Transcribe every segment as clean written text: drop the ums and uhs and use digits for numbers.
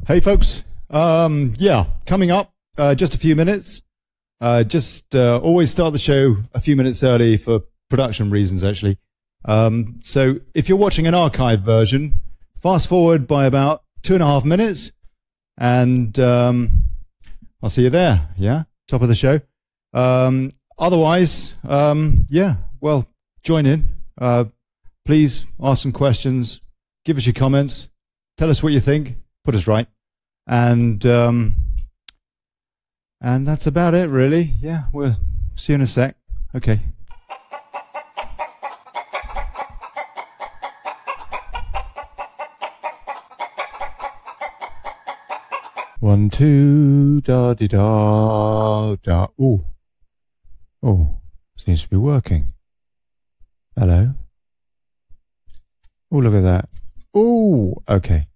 Hey folks, yeah, coming up, just a few minutes. Always start the show a few minutes early for production reasons, actually. So if you're watching an archive version, fast forward by about 2.5 minutes, and I'll see you there. Yeah, top of the show. Otherwise, yeah, well, join in. Please ask some questions, give us your comments, tell us what you think, put us right. And that's about it, really. Yeah, we'll see you in a sec. Okay. One, two, da di da da. Oh, seems to be working. Hello. Oh, look at that. Oh, okay.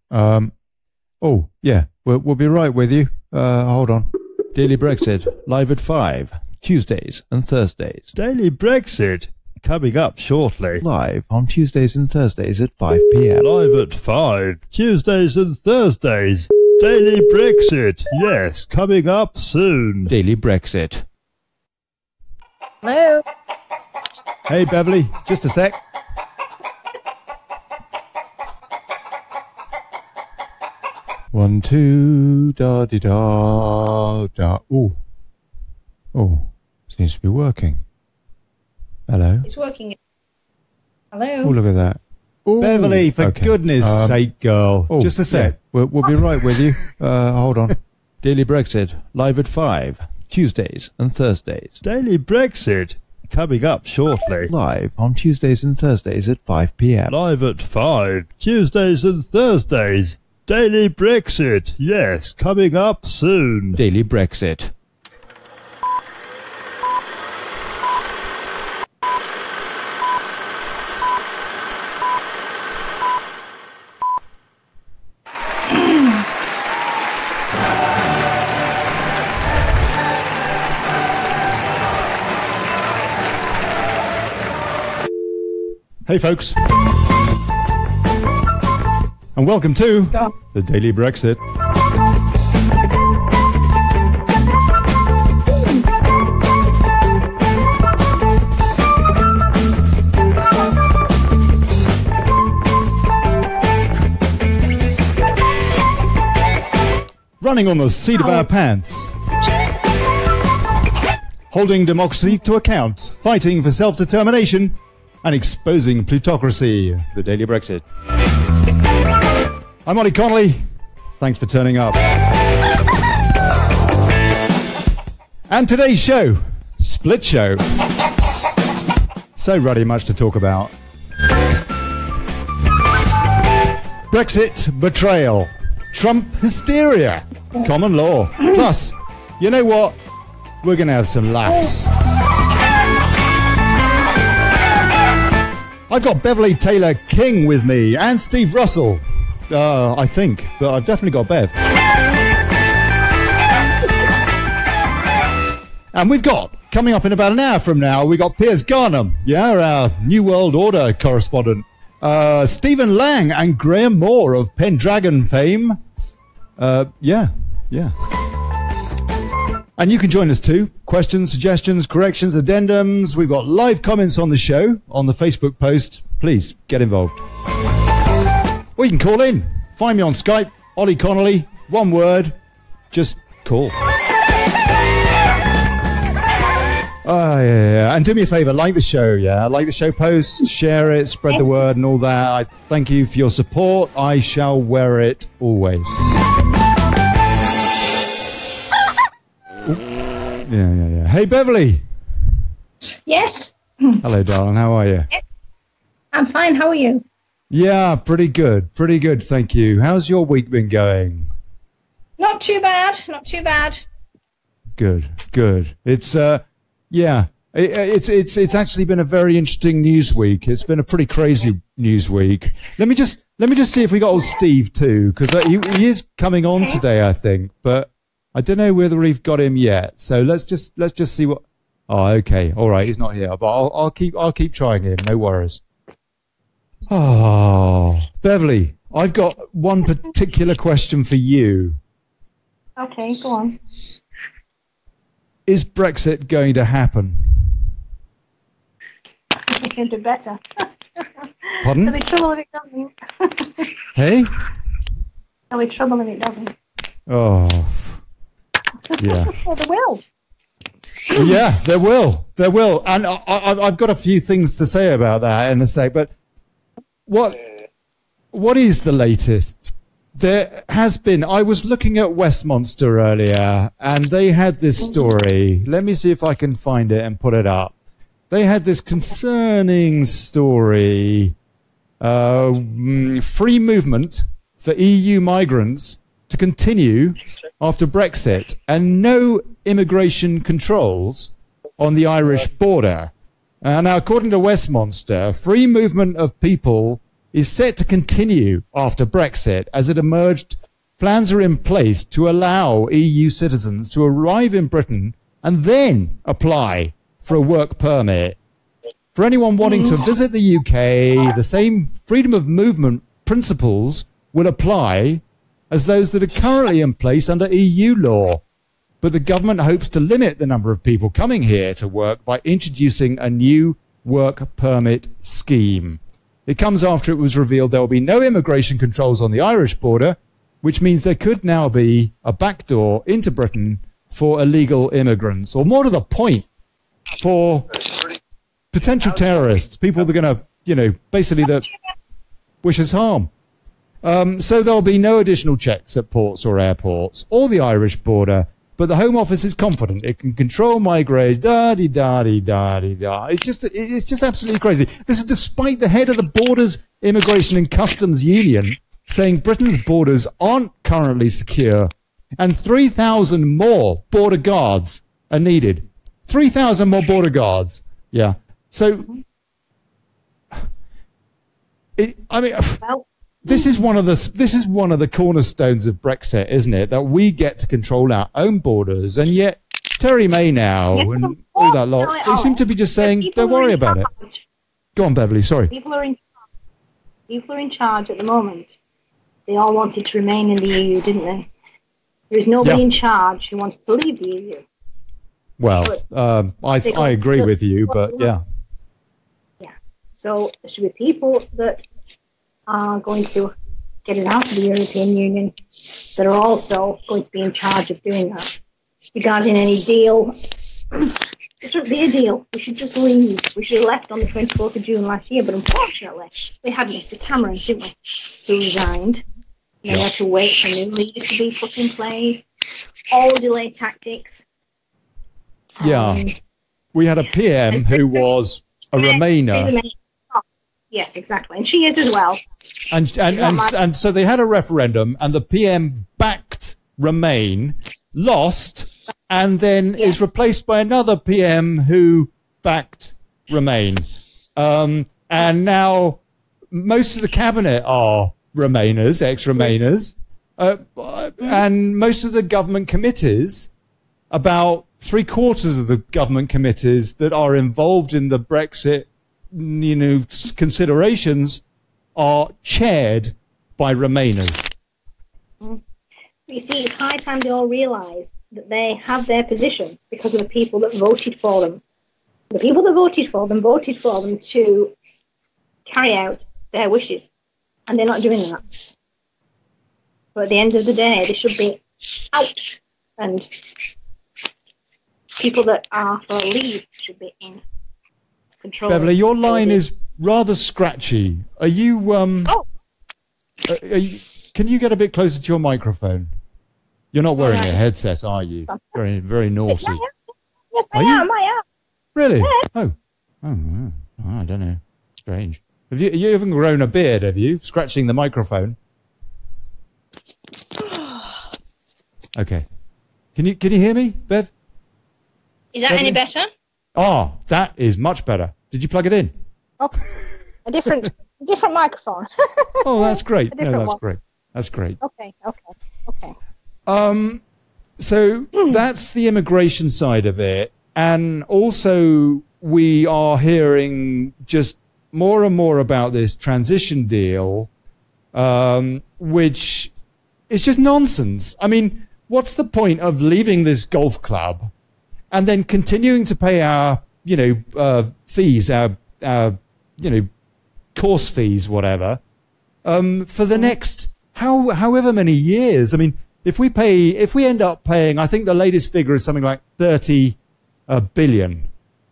Oh, yeah. We'll be right with you. Hold on. Daily Brexit, live at 5, Tuesdays and Thursdays. Daily Brexit, coming up shortly. Live on Tuesdays and Thursdays at 5 p.m. Live at 5, Tuesdays and Thursdays. Daily Brexit, yes, coming up soon. Daily Brexit. Hello. Hey, Beverley, just a sec. One, two, da di da da. Oh, seems to be working. Hello. It's working. Hello. Oh, look at that. Ooh, Beverley, for okay. goodness sake, girl. Oh, just a sec. Yeah, we'll be right with you. Hold on. Daily Brexit, live at 5, Tuesdays and Thursdays. Daily Brexit, coming up shortly. Live on Tuesdays and Thursdays at 5 p.m. Live at 5, Tuesdays and Thursdays. Daily Brexit, yes, coming up soon. Daily Brexit. Hey folks, and welcome to the Daily Brexit. Running on the seat of our pants. Holding democracy to account. Fighting for self-determination. And exposing plutocracy, the Daily Brexit. I'm Olly Connelly. Thanks for turning up. And today's show, split show. So ruddy much to talk about. Brexit betrayal. Trump hysteria. Common law. Plus, you know what? We're going to have some laughs. I've got Beverley Taylor King with me and Steve Russell. I think, but I've definitely got Bev. And we've got, coming up in about an hour from now, we got Piers Garnham, yeah, our New World Order correspondent. Stephen Lang and Grahame Moore of Pendragon fame. Yeah. And you can join us too. Questions, suggestions, corrections, addendums. We've got live comments on the show, on the Facebook post. Please get involved. Or you can call in. Find me on Skype, Olly Connelly, one word. Just call. Yeah. And do me a favour, like the show, yeah? Like the show post, share it, spread the word and all that. I thank you for your support. I shall wear it always. Yeah. Hey, Beverley. Yes. Hello, darling. How are you? I'm fine. How are you? Yeah, pretty good. Pretty good, thank you. How's your week been going? Not too bad. Not too bad. Good. It's yeah. It's actually been a very interesting news week. It's been a pretty crazy news week. Let me just see if we got old Steve too, because he is coming on today, I think, but I don't know whether we've got him yet. So let's just see what. Oh, okay, all right, he's not here, but I'll keep trying him. No worries. Oh, Beverley, I've got one particular question for you. Okay, go on. Is Brexit going to happen? You can do better. Pardon? There'll be trouble if it doesn't. Hey? There'll be trouble if it doesn't. Oh, yeah. Well, there will. Yeah, there will. There will. And I've got a few things to say about that in a sec, but what is the latest? There has been, I was looking at Westminster earlier, and they had this story. Let me see if I can find it and put it up. They had this concerning story, free movement for EU migrants to continue after Brexit, and no immigration controls on the Irish border. Now, according to Westminster, free movement of people is set to continue after Brexit. As it emerged, plans are in place to allow EU citizens to arrive in Britain and then apply for a work permit. For anyone wanting to visit the UK, the same freedom of movement principles will apply as those that are currently in place under EU law. But the government hopes to limit the number of people coming here to work by introducing a new work permit scheme. It comes after it was revealed there will be no immigration controls on the Irish border, which means there could now be a backdoor into Britain for illegal immigrants, or more to the point, for potential terrorists, people that are going to, you know, basically that wish us harm. So there'll be no additional checks at ports or airports or the Irish border, but the Home Office is confident it can control migration. Da-di-da-di-da-di-da. It's just absolutely crazy. This is despite the head of the Borders, Immigration and Customs Union saying Britain's borders aren't currently secure and 3,000 more border guards are needed. 3,000 more border guards. Yeah. So, this is one of the cornerstones of Brexit, isn't it? That we get to control our own borders, and yet Terry May now and all that lot, they seem to be just saying, "Don't worry about it." Go on, Beverley. Sorry. People are in charge at the moment. They all wanted to remain in the EU, didn't they? There is nobody in charge who wants to leave the EU. Well, I agree with you, but yeah. Yeah. So there should be people that are going to get it out of the European Union that are also going to be in charge of doing that. Regarding any deal, it shouldn't be a deal. We should just leave. We should have left on the 24th of June last year, but unfortunately, we had Mr. Cameron, didn't we, who resigned. And they had to wait for new leaders to be put in place. All delay tactics. Yeah. We had a PM who was a Remainer. Yes, exactly. And she is as well. And so they had a referendum, and the PM backed Remain, lost, and then is replaced by another PM who backed Remain. And now most of the cabinet are Remainers, ex-Remainers, and most of the government committees, about 3/4 of the government committees that are involved in the Brexit, you know, considerations are chaired by Remainers. You see, it's high time they all realise that they have their position because of the people that voted for them. The people that voted for them to carry out their wishes, and they're not doing that. But at the end of the day, they should be out, and people that are for a leave should be in control. Beverley, your line is rather scratchy. Are you, can you get a bit closer to your microphone? You're not wearing a headset, are you? Very, very naughty. Yes, I am. I am. Really? Oh, I don't know. Strange. You haven't grown a beard, have you? Scratching the microphone. Okay. Can you hear me, Bev? Is that any better? Oh, that is much better. Did you plug it in? Oh, a different microphone. Oh, that's great. No, that's great. That's great. Okay. So that's the immigration side of it. And also we are hearing just more and more about this transition deal. which is just nonsense. I mean, what's the point of leaving this golf club and then continuing to pay our, fees, our course fees, whatever, for the next however many years? I mean, if we end up paying, I think the latest figure is something like 30 billion,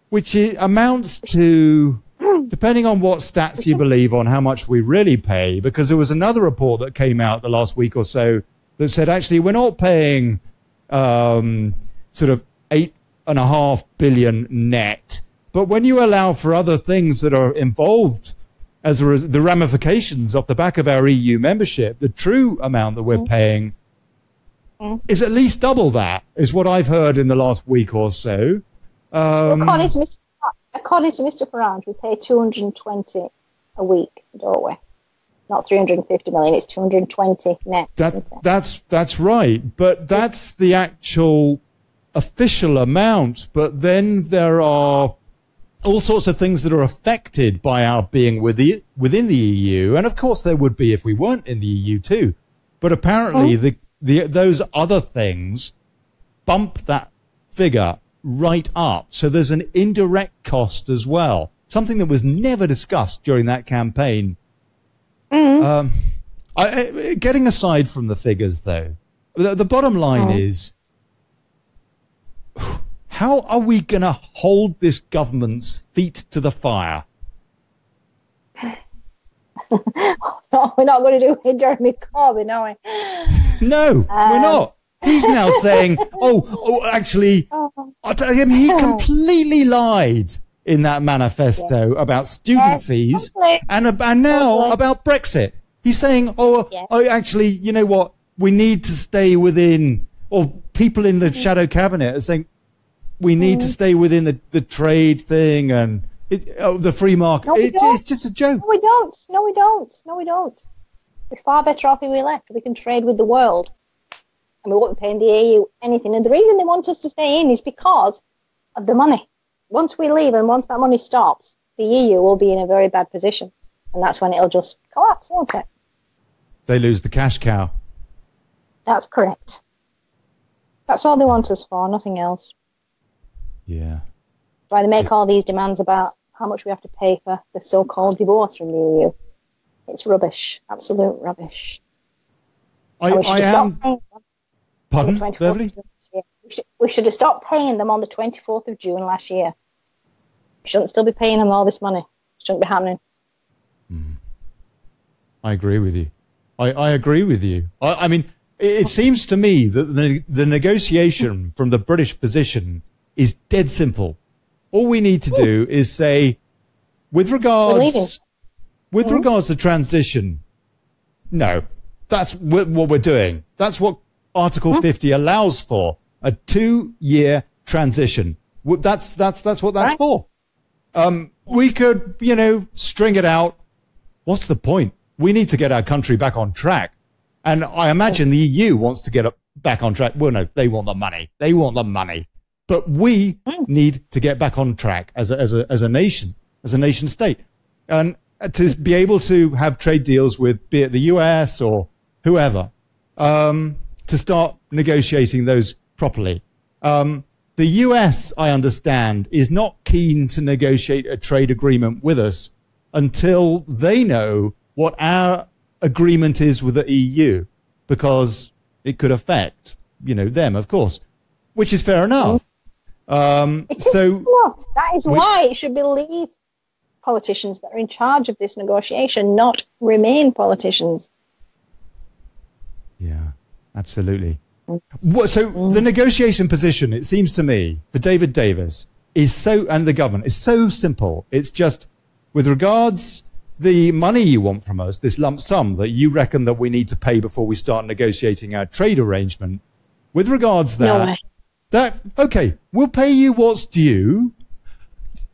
which amounts to, depending on what stats you believe on how much we really pay, because there was another report that came out the last week or so that said, actually, we're not paying sort of 8.5 billion net. But when you allow for other things that are involved as the ramifications off the back of our EU membership, the true amount that we're paying is at least double that, is what I've heard in the last week or so. According to Mr. Farage, we pay 220 a week, don't we? Not 350 million, it's 220 net. That's right, but that's the actual official amount. But then there are all sorts of things that are affected by our being within the EU, and of course there would be if we weren't in the EU too. But apparently those other things bump that figure right up. So there's an indirect cost as well, something that was never discussed during that campaign. Getting aside from the figures, though, the bottom line is, how are we going to hold this government's feet to the fire? No, we're not going to do it with Jeremy Corbyn, are we? No, we're not. He's now saying, actually, I'll tell him he completely lied in that manifesto about student fees and now about Brexit. He's saying, actually, you know what? We need to stay within, or people in the shadow cabinet are saying, we need to stay within the trade thing and the free market. It's just a joke. No, we don't. We're far better off if we left. We can trade with the world. And we won't be paying the EU anything. And the reason they want us to stay in is because of the money. Once we leave and once that money stops, the EU will be in a very bad position. And that's when it'll just collapse, won't it? They lose the cash cow. That's correct. That's all they want us for, nothing else. Yeah. Why they make all these demands about how much we have to pay for the so-called divorce from the EU. It's rubbish. Absolute rubbish. Pardon, Beverley? We should have stopped paying them on the 24th of June last year. We shouldn't still be paying them all this money. It shouldn't be happening. I agree with you. I agree with you. I mean, it seems to me that the negotiation from the British position is dead simple. All we need to do is say, with regards to transition, no, that's what we're doing. That's what Article 50 allows for, a 2-year transition. That's what that's for. We could, string it out. What's the point? We need to get our country back on track. And I imagine the EU wants to get back on track. Well, no, they want the money. They want the money. But we need to get back on track as a nation state. And to be able to have trade deals with, be it the US or whoever, to start negotiating those properly. The US, I understand, is not keen to negotiate a trade agreement with us until they know what our agreement is with the EU, because it could affect, them, of course, which is fair enough. That is why it should be politicians that are in charge of this negotiation, not Remain politicians. Yeah, absolutely. So the negotiation position, it seems to me, for David Davis and the government is so simple. It's just, with regards the money you want from us, this lump sum that you reckon that we need to pay before we start negotiating our trade arrangement, with regards okay, we'll pay you what's due.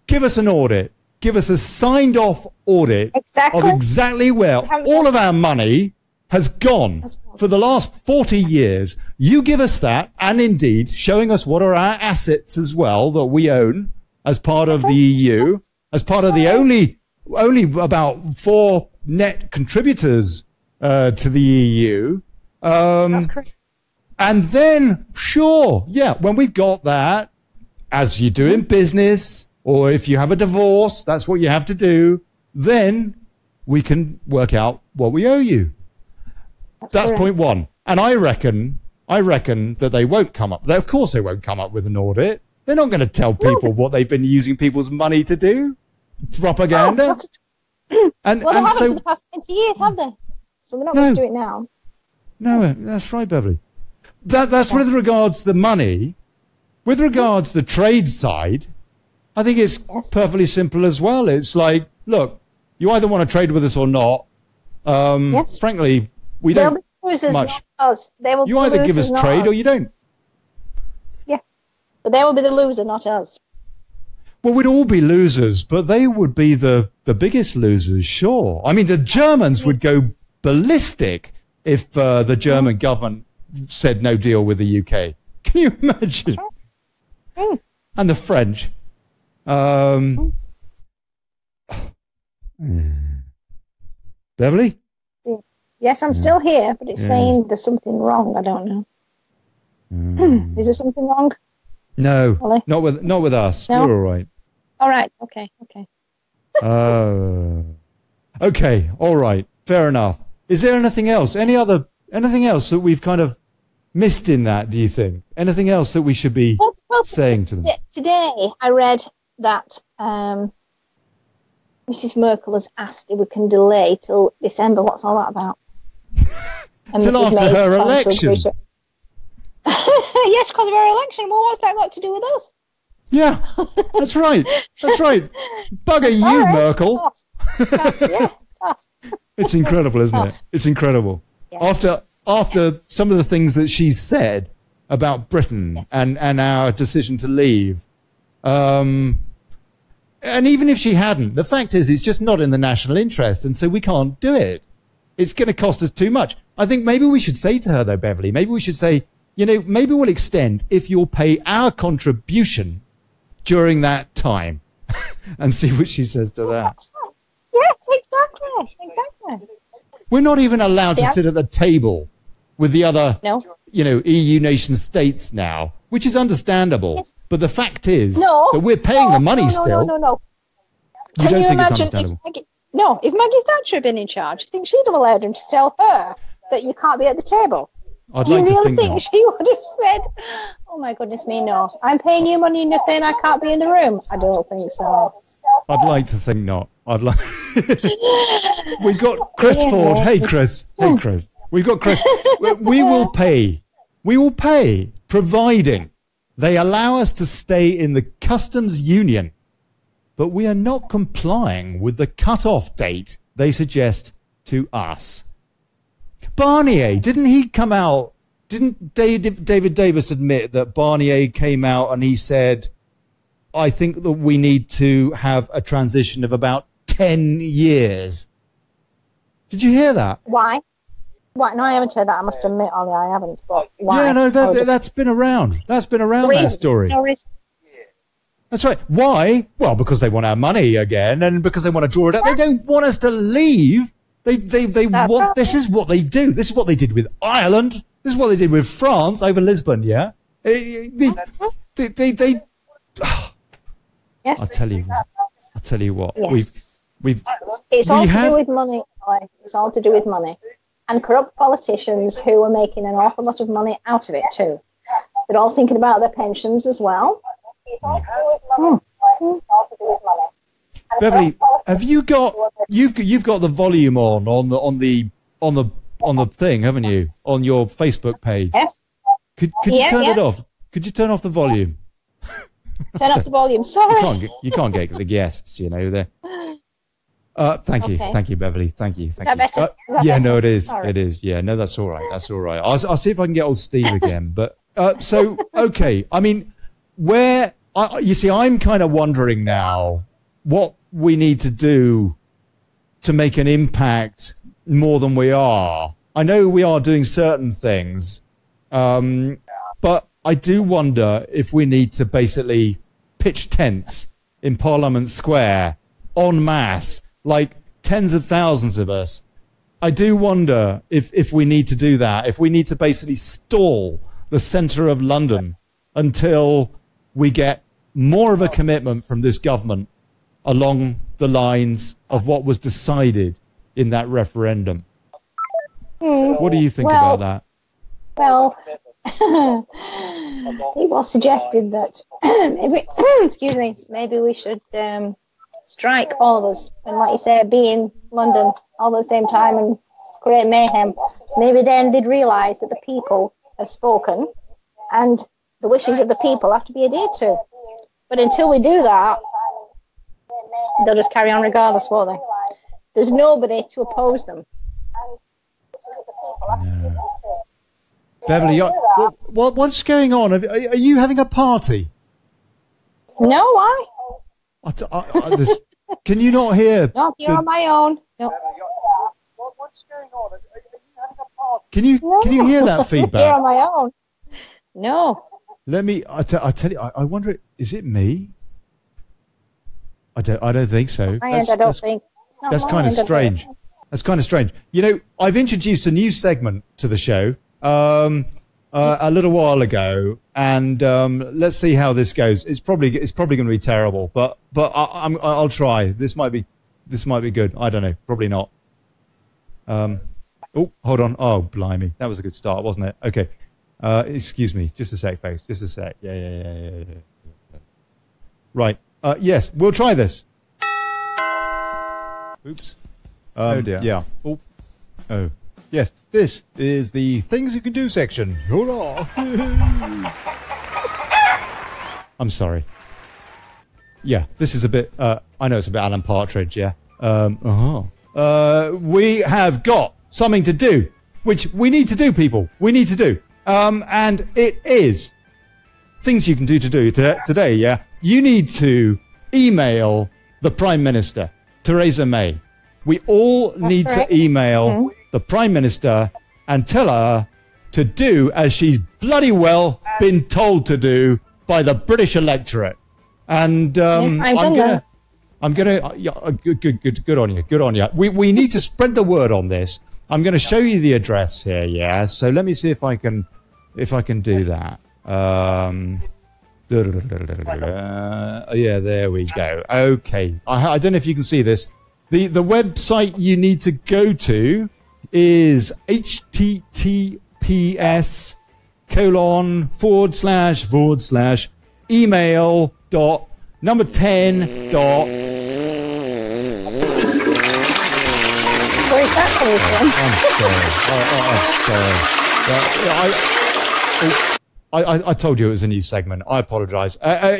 Give us an audit. Give us a signed off audit of exactly where all of our money has gone for the last 40 years. You give us that, and indeed showing us what are our assets as well that we own as part of the EU, as part of the only about 4 net contributors to the EU. That's correct. And then, sure, yeah, when we've got that, as you do in business, or if you have a divorce, that's what you have to do, then we can work out what we owe you. That's point one. And I reckon that they won't come up. Of course they won't come up with an audit. They're not going to tell people what they've been using people's money to do. Propaganda. Well, they haven't so for the past 20 years, have they? So they're not going to do it now. No, that's right, Beverley. That's with regards to the money. With regards to the trade side, I think it's perfectly simple as well. It's like, look, you either want to trade with us or not. Frankly, we don't much. You either give us trade or you don't. Yeah, but they will be the loser, not us. Well, we'd all be losers, but they would be the biggest losers, sure. I mean, the Germans would go ballistic if the German government said no deal with the UK. Can you imagine? And the French. Beverley? Yes, I'm still here, but it's saying there's something wrong. I don't know. Is there something wrong? No, Olly? not with us. No? You're all right. All right. Okay. Okay. All right. Fair enough. Is there anything else? Anything else that we've kind of missed in that, do you think? Anything else that we should be saying to them? Today, I read that Mrs. Merkel has asked if we can delay till December. What's all that about? Till after her election. Yes, because of her election. Well, what's that got to do with us? Yeah, that's right. That's right. Bugger you, Merkel. Tough. It's incredible, isn't it? It's incredible. Yeah. After some of the things that she's said about Britain and our decision to leave, and even if she hadn't, the fact is it's just not in the national interest, and so we can't do it. It's going to cost us too much. I think maybe we should say to her, though, Beverley, maybe we should say, maybe we'll extend if you'll pay our contribution during that time and see what she says to that. Yes, exactly. We're not even allowed to sit at the table with the other, EU nation states now, which is understandable. Yes. But the fact is that we're paying the money still. No. You don't think it's understandable? If Maggie Thatcher had been in charge, I think she'd have allowed him to tell her that you can't be at the table. Do you really think she would have said, oh my goodness me, no. I'm paying you money and you're saying I can't be in the room? I don't think so. I'd like to think not. We've got Chris Ford. Hey, Chris. We've got Chris. We will pay, providing they allow us to stay in the customs union. But we are not complying with the cut-off date they suggest to us. Barnier, didn't he come out? Didn't David Davis admit that Barnier came out and he said, I think that we need to have a transition of about 10 years. Did you hear that? Why? No, I haven't heard that. I must admit, Olly, I haven't. But why? Yeah, no, that's been around. That's been around, that story. That's right. Why? Well, because they want our money again and because they want to draw it out. They don't want us to leave. They want, this is what they do. This is what they did with Ireland. This is what they did with France over Lisbon, yeah? Yes. I'll tell you what. Yes. It's all to do with money. It's all to do with money. And corrupt politicians who are making an awful lot of money out of it too. They're all thinking about their pensions as well. Beverley, have you've got the volume on the thing, haven't you? On your Facebook page. Yes. Could you turn it off? Could you turn off the volume? Turn off the volume. Sorry. You can't get the guests, there. Thank you, Beverley. Thank you. Is that better? No, it is. Sorry. It is. Yeah, no, that's all right. I'll see if I can get old Steve again. But so okay. I mean, you see, I'm kind of wondering now what we need to do to make an impact more than we are. I know we are doing certain things, but I do wonder if we need to basically pitch tents in Parliament Square en masse, like tens of thousands of us, I do wonder if we need to do that, if we need to basically stall the centre of London until we get more of a commitment from this government along the lines of what was decided in that referendum. What do you think about that? Well, it was suggested that maybe we should strike, all of us, and like you say, be in London all at the same time and create mayhem. Maybe then they'd realise that the people have spoken and the wishes of the people have to be adhered to. But until we do that, they'll just carry on regardless, won't they? There's nobody to oppose them. No. Beverley, what's going on? Are you having a party? No, why? Can you not hear? No, you're on my own. No. What's going on? Are you having a party? Can you hear that feedback? You're on my own. No. Let me. I tell you. I wonder. Is it me? I don't think so. I don't think. That's kind of strange. That's kind of strange. You know, I've introduced a new segment to the show a little while ago, and let's see how this goes. It's probably going to be terrible, but I'll try. This might be good. I don't know. Probably not. Oh, hold on. Oh, blimey, that was a good start, wasn't it? Okay. Excuse me. Just a sec, folks. Just a sec. Yeah. Right. Yes, we'll try this. Oops. Oh dear. Yeah. Oh. Yes. This is the things you can do section. Hurrah! I'm sorry. Yeah, this is a bit. I know it's a bit Alan Partridge. Yeah. We have got something to do, which we need to do, people. We need to do. And it is things you can do today. Yeah. You need to email the Prime Minister, Theresa May. We all need to email the Prime Minister and tell her to do as she's bloody well been told to do by the British electorate. And I'm gonna good on you. Good on you. We need to spread the word on this. I'm going to show you the address here. Yeah. So let me see if I can do that. Yeah, there we go. Okay. I don't know if you can see this. The website you need to go to is https://email.10. Where's that coming from? I'm sorry. I told you it was a new segment. I apologise. .gov.uk,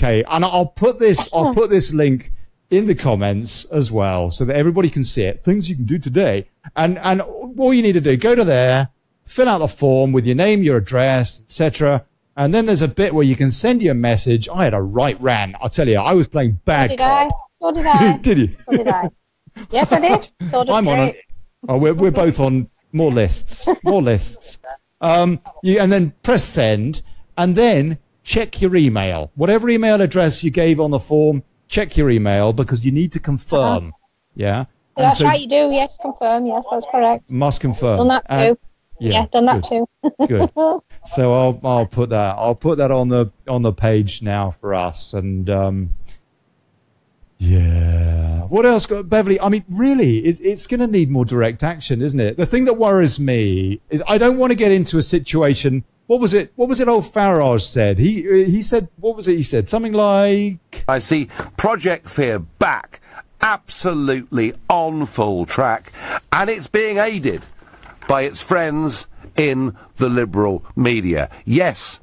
and I'll put this link in the comments as well, so that everybody can see it. Things you can do today, and all you need to do, go to there, fill out the form with your name, your address, etc. And then there's a bit where you can send you a message. I had a right rant. I'll tell you, I was playing bad cop. So did I. Did you? So did I. Yes, I did. I'm on it. Oh, we're both on more lists. More lists. And then press send, and then check your email. Whatever email address you gave on the form, check your email, because you need to confirm. Yeah. That's right. You do. Yes, confirm. Yes, that's correct. Must confirm. Done that too. Yeah, done that too. Good. So I'll put that on the page now for us, and yeah. What else, Beverley? I mean, really, it's going to need more direct action, isn't it? The thing that worries me is I don't want to get into a situation. What was it old Farage said? He said, what was it he said? Something like, I see Project Fear back, absolutely on full track, and it's being aided by its friends in the liberal media. Yes,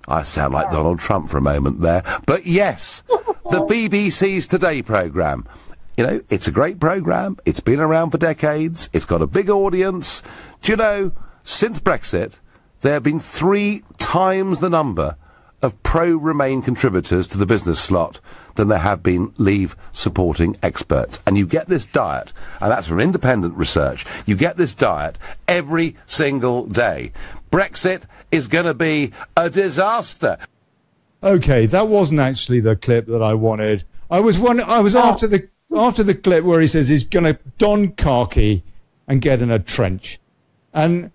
I sound like Donald Trump for a moment there, but yes, the BBC's Today programme. You know, it's a great programme. It's been around for decades. It's got a big audience. Do you know, since Brexit, there have been 3 times the number of pro-Remain contributors to the business slot than there have been Leave supporting experts. And you get this diet, and that's from independent research, you get this diet every single day. Brexit is going to be a disaster. Okay, that wasn't actually the clip that I wanted. I was after the after the clip where he says he's going to don khaki and get in a trench. And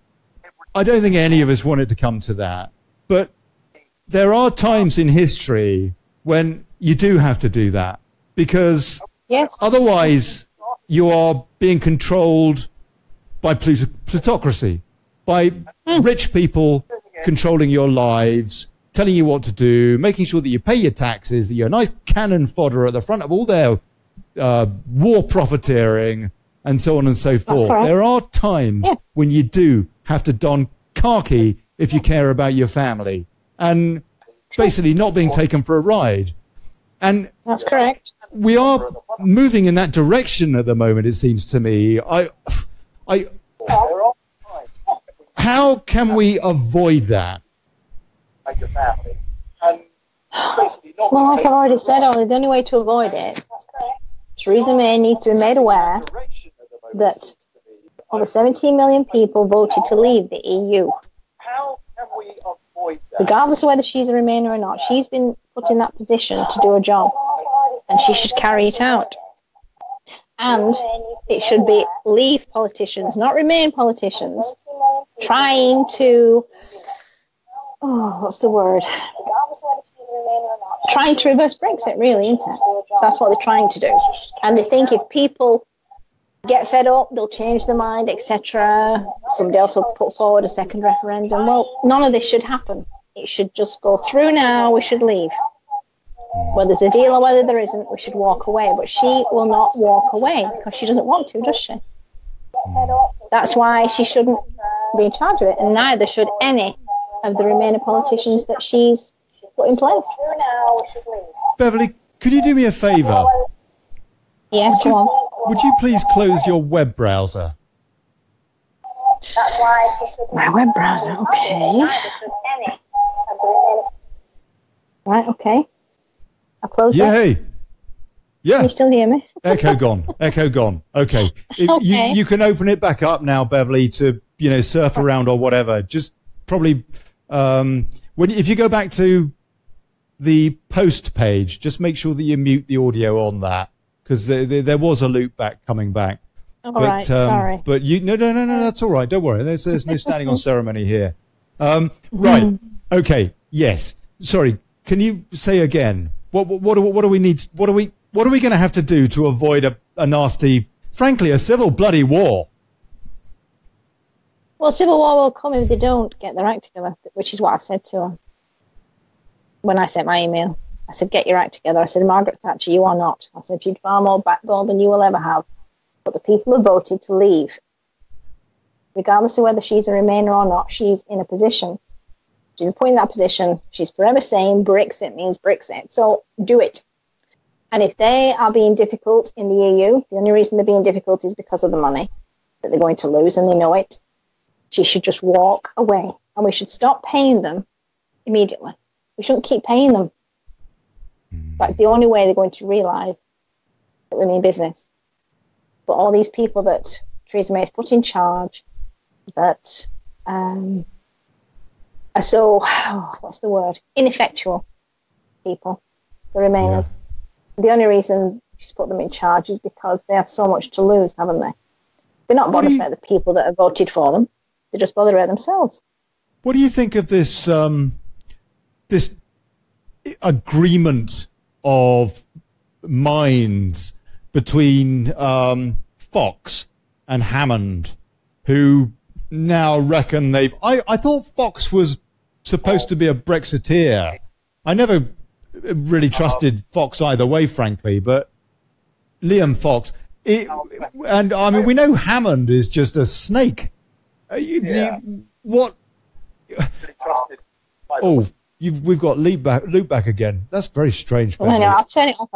I don't think any of us want it to come to that. But there are times in history when you do have to do that, because otherwise you are being controlled by plutocracy, by rich people controlling your lives, telling you what to do, making sure that you pay your taxes, that you're nice cannon fodder at the front of all their war profiteering, and so on and so forth. There are times when you do have to don khaki if you care about your family, and basically not being taken for a ride. And that's correct. We are moving in that direction at the moment, it seems to me. How can we avoid that? Well, like I've already said, Ollie, the only way to avoid it, Theresa May needs to be made aware that over 17 million people voted to leave the EU. How can we avoid that? Regardless of whether she's a Remainer or not, she's been put in that position to do a job, and she should carry it out. And it should be Leave politicians, not Remain politicians, trying to, what's the word? Trying to reverse Brexit, really, isn't it? That's what they're trying to do. And they think if people get fed up, they'll change their mind, etc. Somebody else will put forward a second referendum. Well, none of this should happen. It should just go through now. We should leave. Whether there's a deal or whether there isn't, we should walk away. But she will not walk away because she doesn't want to, does she? That's why she shouldn't be in charge of it, and neither should any of the Remainer politicians that she's put in place. Beverley, could you do me a favour? Yes, go on. Would you please close your web browser? My web browser, okay. Right, okay. I'll close it. Hey. Yeah. Can you still hear me? Echo gone. Echo gone. Okay. Okay. You can open it back up now, Beverley, to surf around or whatever. Just probably if you go back to the post page, just make sure that you mute the audio on that, because there was a loop back coming back. All right. Sorry. But no, that's all right. Don't worry. There's no standing on ceremony here. Right. Okay. Yes. Sorry. Can you say again? What do we need? What are we going to have to do to avoid a nasty, frankly, a civil bloody war? Well, civil war will come if they don't get their act together, which is what I've said to her. When I sent my email, I said, get your act together. I said, Margaret Thatcher, you are not. I said, you'd far more backbone than you will ever have. But the people have voted to leave. Regardless of whether she's a Remainer or not, she's in a position. She's been put in that position. She's forever saying Brexit means Brexit. So do it. And if they are being difficult in the EU, the only reason they're being difficult is because of the money that they're going to lose, and they know it. She should just walk away, and we should stop paying them immediately. We shouldn't keep paying them. That's the only way they're going to realise that we mean business. But all these people that Theresa May has put in charge that are so, what's the word? Ineffectual people, the Remainers. Yeah. The only reason she's put them in charge is because they have so much to lose, haven't they? They're not bothered about the people that have voted for them. They're just bothered about themselves. What do you think of this this agreement of minds between Fox and Hammond, who now reckon they've... I thought Fox was supposed to be a Brexiteer. I never really trusted Fox either way, frankly, but Liam Fox... and, I mean, we know Hammond is just a snake. What... Oh, we've got loop back again. That's very strange. No, I'll turn it off.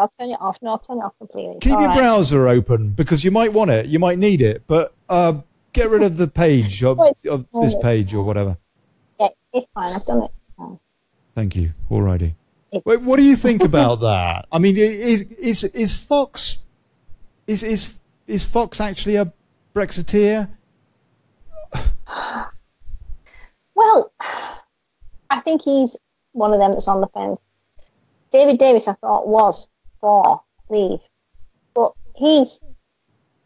No, I'll turn it off completely. Keep your browser open, because you might want it. You might need it. But get rid of the page of this page or whatever. Yeah, it's fine. I've done it. It's fine. Thank you. Alrighty. Wait, what do you think about that? I mean, is Fox is Fox actually a Brexiteer? Well, I think he's one of them that's on the fence. David Davis, I thought, was for leave, but he's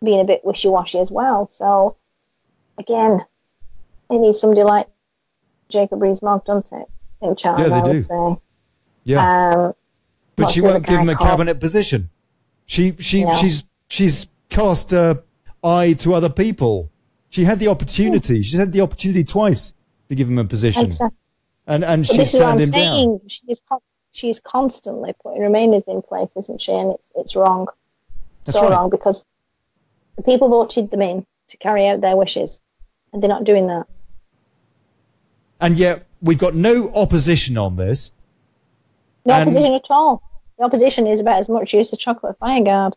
being a bit wishy-washy as well. So, again, they need somebody like Jacob Rees-Mogg, don't it? In charge, Yeah, they I would do. say. Yeah. But she won't give him a cabinet position. She's cast her eye to other people. She had the opportunity. She's had the opportunity twice to give him a position. Exactly. And But she's turned him down. She's constantly putting Remainers in place, isn't she? And it's wrong. That's right. Wrong, because the people voted them in to carry out their wishes, and they're not doing that. And yet we've got no opposition on this. No opposition at all. The opposition is about as much use as chocolate fireguard.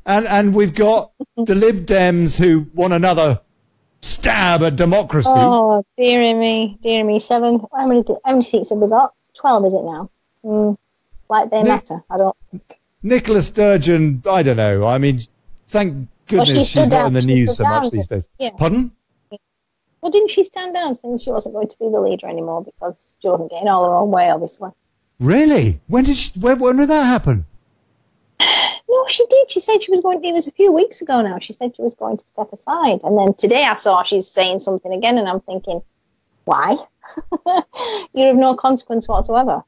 and we've got the Lib Dems who want another stab at democracy. Oh, dearie me. How many seats have we got? 12, is it now? Like they matter. I don't. Nicola Sturgeon, I don't know. I mean, thank goodness she's not in the news so much these days. Yeah. Pardon? Well, didn't she stand down saying she wasn't going to be the leader anymore because she wasn't getting all her own way, obviously? Really? When did that happen? No, she did. She said she was going to, it was a few weeks ago now. She said she was going to step aside. And then today I saw she's saying something again, and I'm thinking, why? You're of no consequence whatsoever.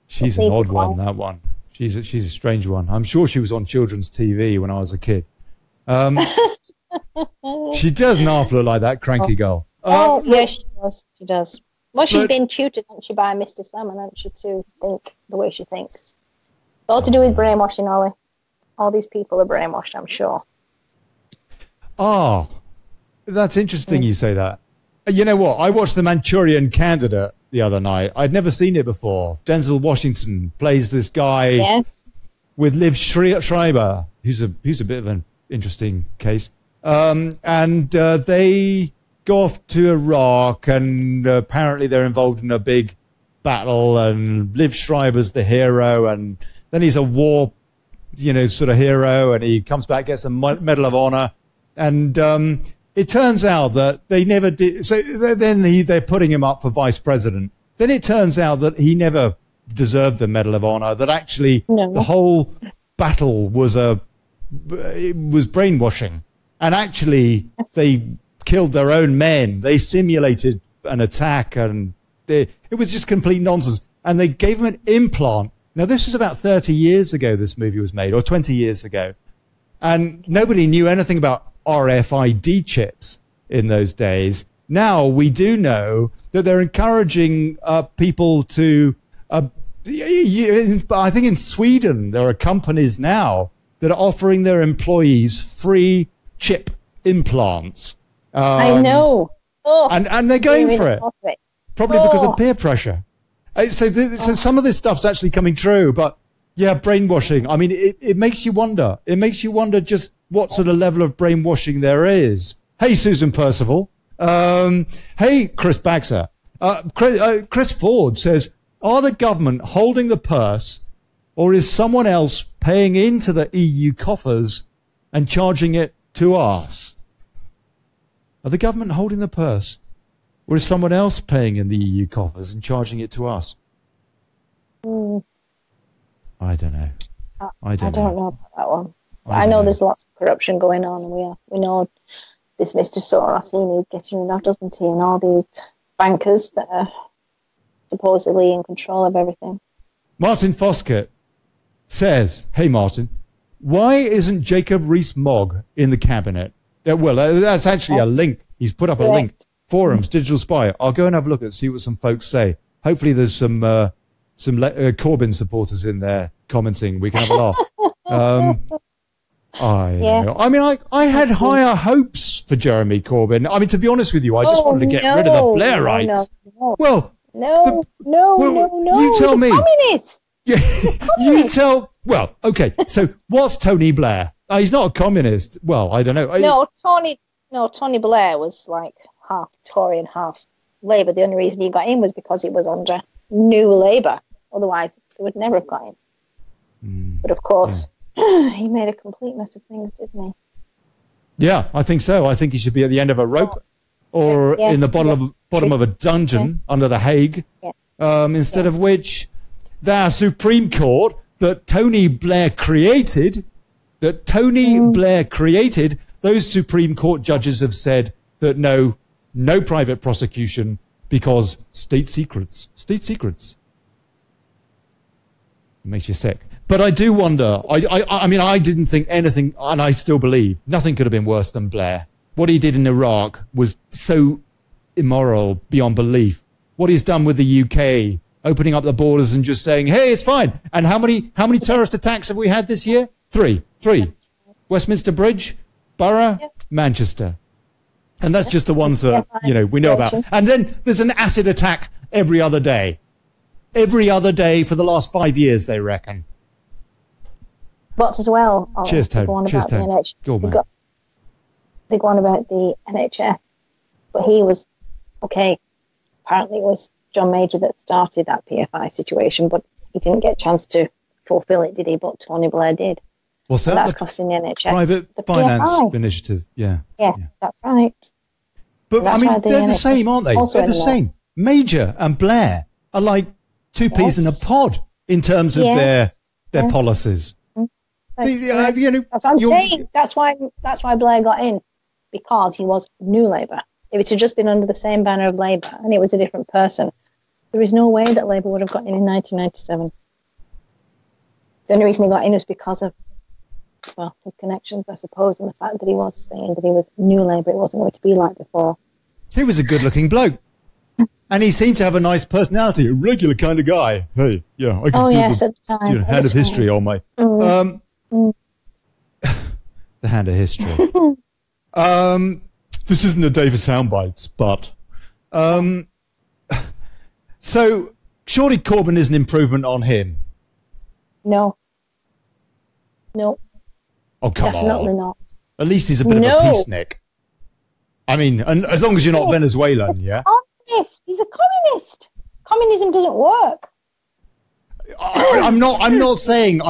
She's an odd one, that one. She's a strange one. I'm sure she was on children's TV when I was a kid. She doesn't half look like that cranky girl. Yeah, she does. She does. Well, she's been tutored, hasn't she, by Mr. Salmon, hasn't she, to think the way she thinks. It's all to do with brainwashing, Ollie. All these people are brainwashed, I'm sure. Oh, that's interesting you say that. You know what? I watched The Manchurian Candidate the other night. I'd never seen it before. Denzel Washington plays this guy with Liv Schreiber, who's a bit of an interesting case. And they go off to Iraq, and apparently they're involved in a big battle, and Liv Schreiber's the hero, and then he's a war, sort of hero, and he comes back, gets a Medal of Honor, and it turns out that they never did. So then they're putting him up for vice president. Then it turns out that he never deserved the Medal of Honor, that actually the whole battle was brainwashing. And actually, they killed their own men. They simulated an attack, and it was just complete nonsense. And they gave him an implant. Now, this was about 30 years ago this movie was made, or 20 years ago. And nobody knew anything about RFID chips in those days. Now, we do know that they're encouraging people to... I think in Sweden, there are companies now that are offering their employees free chip implants. I know. And they're going for it. Probably because of peer pressure. So some of this stuff's actually coming true, but yeah, brainwashing. I mean, it makes you wonder. It makes you wonder just what sort of level of brainwashing there is. Hey, Susan Percival. Hey, Chris Baxter. Chris Ford says, are the government holding the purse, or is someone else paying into the EU coffers and charging it to us? Are the government holding the purse, or is someone else paying in the EU coffers and charging it to us? I don't know. I don't know about that one. I know there's lots of corruption going on, and we know this Mr. Sorosini getting rid of, doesn't he, and all these bankers that are supposedly in control of everything. Martin Foskett says, hey Martin, why isn't Jacob Rees-Mogg in the cabinet? Well, that's actually a link. He's put up a link. Forums, Digital Spy. I'll go and have a look and see what some folks say. Hopefully there's some Corbyn supporters in there commenting. We can have a laugh. I mean, I had higher hopes for Jeremy Corbyn. I mean, to be honest with you, I just wanted to get rid of the Blairites. You tell me. Communist. Yeah, you tell. Well, okay. So, what's Tony Blair? He's not a communist. Well, I don't know. Tony Blair was like half Tory and half Labour. The only reason he got in was because he was under New Labour. Otherwise, he would never have got in. But of course, he made a complete mess of things, didn't he? Yeah, I think so. I think he should be at the end of a rope, or in the bottom of a dungeon under the Hague. Instead of which, the Supreme Court, that Tony Blair created, those Supreme Court judges have said that no private prosecution because state secrets. It makes you sick. But I do wonder, I mean, I didn't think anything, and I still believe, nothing could have been worse than Blair. What he did in Iraq was so immoral beyond belief. What he's done with the UK, opening up the borders and just saying, hey, it's fine. And how many terrorist attacks have we had this year? Three. Westminster Bridge, Borough, Manchester. And that's just the ones that, we know about. And then there's an acid attack every other day. Every other day for the last 5 years, they reckon. But as well, Cheers, Tone. Cheers, Tone. Go on, man. Big one about the NHS. But he was, okay, apparently it was John Major that started that PFI situation, but he didn't get a chance to fulfill it, did he? But Tony Blair did. What's that? So that's costing the NHS. Private finance PFI. Initiative, yeah. Yeah, that's right. But, I mean, they're the same, aren't they? They're the same. Major and Blair are like two peas in a pod in terms of their policies. That's what I'm saying. That's why Blair got in, because he was New Labour. If it had just been under the same banner of Labour and it was a different person, there is no way that Labour would have got in 1997. The only reason he got in was because of, well, his connections, I suppose, and the fact that he was saying that he was New Labour. It wasn't going to be like before. He was a good-looking bloke. And he seemed to have a nice personality, a regular kind of guy. Hey, yeah, I can feel at the time. Hand of history on my... the hand of history. This isn't a day for sound bites, but... so, surely Corbyn is an improvement on him? No. Oh, come on. Definitely not. At least he's a bit of a peacenik. I mean, and as long as you're not Venezuelan, yeah? Communist. He's a communist. Communism doesn't work. I'm not saying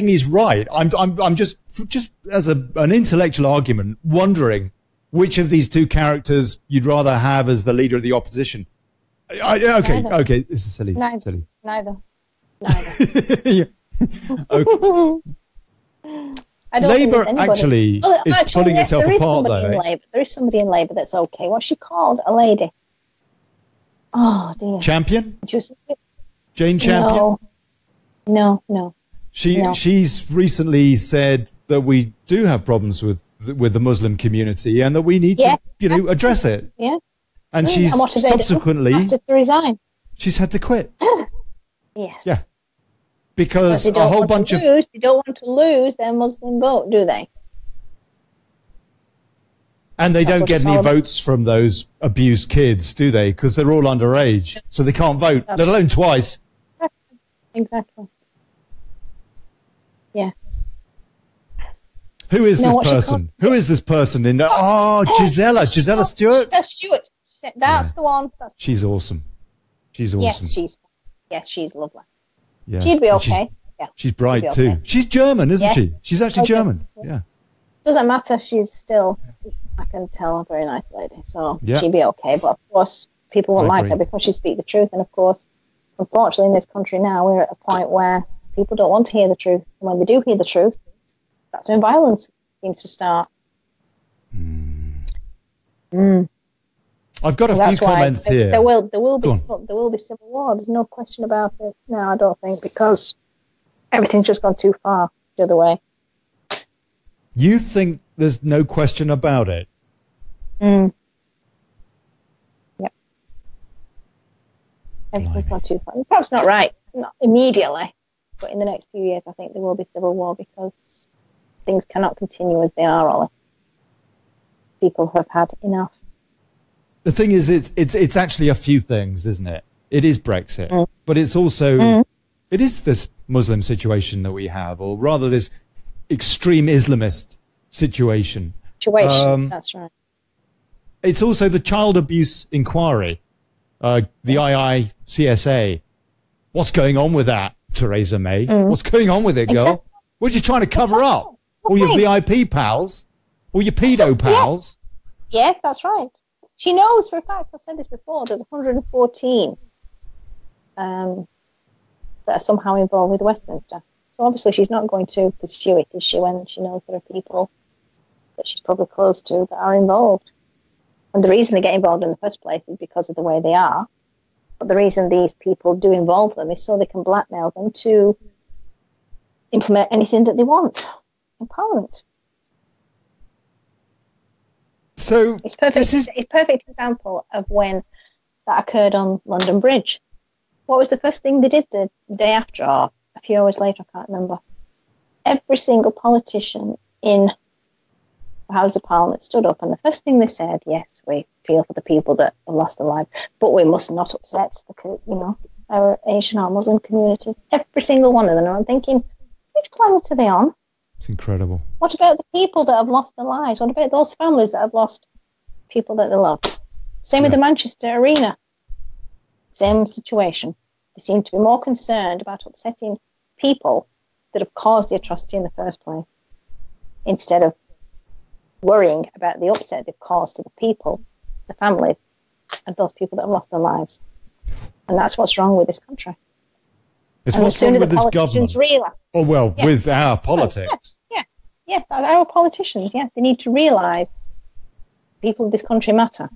he's right. I'm just as an intellectual argument, wondering which of these two characters you'd rather have as the leader of the opposition. Okay, this is silly. Neither. Yeah. Okay. Labour actually is pulling itself apart, though. There is somebody in Labour that's okay. What's she called? A lady. Oh, dear. Champion? Jane Champion? No. She's recently said that we do have problems with the Muslim community and that we need to, address it. Yeah. And she's subsequently asked her to resign. She's had to quit. Yes. Yeah. Because a whole bunch of... They don't want to lose their Muslim vote, do they? And they don't get any votes from those abused kids, do they? Because they're all underage, so they can't vote, let alone twice. Exactly. Yeah. Who is this person? Who is this person? Gisela Stewart? Gisela Stewart. That's the one. She's awesome. She's awesome. Yes, she's lovely. Yeah. She'd be okay. She's bright too. Okay. She's German, isn't she? She's actually German. Yeah. Doesn't matter. She's still, I can tell, a very nice lady. So she'd be okay. But of course, people won't like her because she speaks the truth. And of course, unfortunately, in this country now, we're at a point where people don't want to hear the truth. And when they do hear the truth, that's when violence seems to start. I've got a few comments here. There will be civil war. There's no question about it. No, I don't think, because everything's just gone too far the other way. You think there's no question about it? Yep. Everything's gone too far. Perhaps not right, not immediately, but in the next few years, I think there will be civil war because things cannot continue as they are, Olly. People have had enough. The thing is, it's actually a few things, isn't it? It is Brexit, but it's also it is this Muslim situation that we have, or rather this extreme Islamist situation. That's right. It's also the child abuse inquiry, the IICSA. What's going on with that, Theresa May? What's going on with it, girl? Exactly. What are you trying to cover up? All your VIP pals? All your pedo pals? Yes, that's right. She knows for a fact, I've said this before, there's 114 that are somehow involved with Westminster. So obviously she's not going to pursue it, is she, when she knows there are people that she's probably close to that are involved. And the reason they get involved in the first place is because of the way they are. But the reason these people do involve them is so they can blackmail them to implement anything that they want in Parliament. So it's perfect. It's a perfect example of when that occurred on London Bridge. What was the first thing they did the day after, or a few hours later? I can't remember. Every single politician in the House of Parliament stood up, and the first thing they said, "Yes, we feel for the people that have lost their lives, but we must not upset our Asian or Muslim communities." Every single one of them. And I'm thinking, which planet are they on? It's incredible. What about the people that have lost their lives? What about those families that have lost people that they love? Same with the Manchester Arena. Same situation. They seem to be more concerned about upsetting people that have caused the atrocity in the first place, instead of worrying about the upset they've caused to the people, the families, and those people that have lost their lives. And that's what's wrong with this country. It's what's wrong with this government. With our politics. Yeah, our politicians, they need to realise people of this country matter.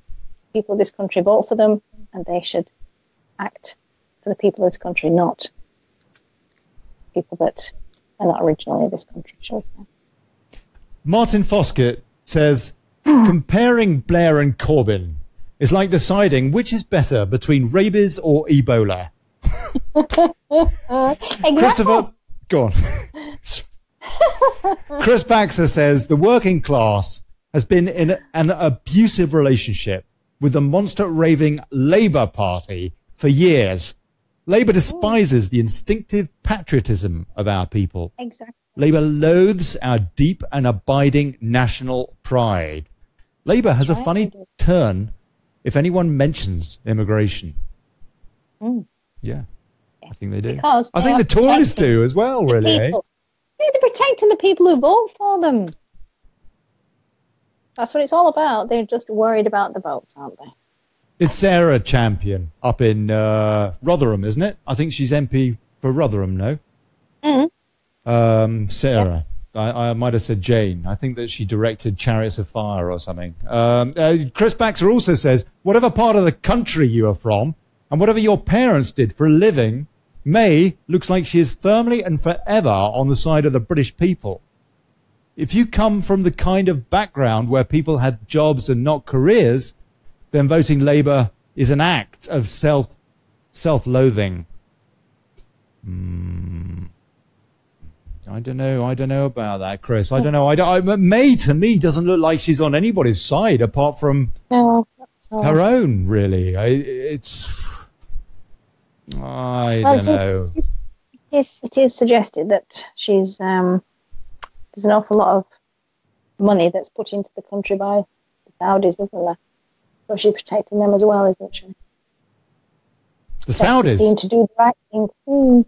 People of this country vote for them, and they should act for the people of this country, not people that are not originally of this country, shall we say. Martin Foskett says, comparing Blair and Corbyn is like deciding which is better between rabies or Ebola. Christopher, go on. Chris Baxter says the working class has been in an abusive relationship with the monster raving Labour Party for years. Labour despises the instinctive patriotism of our people. Exactly. Labour loathes our deep and abiding national pride. Labour has a funny turn if anyone mentions immigration. Yeah, I think they do. I think the Tories do as well, really. They're protecting the people who vote for them. That's what it's all about. They're just worried about the votes, aren't they? It's Sarah Champion up in Rotherham, isn't it? I think she's MP for Rotherham, no? Sarah. I might have said Jane. I think that she directed Chariots of Fire or something. Chris Baxter also says, whatever part of the country you are from, and whatever your parents did for a living, May looks like she is firmly and forever on the side of the British people. If you come from the kind of background where people had jobs and not careers, then voting Labour is an act of self-loathing. I don't know about that, Chris. I don't know. May, to me, doesn't look like she's on anybody's side apart from her own, really. I don't know. It is suggested that she's there's an awful lot of money that's put into the country by the Saudis, isn't there? So she's protecting them as well, isn't she? The Saudis seem to do the right thing.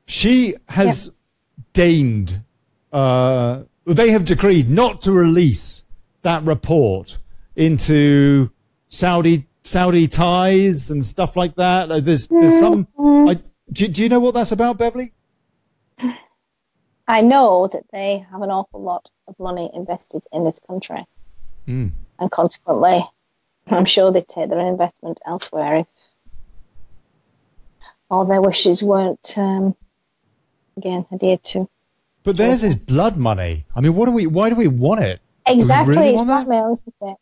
She has deigned. They have decreed not to release that report into Saudi ties and stuff like that. There's some. Do you know what that's about, Beverley? I know that they have an awful lot of money invested in this country, and consequently, I'm sure they'd take their investment elsewhere if all their wishes weren't again adhered to. But theirs is blood money. I mean, why do we want it? Exactly, really it's blackmail, isn't it?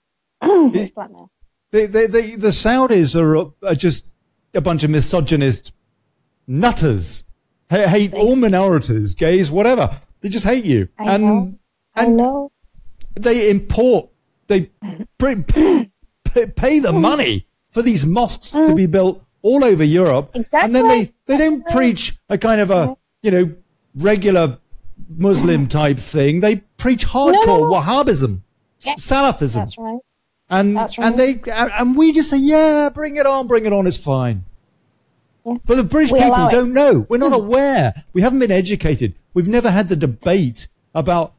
It's blackmail. The Saudis are just a bunch of misogynist nutters. Hate all minorities, gays, whatever. They just hate you. I know. They pay the money for these mosques to be built all over Europe. Exactly. And then they don't preach a kind of a, regular Muslim type thing. They preach hardcore Wahhabism, Salafism. That's right. And we just say, bring it on, it's fine. Yeah. But the British people don't know. We're not aware. We haven't been educated. We've never had the debate about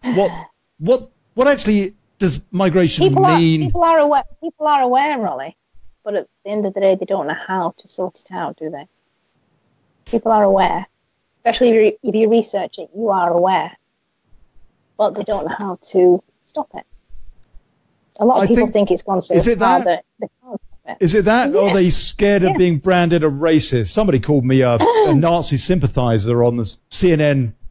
what actually does migration mean. People are aware, Olly. But at the end of the day, they don't know how to sort it out, do they? People are aware. especially if you research it, you are aware, but they don't know how to stop it. A lot of people think it's gone so far that they can't stop it. Is it that, or are they scared of being branded a racist? Somebody called me a Nazi sympathizer on the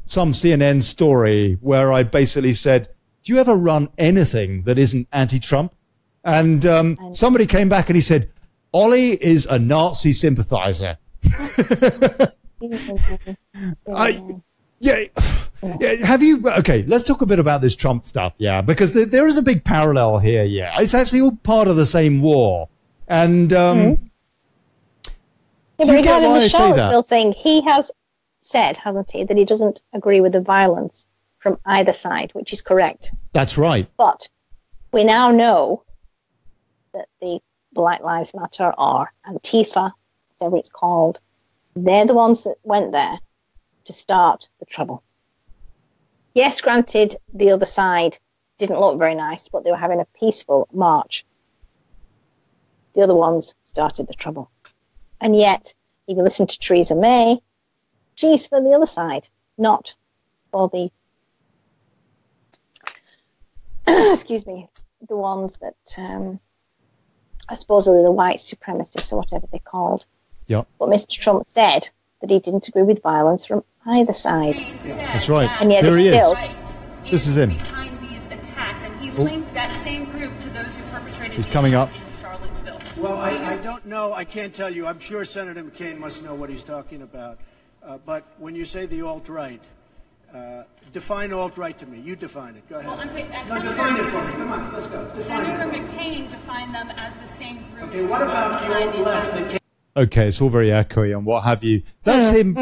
some CNN story where I basically said, do you ever run anything that isn't anti-Trump? And somebody came back and he said, Olly is a Nazi sympathizer. Have you? Okay, let's talk a bit about this Trump stuff. Yeah, because there is a big parallel here. Yeah, it's actually all part of the same war. And but regarding the Charlottesville thing, he has said, hasn't he, that he doesn't agree with the violence from either side, which is correct. That's right. But we now know that the Black Lives Matter or Antifa, whatever it's called, they're the ones that went there to start the trouble. Yes, granted, the other side didn't look very nice, but they were having a peaceful march. The other ones started the trouble. And yet, if you listen to Theresa May, she's for the other side, not for the, excuse me, the ones that I suppose are the white supremacists or whatever they're called. Yeah. But Mr. Trump said that he didn't agree with violence from either side. That's right. And yet here he still, is. This is him. Behind these attacks, and he linked that same group to those who perpetrated He's coming up. in Charlottesville. Well, I don't know. I can't tell you. I'm sure Senator McCain must know what he's talking about. But when you say the alt-right, define alt-right to me. You define it. Go ahead. Well, I'm saying, define it for me. Come on, let's go. Senator McCain defined them as the same group. Okay, what about the alt-left that came? Okay, it's all very echoey and what have you. That's him,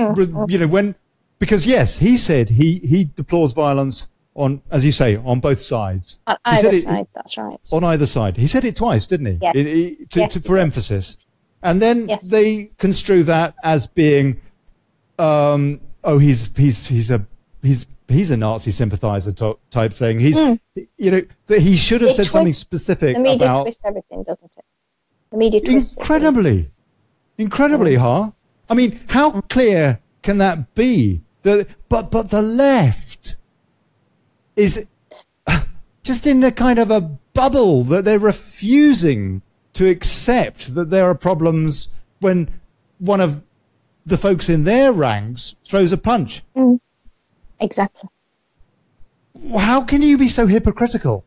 you know, because yes, he said he deplores violence on, as you say, on both sides. On either side, that's right. On either side. He said it twice, didn't he? Yes. For emphasis. And then they construe that as being, he's a Nazi sympathizer type thing. He's, you know, he should have said something specific about. The media twists everything, doesn't it? The media twists Incredibly, huh? I mean, how clear can that be? But the left is just in a kind of a bubble that they're refusing to accept that there are problems when one of the folks in their ranks throws a punch. Exactly. How can you be so hypocritical?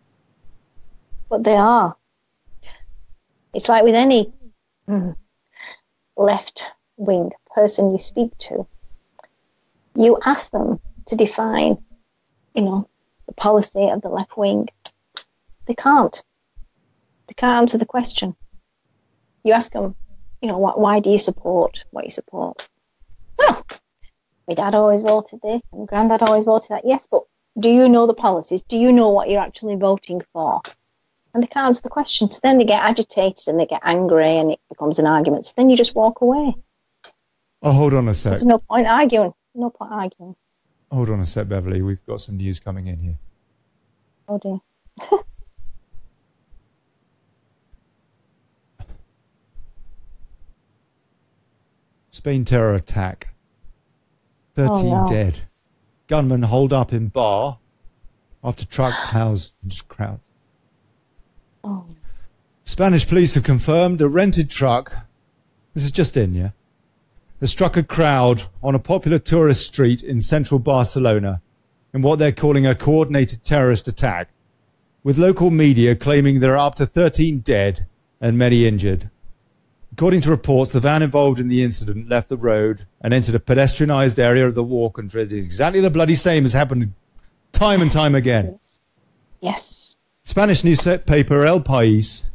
But they are. It's like with any left-wing person you speak to. You ask them to define, you know, the policy of the left wing. They can't. They can't answer the question. You ask them, you know, why do you support what you support? Well, my dad always voted this and granddad always voted that. Yes, but do you know the policies? Do you know what you're actually voting for? And they can't answer the question. So then they get agitated and they get angry and it becomes an argument. So then you just walk away. Oh, hold on a sec. There's no point arguing. No point arguing. Hold on a sec, Beverley. We've got some news coming in here. Oh, dear. Spain terror attack. 13 dead. Gunmen holed up in bar after truck plows into crowds. Oh. Spanish police have confirmed a rented truck. This is just in, yeah? Has struck a crowd on a popular tourist street in central Barcelona in what they're calling a coordinated terrorist attack, with local media claiming there are up to 13 dead and many injured. According to reports, the van involved in the incident left the road and entered a pedestrianised area of the walk and did exactly the bloody same as happened time and time again. Yes. Spanish newspaper El País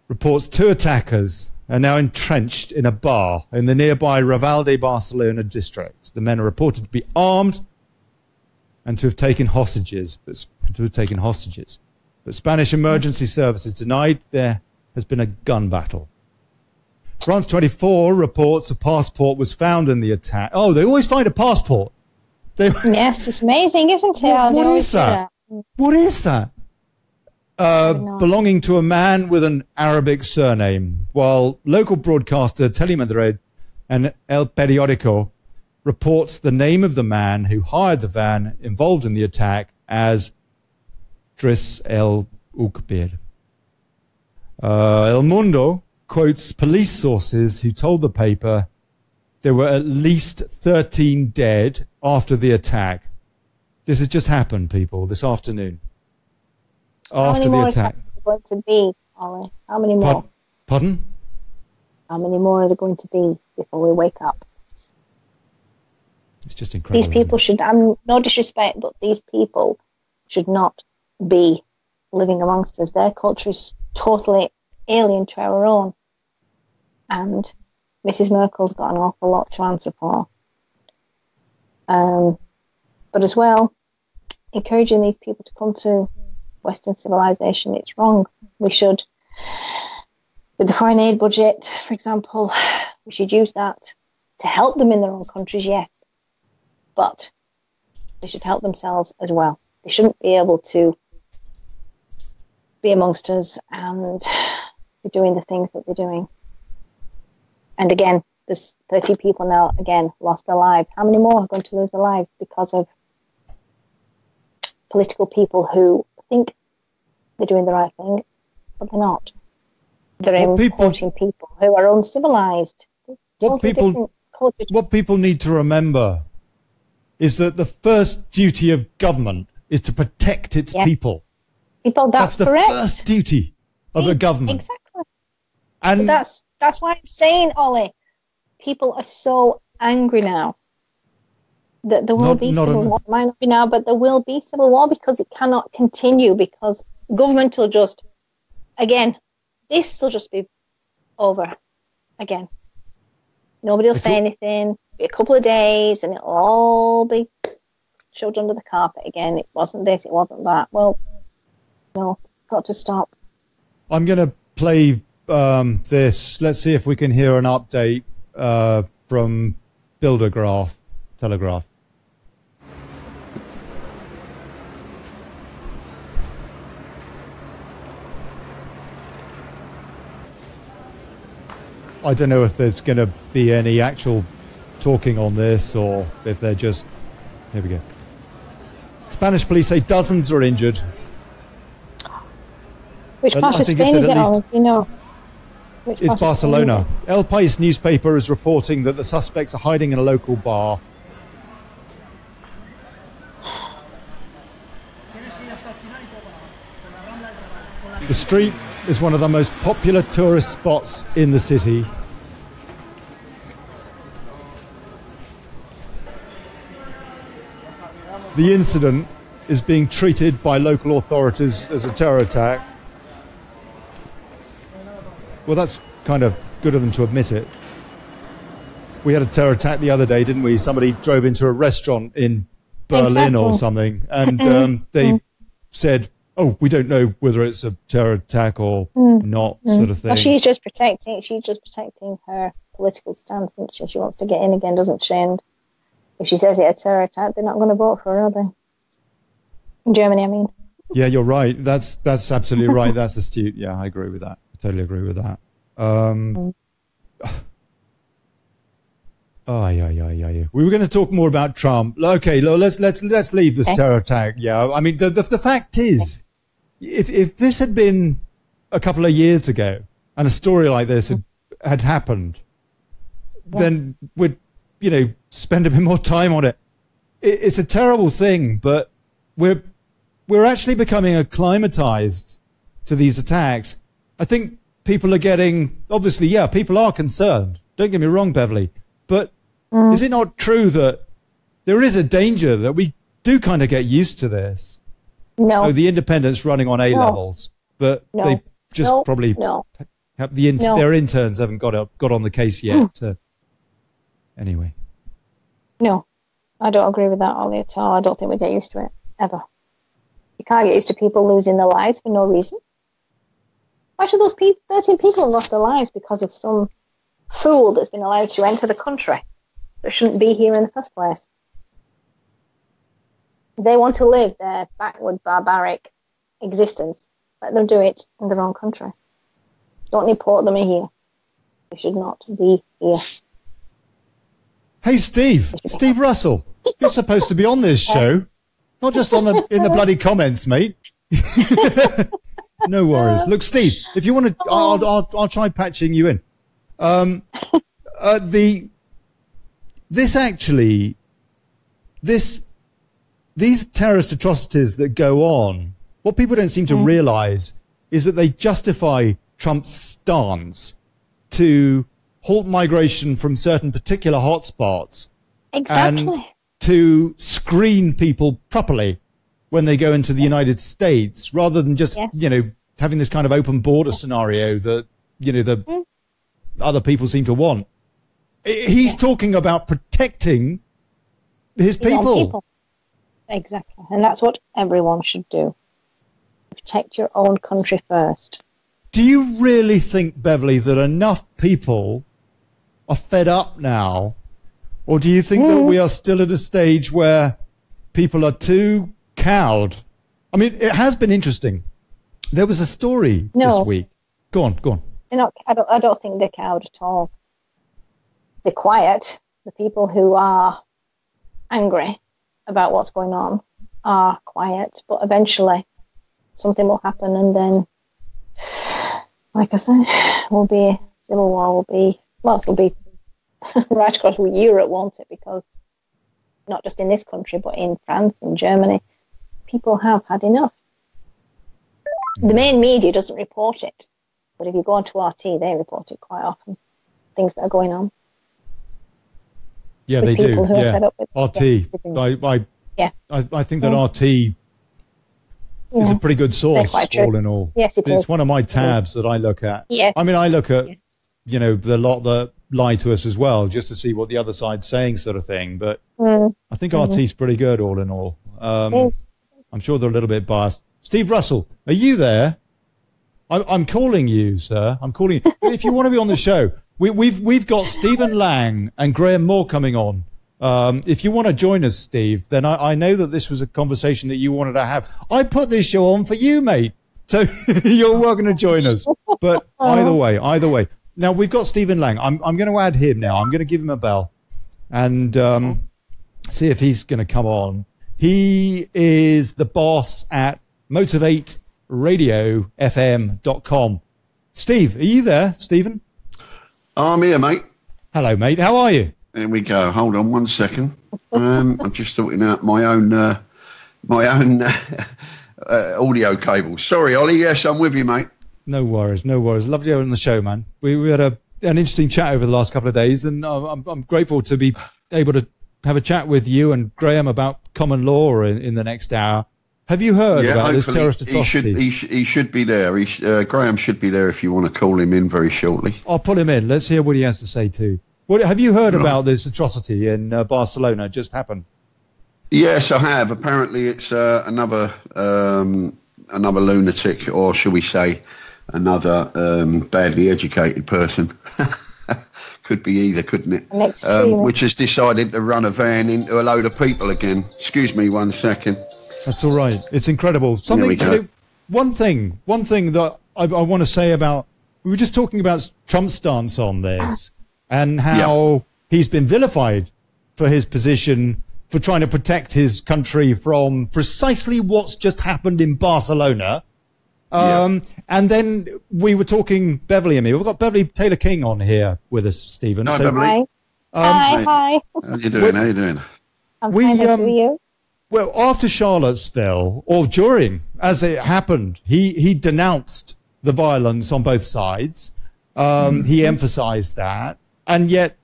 reports 2 attackers are now entrenched in a bar in the nearby Raval de Barcelona district. The men are reported to be armed and to have taken hostages. But Spanish emergency services denied there has been a gun battle. France 24 reports a passport was found in the attack. Oh, they always find a passport. Yes, it's amazing, isn't it? What is that? What is that? Belonging to a man with an Arabic surname, while local broadcaster Telemadrid and El Periódico reports the name of the man who hired the van involved in the attack as Dris El Ukbir. El Mundo quotes police sources who told the paper there were at least 13 dead after the attack. This has just happened, people, this afternoon. After the attack. How many more are there going to be, Ollie? How many more? Pardon? How many more are there going to be before we wake up? It's just incredible. These people should, no disrespect, but these people should not be living amongst us. Their culture is totally alien to our own. And Mrs. Merkel's got an awful lot to answer for. But as well, encouraging these people to come to Western civilization, it's wrong. We should, with the foreign aid budget, for example, we should use that to help them in their own countries, yes. But they should help themselves as well. They shouldn't be able to be amongst us and be doing the things that they're doing. And again, there's 30 people now, again, lost their lives. How many more are going to lose their lives because of political people who think they're doing the right thing, but they're not? They're importing people who are uncivilized. What people need to remember is that the first duty of government is to protect its people. That's the correct. first duty of a government. Exactly. And that's why I'm saying, Ollie, people are so angry now that there will be civil war. It might not be now, but there will be civil war because it cannot continue, because government will just, again, this will just be over again. Nobody will say anything. Be a couple of days and it'll all be shoved under the carpet again. It wasn't this, it wasn't that. Well, no, got to stop. I'm going to play this. Let's see if we can hear an update from Telegraph. I don't know if there's going to be any actual talking on this or if they're just... Here we go. Spanish police say dozens are injured. Which part of Spain is it on? Do you know? It's Barcelona. El País newspaper is reporting that the suspects are hiding in a local bar. The street is one of the most popular tourist spots in the city. The incident is being treated by local authorities as a terror attack. Well, that's kind of good of them to admit it. We had a terror attack the other day, didn't we? Somebody drove into a restaurant in Berlin or something, and they said, "Oh, we don't know whether it's a terror attack or not," sort of thing. Well, she's just protecting her political stance, isn't she? She wants to get in again, doesn't she? And if she says it's a terror attack, they're not going to vote for her, are they? In Germany, I mean. Yeah, you're right. That's absolutely right. That's astute. Yeah, I agree with that. I totally agree with that. We were going to talk more about Trump. Okay, let's leave this terror attack. Yeah, I mean the fact is, if this had been a couple of years ago and a story like this had happened, then we'd spend a bit more time on it. It's a terrible thing, but we're actually becoming acclimatized to these attacks. I think people are getting, obviously, people are concerned. Don't get me wrong, Beverley. But is it not true that there is a danger that we do kind of get used to this? No. So the independents running on A-levels, but they just probably have their interns haven't got on the case yet. Anyway. No, I don't agree with that, Ollie, at all. I don't think we get used to it, ever. You can't get used to people losing their lives for no reason. Why should those 13 people have lost their lives because of some fool that's been allowed to enter the country that shouldn't be here in the first place? They want to live their backward, barbaric existence. Let them do it in their own country. Don't import them here. They should not be here. Hey, Steve Russell, you're supposed to be on this show, not just in the bloody comments, mate. No worries. Look, Steve, if you want to, I'll try patching you in. These terrorist atrocities that go on, what people don't seem to realize is that they justify Trump's stance to halt migration from certain particular hotspots. Exactly. And to screen people properly when they go into the United States, rather than just, having this kind of open border scenario that, the other people seem to want. He's talking about protecting his people. Exactly. And that's what everyone should do. Protect your own country first. Do you really think, Beverley, that enough people are fed up now? Or do you think that we are still at a stage where people are too cowed? I mean, it has been interesting. There was a story this week. Go on. I don't think they're cowed at all. They're quiet. The people who are angry about what's going on are quiet, but eventually something will happen, and then, like I say, civil war it'll be right across Europe, won't it? Because not just in this country, but in France, in Germany, people have had enough. The main media doesn't report it, but if you go onto RT, they report it quite often, things that are going on. Yeah, they do. Yeah. RT. I think that RT is a pretty good source, all in all. Yes, it is. It's one of my tabs that I look at. Yeah. I mean, I look at, the lot that lie to us as well, just to see what the other side's saying, sort of thing. But I think RT's pretty good, all in all. I'm sure they're a little bit biased. Steve Russell, are you there? I'm calling you, sir. I'm calling you. If you want to be on the show, we've got Stephen Lang and Grahame Moore coming on. If you want to join us, Steve, then I know that this was a conversation that you wanted to have. I put this show on for you, mate. So you're welcome to join us. But either way. Now, we've got Stephen Lang. I'm going to add him now. I'm going to give him a bell and see if he's going to come on. He is the boss at motivateradiofm.com. Steve, are you there, Stephen? I'm here, mate. Hello, mate. How are you? There we go. Hold on 1 second. I'm just sorting out my own audio cable. Sorry, Ollie. Yes, I'm with you, mate. No worries. Lovely having the show, man. We had an interesting chat over the last couple of days, and I'm grateful to be able to have a chat with you and Grahame about common law in the next hour. Have you heard about this terrorist atrocity? He should be there. Grahame should be there if you want to call him in very shortly. I'll pull him in. Let's hear what he has to say too. Have you heard about this atrocity in Barcelona? It just happened. Yes, I have. Apparently, it's another lunatic, or shall we say, another badly educated person. Could be either, couldn't it? Which has decided to run a van into a load of people again. Excuse me 1 second. That's all right. It's incredible. One thing that I want to say about, we were just talking about Trump's stance on this and how he's been vilified for his position for trying to protect his country from precisely what's just happened in Barcelona. And then we were talking, Beverley and me. We've got Beverley Taylor King on here with us, Stephen. Hi, Beverley. Hi. How you doing? I'm fine, how are you? Well, after Charlottesville, or during, as it happened, he denounced the violence on both sides. He emphasized that. And yet,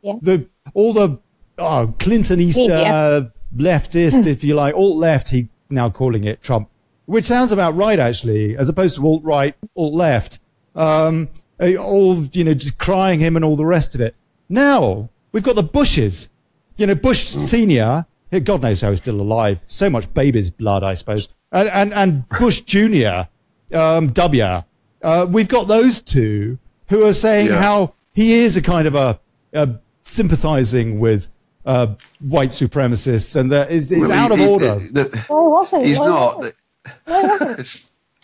all the Clintonista leftist, if you like, alt-left, he now calling it Trump, which sounds about right, actually, as opposed to alt-right, alt-left, just crying him and all the rest of it. Now, we've got the Bushes. Bush Senior, God knows how he's still alive. So much baby's blood, I suppose. And Bush Jr., W. We've got those two who are saying how he is a kind of a sympathizing with white supremacists and that is out of order. He's not.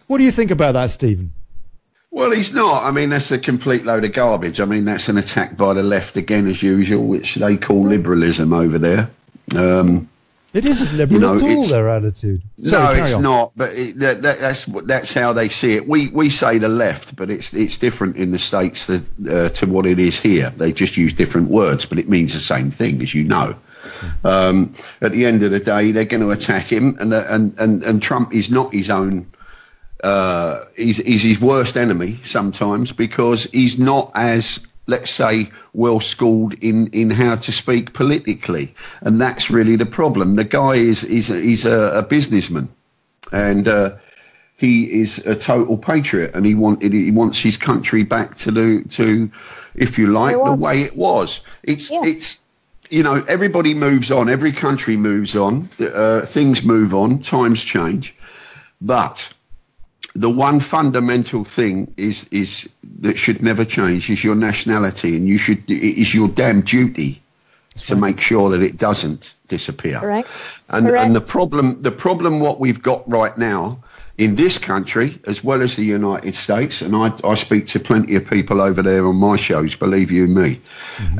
What do you think about that, Stephen? Well, he's not. I mean, that's a complete load of garbage. I mean, that's an attack by the left again, as usual, which they call liberalism over there. It isn't liberal at all, their attitude. Sorry, no, it's not. But that's how they see it. We say the left, but it's different in the States to what it is here. They just use different words, but it means the same thing, as you know. At the end of the day, they're going to attack him, and Trump is not his own. He's his worst enemy sometimes, because he's not as, let's say, well schooled in how to speak politically, and that's really the problem. The guy is a businessman, and he is a total patriot, and he wants his country back to if you like, the way it was. It's you know, everybody moves on, every country moves on, things move on, times change, but the one fundamental thing is that should never change is your nationality, and it is your damn duty to make sure that it doesn't disappear. Correct. And the problem what we've got right now in this country, as well as the United States, and I speak to plenty of people over there on my shows, believe you me,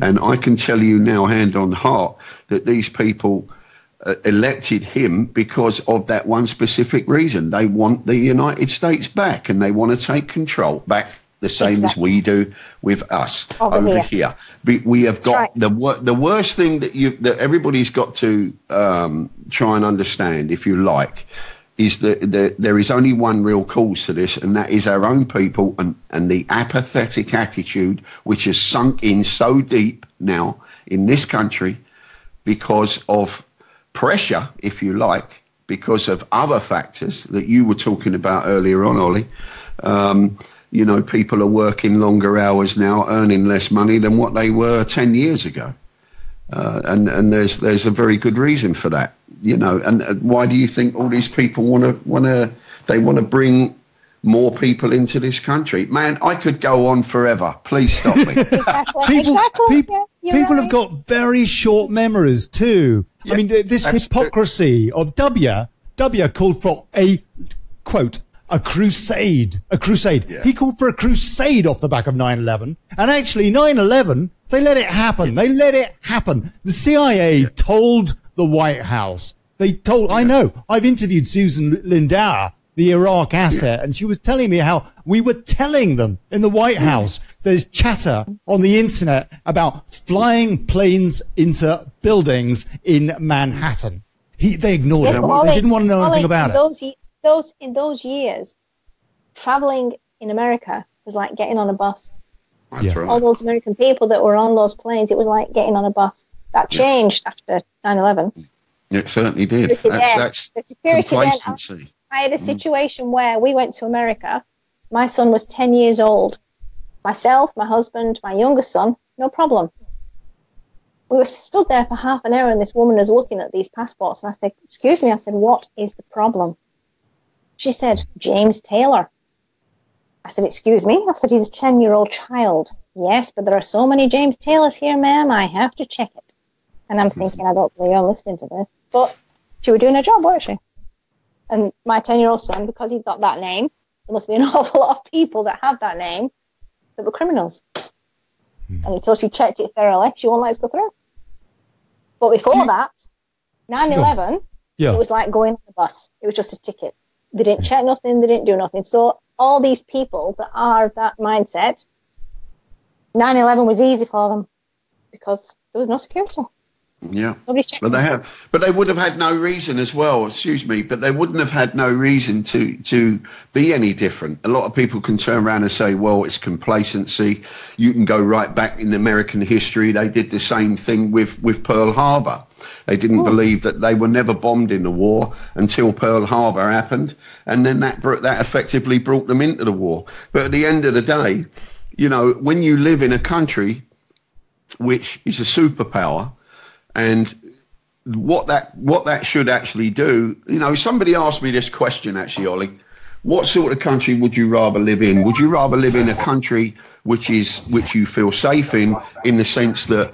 and I can tell you now, hand on heart, that these people elected him because of that one specific reason. They want the United States back, and they want to take control back, the same as we do with us over here. We have got the worst thing that everybody's got to try and understand, if you like, is that there is only one real cause to this, and that is our own people and the apathetic attitude which has sunk in so deep now in this country because of pressure, if you like, because of other factors that you were talking about earlier on, Ollie. You know, people are working longer hours now, earning less money than what they were 10 years ago. And there's a very good reason for that, you know. And why do you think all these people want to bring more people into this country? Man, I could go on forever. Please stop me. People have got very short memories too. Yeah, I mean, this hypocrisy of W called for a, quote, a crusade. Yeah. He called for a crusade off the back of 9/11. And actually 9/11, they let it happen. They let it happen. The CIA told the White House. They told, I know, I've interviewed Susan Lindauer, the Iraq asset, and she was telling me how we were telling them in the White House there's chatter on the internet about flying planes into buildings in Manhattan. They ignored it. They didn't want to know anything about it. In those years, traveling in America was like getting on a bus. That's right. All those American people that were on those planes, it was like getting on a bus. That changed after 9/11. It certainly did. That's the security complacency. Then, I had a situation where we went to America. My son was 10 years old. Myself, my husband, my youngest son, no problem. We were stood there for half an hour, and this woman was looking at these passports. And I said, excuse me, I said, what is the problem? She said, James Taylor. I said, excuse me? I said, he's a 10-year-old child. Yes, but there are so many James Taylors here, ma'am, I have to check it. And I'm thinking, I don't believe I'm listening to this. But she was doing her job, weren't she? And my 10-year-old son, because he's got that name, there must be an awful lot of people that have that name that were criminals. And until she checked it thoroughly, she won't let us go through. But before that, 9/11, it was like going on the bus. It was just a ticket. They didn't check nothing. They didn't do nothing. So all these people that are that mindset, 9/11 was easy for them because there was no security. Yeah, nobody checked. But they would have had no reason as well. Excuse me, but they wouldn't have had no reason to be any different. A lot of people can turn around and say, "Well, it's complacency." You can go right back in American history. They did the same thing with Pearl Harbor. They didn't believe that they were never bombed in the war until Pearl Harbor happened, and then that effectively brought them into the war. But at the end of the day, you know, when you live in a country which is a superpower, and what that should actually do, you know, somebody asked me this question actually, Ollie. What sort of country would you rather live in? Would you rather live in a country which you feel safe in the sense that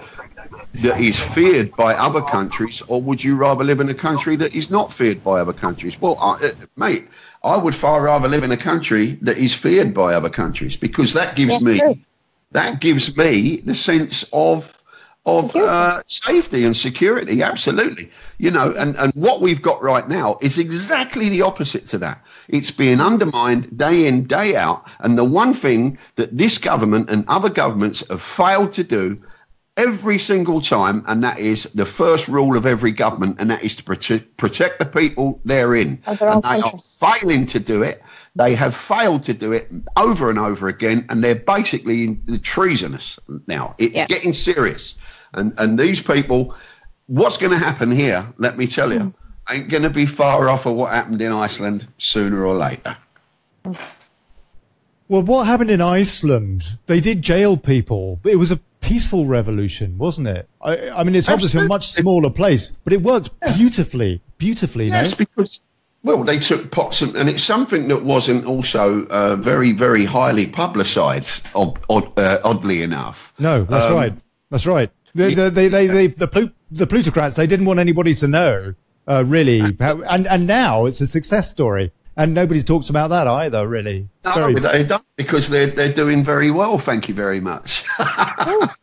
is feared by other countries, or would you rather live in a country that is not feared by other countries? Well, mate, I would far rather live in a country that is feared by other countries, because that gives me the sense of safety and security. Absolutely. You know, and what we've got right now is exactly the opposite to that. It's being undermined day in, day out. And the one thing that this government and other governments have failed to do every single time, and that is the first rule of every government, and that is to protect the people they're in. And they are failing to do it. They have failed to do it over and over again, and they're basically treasonous now. It's getting serious. And these people, what's going to happen here, let me tell you, ain't going to be far off of what happened in Iceland sooner or later. Well, what happened in Iceland? They did jail people, but it was a peaceful revolution, wasn't it? I mean, it's obviously a much smaller place, but it worked beautifully. Yes, no? Because, well, they took pots, and it's something that wasn't also very, very highly publicised, oddly enough. No, that's right. That's right. The plutocrats, they didn't want anybody to know, really. And now it's a success story. And nobody talks about that either, really. No, they don't, because they're doing very well, thank you very much.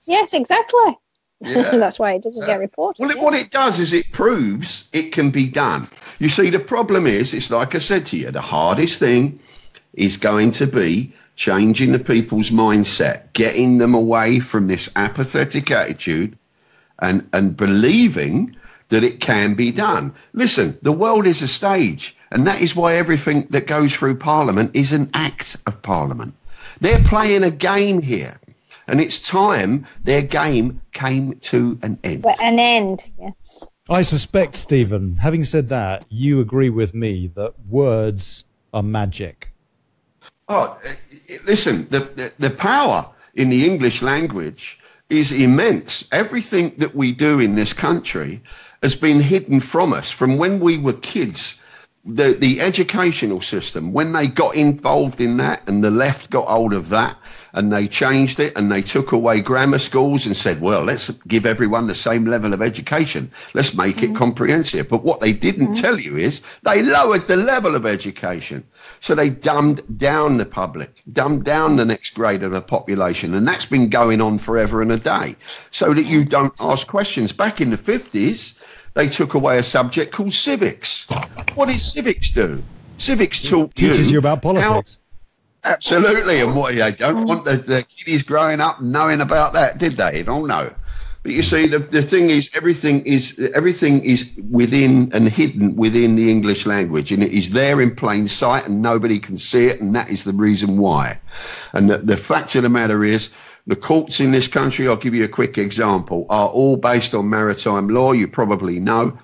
Yes, exactly. Yeah. That's why it doesn't get reported. Well, what it does is it proves it can be done. You see, the problem is, it's like I said to you, the hardest thing is going to be changing the people's mindset, getting them away from this apathetic attitude and believing that it can be done. Listen, the world is a stage, and that is why everything that goes through Parliament is an act of Parliament. They're playing a game here, and it's time their game came to an end. An end, yes. I suspect, Stephen, having said that, you agree with me that words are magic. Oh, listen, the power in the English language is immense. Everything that we do in this country has been hidden from us from when we were kids. The educational system, when they got involved in that and the left got hold of that and they changed it and they took away grammar schools and said, well, let's give everyone the same level of education. Let's make it comprehensive. But what they didn't tell you is they lowered the level of education. So they dumbed down the public, dumbed down the next grade of the population. And that's been going on forever and a day, so that you don't ask questions. Back in the 50s, they took away a subject called civics. What did civics do? Civics teaches you about politics. Absolutely. And what they don't want the kiddies growing up knowing about that, did they? Oh no. But you see, the thing is, everything is within and hidden within the English language, and it is there in plain sight, and nobody can see it, and that is the reason why. And the fact of the matter is, the courts in this country, I'll give you a quick example, are all based on maritime law, you probably know.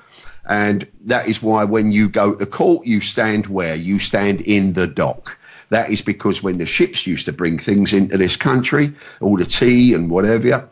And that is why when you go to court, you stand where? You stand in the dock. That is because when the ships used to bring things into this country, all the tea and whatever,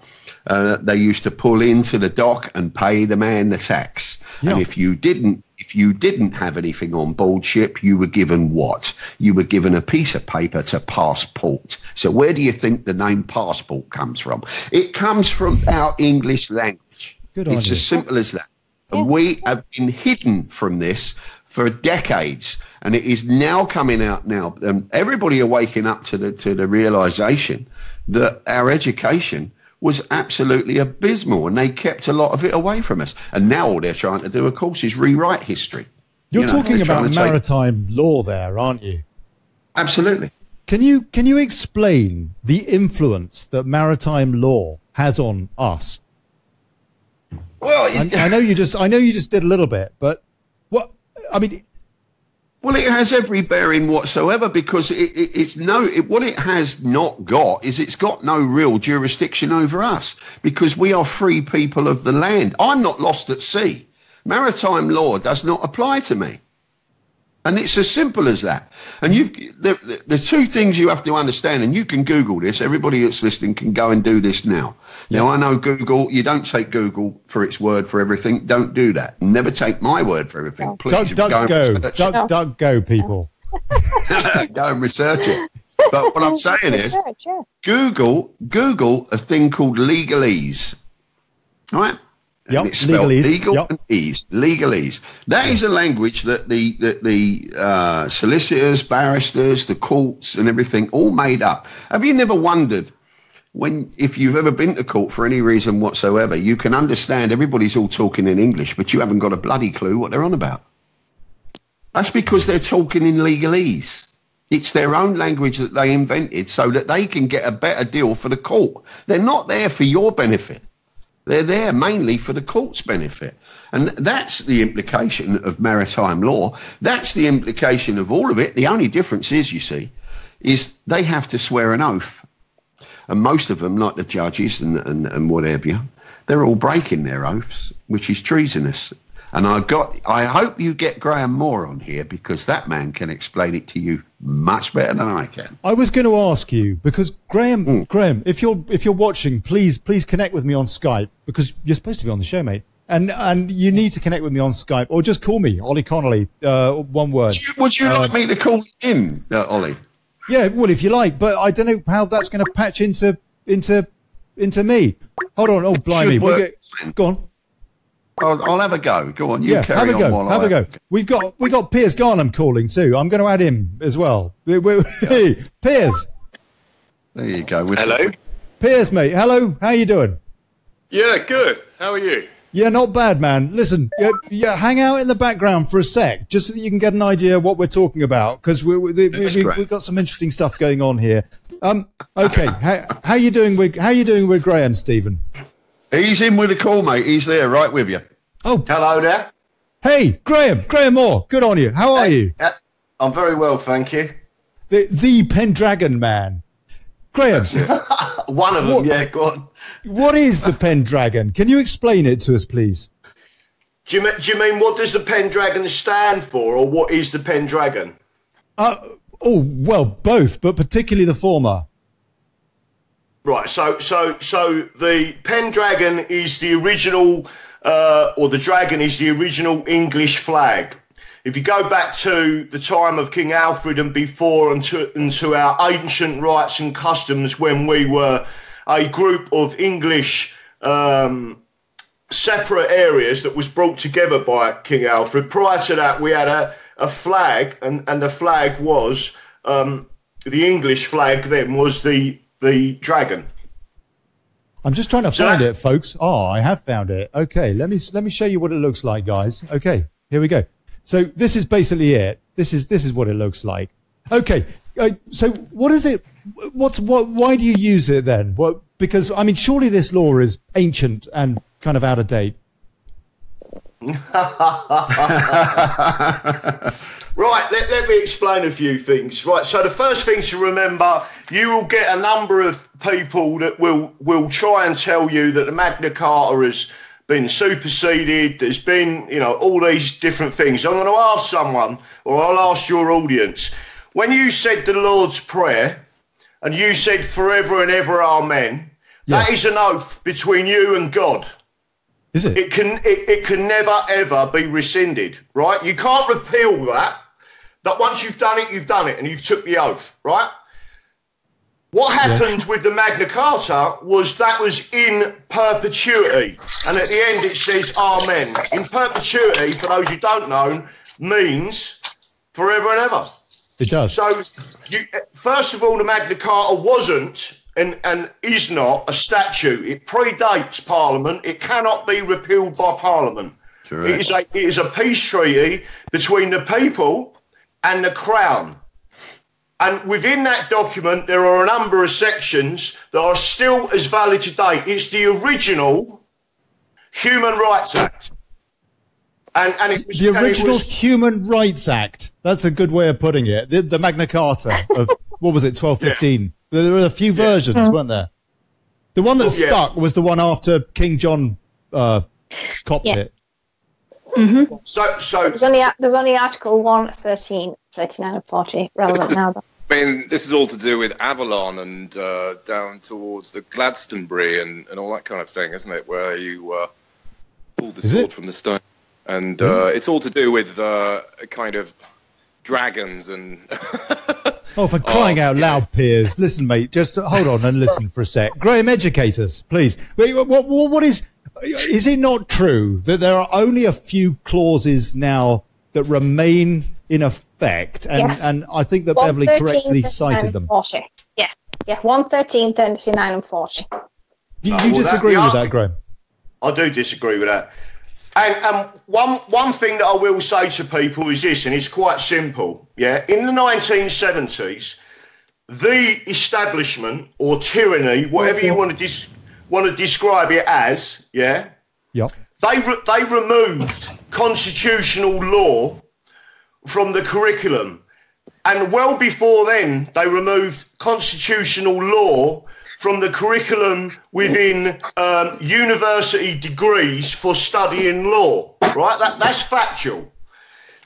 they used to pull into the dock and pay the man the tax. Yeah. And if you didn't have anything on board ship, you were given what? You were given a piece of paper to passport. So where do you think the name passport comes from? It comes from our English language. It's as simple as that. And we have been hidden from this for decades, and it is now coming out now. Everybody are waking up to the realization that our education was absolutely abysmal, and they kept a lot of it away from us. And now all they're trying to do, of course, is rewrite history. You're talking about maritime law there, aren't you? Absolutely. Can you explain the influence that maritime law has on us? Well, I know you just did a little bit, but what I mean. Well, it has every bearing whatsoever, because what it has not got is it's got no real jurisdiction over us, because we are free people of the land. I'm not lost at sea. Maritime law does not apply to me. And it's as simple as that. And the two things you have to understand, and you can Google this, everybody that's listening can go and do this now. Now, I know Google, you don't take Google for its word for everything. Don't do that. Never take my word for everything. Please Duck go, people. Go and research it. But what I'm saying is, Google a thing called legalese. All right? Yep, And it's spelled legalese. legal Yep. and ease. Legalese. That is a language that the solicitors, barristers, the courts and everything all made up. Have you never wondered if you've ever been to court for any reason whatsoever, you can understand everybody's all talking in English, but you haven't got a bloody clue what they're on about? That's because they're talking in legalese. It's their own language that they invented so that they can get a better deal for the court. They're not there for your benefit. They're there mainly for the court's benefit. And that's the implication of maritime law. That's the implication of all of it. The only difference is, you see, is they have to swear an oath. And most of them, like the judges and whatever, they're all breaking their oaths, which is treasonous. And I hope you get Grahame Moore on here, because that man can explain it to you much better than I can. I was going to ask you, because Grahame, if you're watching, please connect with me on Skype, because you're supposed to be on the show, mate. And you need to connect with me on Skype, or just call me, Olly Connelly, one word. Would you like me to call in, Ollie? Yeah, well, if you like, but I don't know how that's going to patch into me. Hold on, oh blimey, go on. I'll have a go. Go on, you carry on. Have a go. We've got Piers Garnham calling too. I'm going to add him as well. Hey, Piers. There you go. Hello. Piers, mate. Hello. How you doing? Yeah, good. How are you? Yeah, not bad, man. Listen, hang out in the background for a sec, just so that you can get an idea of what we're talking about, because we've got some interesting stuff going on here. Okay, how you doing with Grahame, Stephen? He's in with a call, mate. He's there, right with you. Oh, hello there. Hey, Grahame Moore. Good on you. How are you? I'm very well, thank you. The Pendragon man, Grahame. One of them, yeah. Go on. What is the Pendragon? Can you explain it to us, please? Do you mean what does the Pendragon stand for, or what is the Pendragon? Well, both, but particularly the former. Right. So the Pendragon is the original, or the dragon is the original English flag. If you go back to the time of King Alfred and before, into our ancient rights and customs, when we were a group of English separate areas that was brought together by King Alfred. Prior to that, we had a flag, and the flag was the English flag. Then was the dragon. I'm just trying to find it, folks. Oh, I have found it. Okay, let me show you what it looks like, guys. Okay, here we go. So this is basically it. This is what it looks like. Okay, so what is it? Why do you use it then? What? Because I mean, surely this law is ancient and kind of out of date. Right, let me explain a few things. Right, so the first thing to remember, you will get a number of people that will try and tell you that the Magna Carta has been superseded. There's been, all these different things. I'm going to ask someone, or I'll ask your audience, when you said the Lord's Prayer, and you said forever and ever amen, yes, that is an oath between you and God. Is it? It can never ever be rescinded, right? You can't repeal that. That once you've done it, and you've took the oath, right? What happened with the Magna Carta was that was in perpetuity, and at the end it says amen. In perpetuity, for those who don't know, means forever and ever. It does. So, first of all, the Magna Carta wasn't and is not a statute. It predates Parliament. It cannot be repealed by Parliament. Correct. It is a peace treaty between the people and the Crown. And within that document, there are a number of sections that are still as valid today. It's the original Human Rights Act. And it was, the original Human Rights Act. That's a good way of putting it. The Magna Carta of, what was it, 1215? Yeah. There were a few versions, weren't there? The one that stuck was the one after King John copped it. Mm-hmm. So there's only Article 1, 13, 39 and 40 relevant now. Though. I mean, this is all to do with Avalon and down towards the Glastonbury and all that kind of thing, isn't it? Where you pulled the sword from the stone. And it's all to do with kind of dragons and... Oh, for crying out loud, Piers. Listen, mate, just hold on and listen for a sec. Grahame, educate us, please. Wait, what is... is it not true that there are only a few clauses now that remain in effect? And, Yes. and I think that Beverley 113, correctly 39 cited and them. 40. Yeah, 113, 39 and 40. You well, disagree with that, Graham? I do disagree with that. And one thing that I will say to people is this, and it's quite simple. Yeah, in the 1970s, the establishment or tyranny, whatever you want to describe it as, yeah, Yep. they removed constitutional law from the curriculum, and well before then, they removed constitutional law from the curriculum within university degrees for studying law, right? That's factual.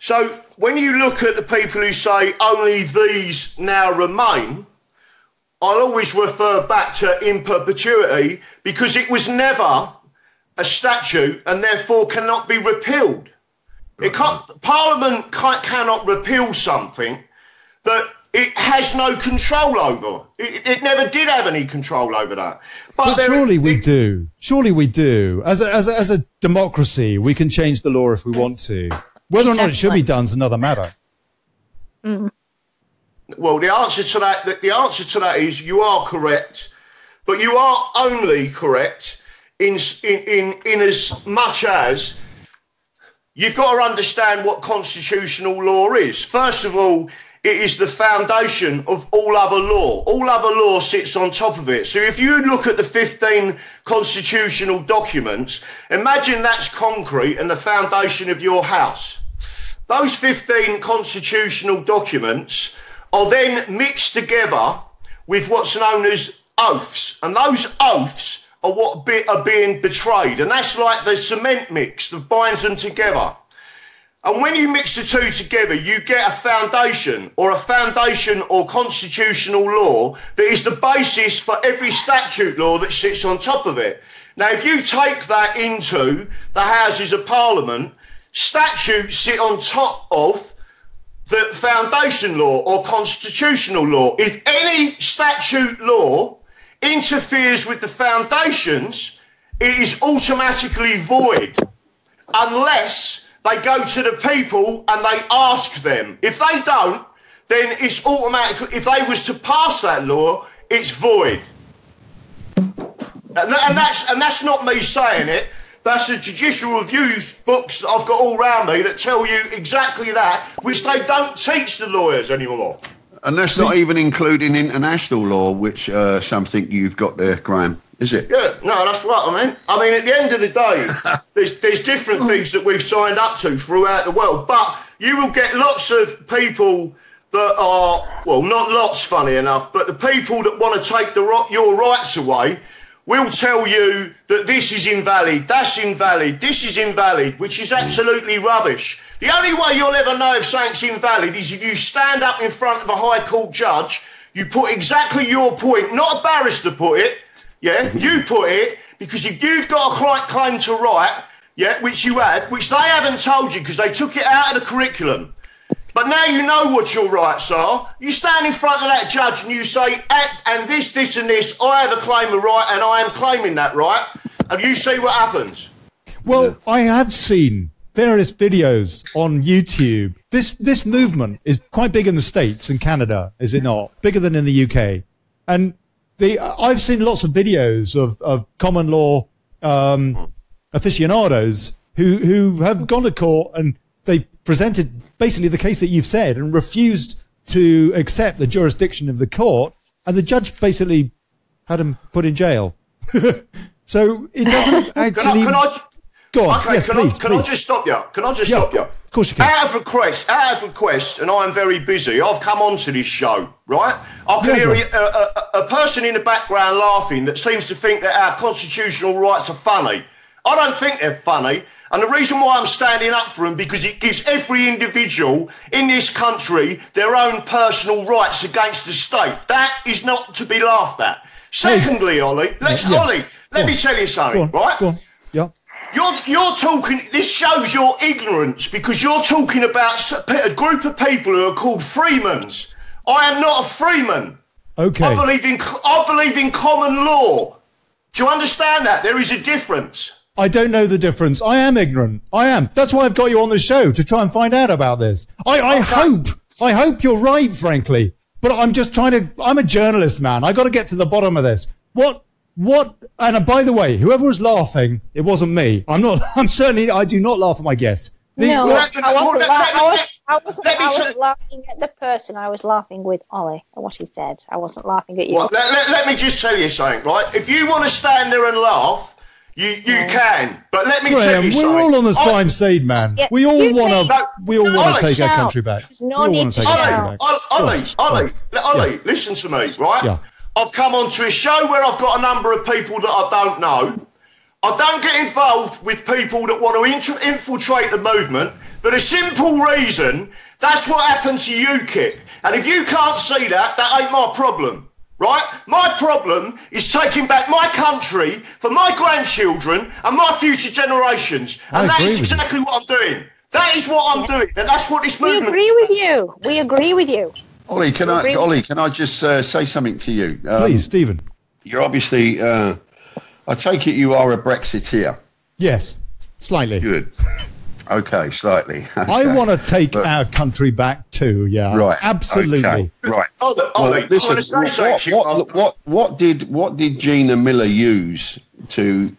So when you look at the people who say only these now remain, I'll always refer back to in perpetuity, because it was never a statute and therefore cannot be repealed. Parliament cannot repeal something that it has no control over. It never did have any control over that. But surely we do. Surely we do. As a democracy, we can change the law if we want to. Whether or not it should be done is another matter. Mm. Well, the answer to that is you are correct, but you are only correct in as much as you've got to understand what constitutional law is. First of all, it is the foundation of all other law. All other law sits on top of it. So if you look at the 15 constitutional documents, imagine that's concrete and the foundation of your house. Those 15 constitutional documents are then mixed together with what's known as oaths. And those oaths are what are being betrayed. And that's like the cement mix that binds them together. And when you mix the two together, you get a foundation or constitutional law that is the basis for every statute law that sits on top of it. Now, if you take that into the Houses of Parliament, statutes sit on top of the foundation law or constitutional law. If any statute law interferes with the foundations, it is automatically void unless they go to the people and they ask them. If they don't, then it's automatic. If they was to pass that law, it's void. And that's not me saying it. That's the judicial reviews books that I've got all around me that tell you exactly that, which they don't teach the lawyers anymore. And that's not even including international law, which something you've got there, Graham, is it? Yeah, no, that's what I mean. I mean, at the end of the day, there's different things that we've signed up to throughout the world, but you will get lots of people that are, well, not lots, funny enough, but the people that want to take your rights away will tell you that this is invalid, that's invalid, this is invalid, which is absolutely rubbish. The only way you'll ever know if something's invalid is if you stand up in front of a High Court judge, you put exactly your point, not a barrister put it, yeah, you put it, because if you've got a client claim to right, yeah, which you have, which they haven't told you because they took it out of the curriculum, but now you know what your rights are, you stand in front of that judge and you say, and this, and this, I have a claim of right and I am claiming that right, and you see what happens. Well, I have seen various videos on YouTube. This movement is quite big in the States and Canada, is it not? Bigger than in the UK. And I've seen lots of videos of common law aficionados who have gone to court and they presented basically the case that you've said and refused to accept the jurisdiction of the court, and the judge basically had him put in jail. So it doesn't actually... Go on. Okay, yes, please. Can I just stop you? Can I just stop you? Of course you can. Out of request, and I'm very busy, I've come onto this show, right? I can hear a person in the background laughing that seems to think that our constitutional rights are funny. I don't think they're funny. And the reason why I'm standing up for them, because it gives every individual in this country their own personal rights against the state. That is not to be laughed at. Secondly, Olly, let me tell you something, right? Go on. Yeah. You're talking, this shows your ignorance, because you're talking about a group of people who are called freemans. I am not a freeman. Okay. I believe in common law. Do you understand that? There is a difference. I don't know the difference. I am ignorant. I am. That's why I've got you on the show, to try and find out about this. I hope you're right, frankly. But I'm just I'm a journalist, man. I got to get to the bottom of this. What, and by the way, whoever was laughing, it wasn't me. I do not laugh at my guests. I wasn't laughing at the person. I was laughing with Ollie at what he said. I wasn't laughing at you. Well, let me just tell you something, right? If you want to stand there and laugh, you can. But let me tell you something. We're all on the same side, man. Yeah, we all want to take our country back. Olly, listen to me, right? Yeah. I've come onto a show where I've got a number of people that I don't know. I don't get involved with people that want to infiltrate the movement for the simple reason that's what happened to UKIP. And if you can't see that, that ain't my problem, right? My problem is taking back my country for my grandchildren and my future generations. And that is exactly what I'm doing. That is what I'm doing. And that's what this movement... We agree with you. Olly, can I just say something to you? Please, Stephen. You're obviously... I take it you are a Brexiteer. Yes, slightly. Good. Okay, slightly. Okay. I want to take our country back too. Yeah, right. Absolutely. Okay. Right. Olly, listen. What did Gina Miller use to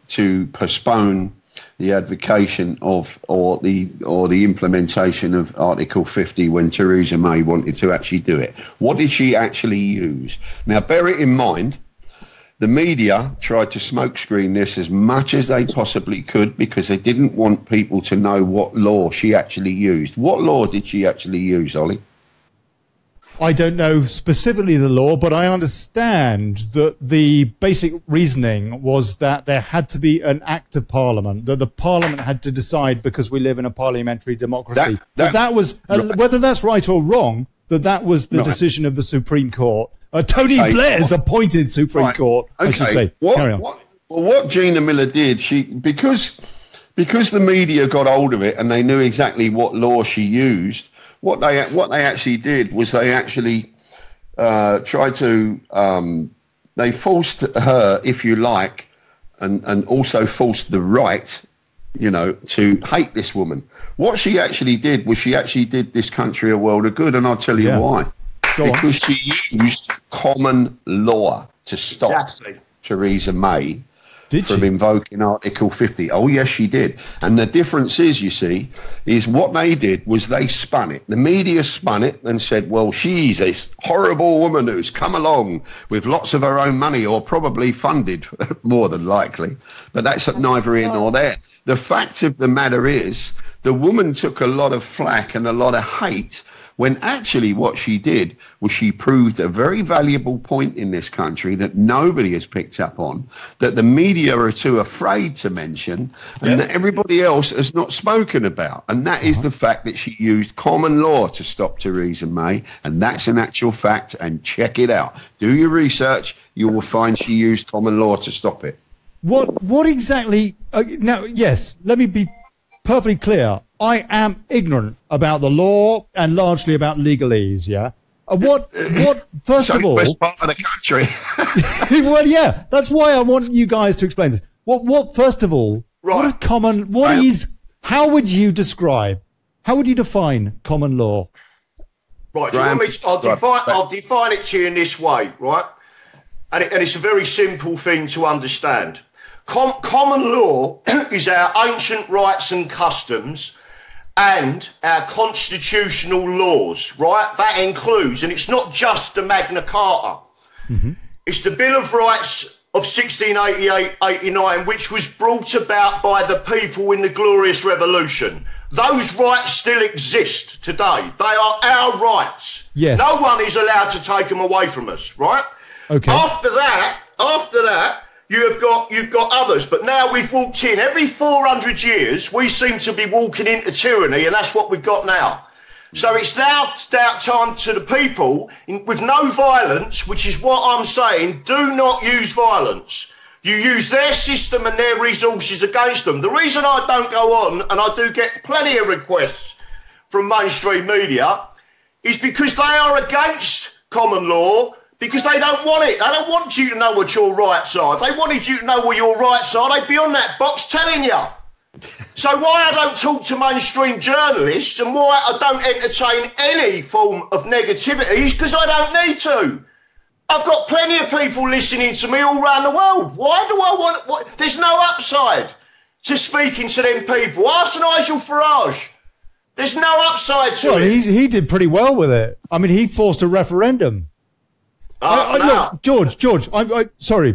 postpone the advocation of or the implementation of Article 50 when Theresa May wanted to actually do it? What did she actually use? Now, bear it in mind. The media tried to smokescreen this as much as they possibly could because they didn't want people to know what law she actually used. What law did she actually use, Olly? I don't know specifically the law, but I understand that the basic reasoning was that there had to be an act of Parliament, that the Parliament had to decide because we live in a parliamentary democracy. That was, whether that's right or wrong, that was the decision of the Supreme Court. Tony Blair's appointed Supreme Court, I should say. What Gina Miller did, because the media got hold of it and they knew exactly what law she used, what they actually did was they actually tried to they forced her, if you like, and also forced the right, to hate this woman. What she actually did was she actually did this country a world of good, and I'll tell you why. Because she used common law to stop Theresa May from invoking Article 50. Oh, yes, she did. And the difference is, you see, is what they did was they spun it. The media spun it and said, well, she's a horrible woman who's come along with lots of her own money or probably funded, more than likely. But that's neither here nor there. The fact of the matter is the woman took a lot of flack and a lot of hate when actually what she did was she proved a very valuable point in this country that nobody has picked up on, that the media are too afraid to mention, and that everybody else has not spoken about. And that is the fact that she used common law to stop Theresa May, and that's an actual fact, and check it out. Do your research, you will find she used common law to stop it. What exactly... now, yes, let me be perfectly clear. I am ignorant about the law and largely about legalese, yeah? First of all... best part of the country. Well, yeah, that's why I want you guys to explain this. First of all, what is common... How would you define common law? Right, I'll define it to you in this way, right? And it's a very simple thing to understand. Common law is our ancient rights and customs and our constitutional laws, right? That includes, and it's not just the Magna Carta. Mm-hmm. It's the Bill of Rights of 1688-89, which was brought about by the people in the Glorious Revolution. Those rights still exist today. They are our rights. Yes. No one is allowed to take them away from us, right? Okay. After that, you've got others, but now we've walked in. Every 400 years, we seem to be walking into tyranny, and that's what we've got now. So it's now time to the people, with no violence, which is what I'm saying, do not use violence. You use their system and their resources against them. The reason I don't go on, and I do get plenty of requests from mainstream media, is because they are against common law, because they don't want it. They don't want you to know what your rights are. If they wanted you to know what your rights are, they'd be on that box telling you. So why I don't talk to mainstream journalists and why I don't entertain any form of negativity is because I don't need to. I've got plenty of people listening to me all around the world. Why do I want... There's no upside to speaking to them people. Ask Nigel Farage. There's no upside to it. He did pretty well with it. I mean, he forced a referendum. Look, George, sorry,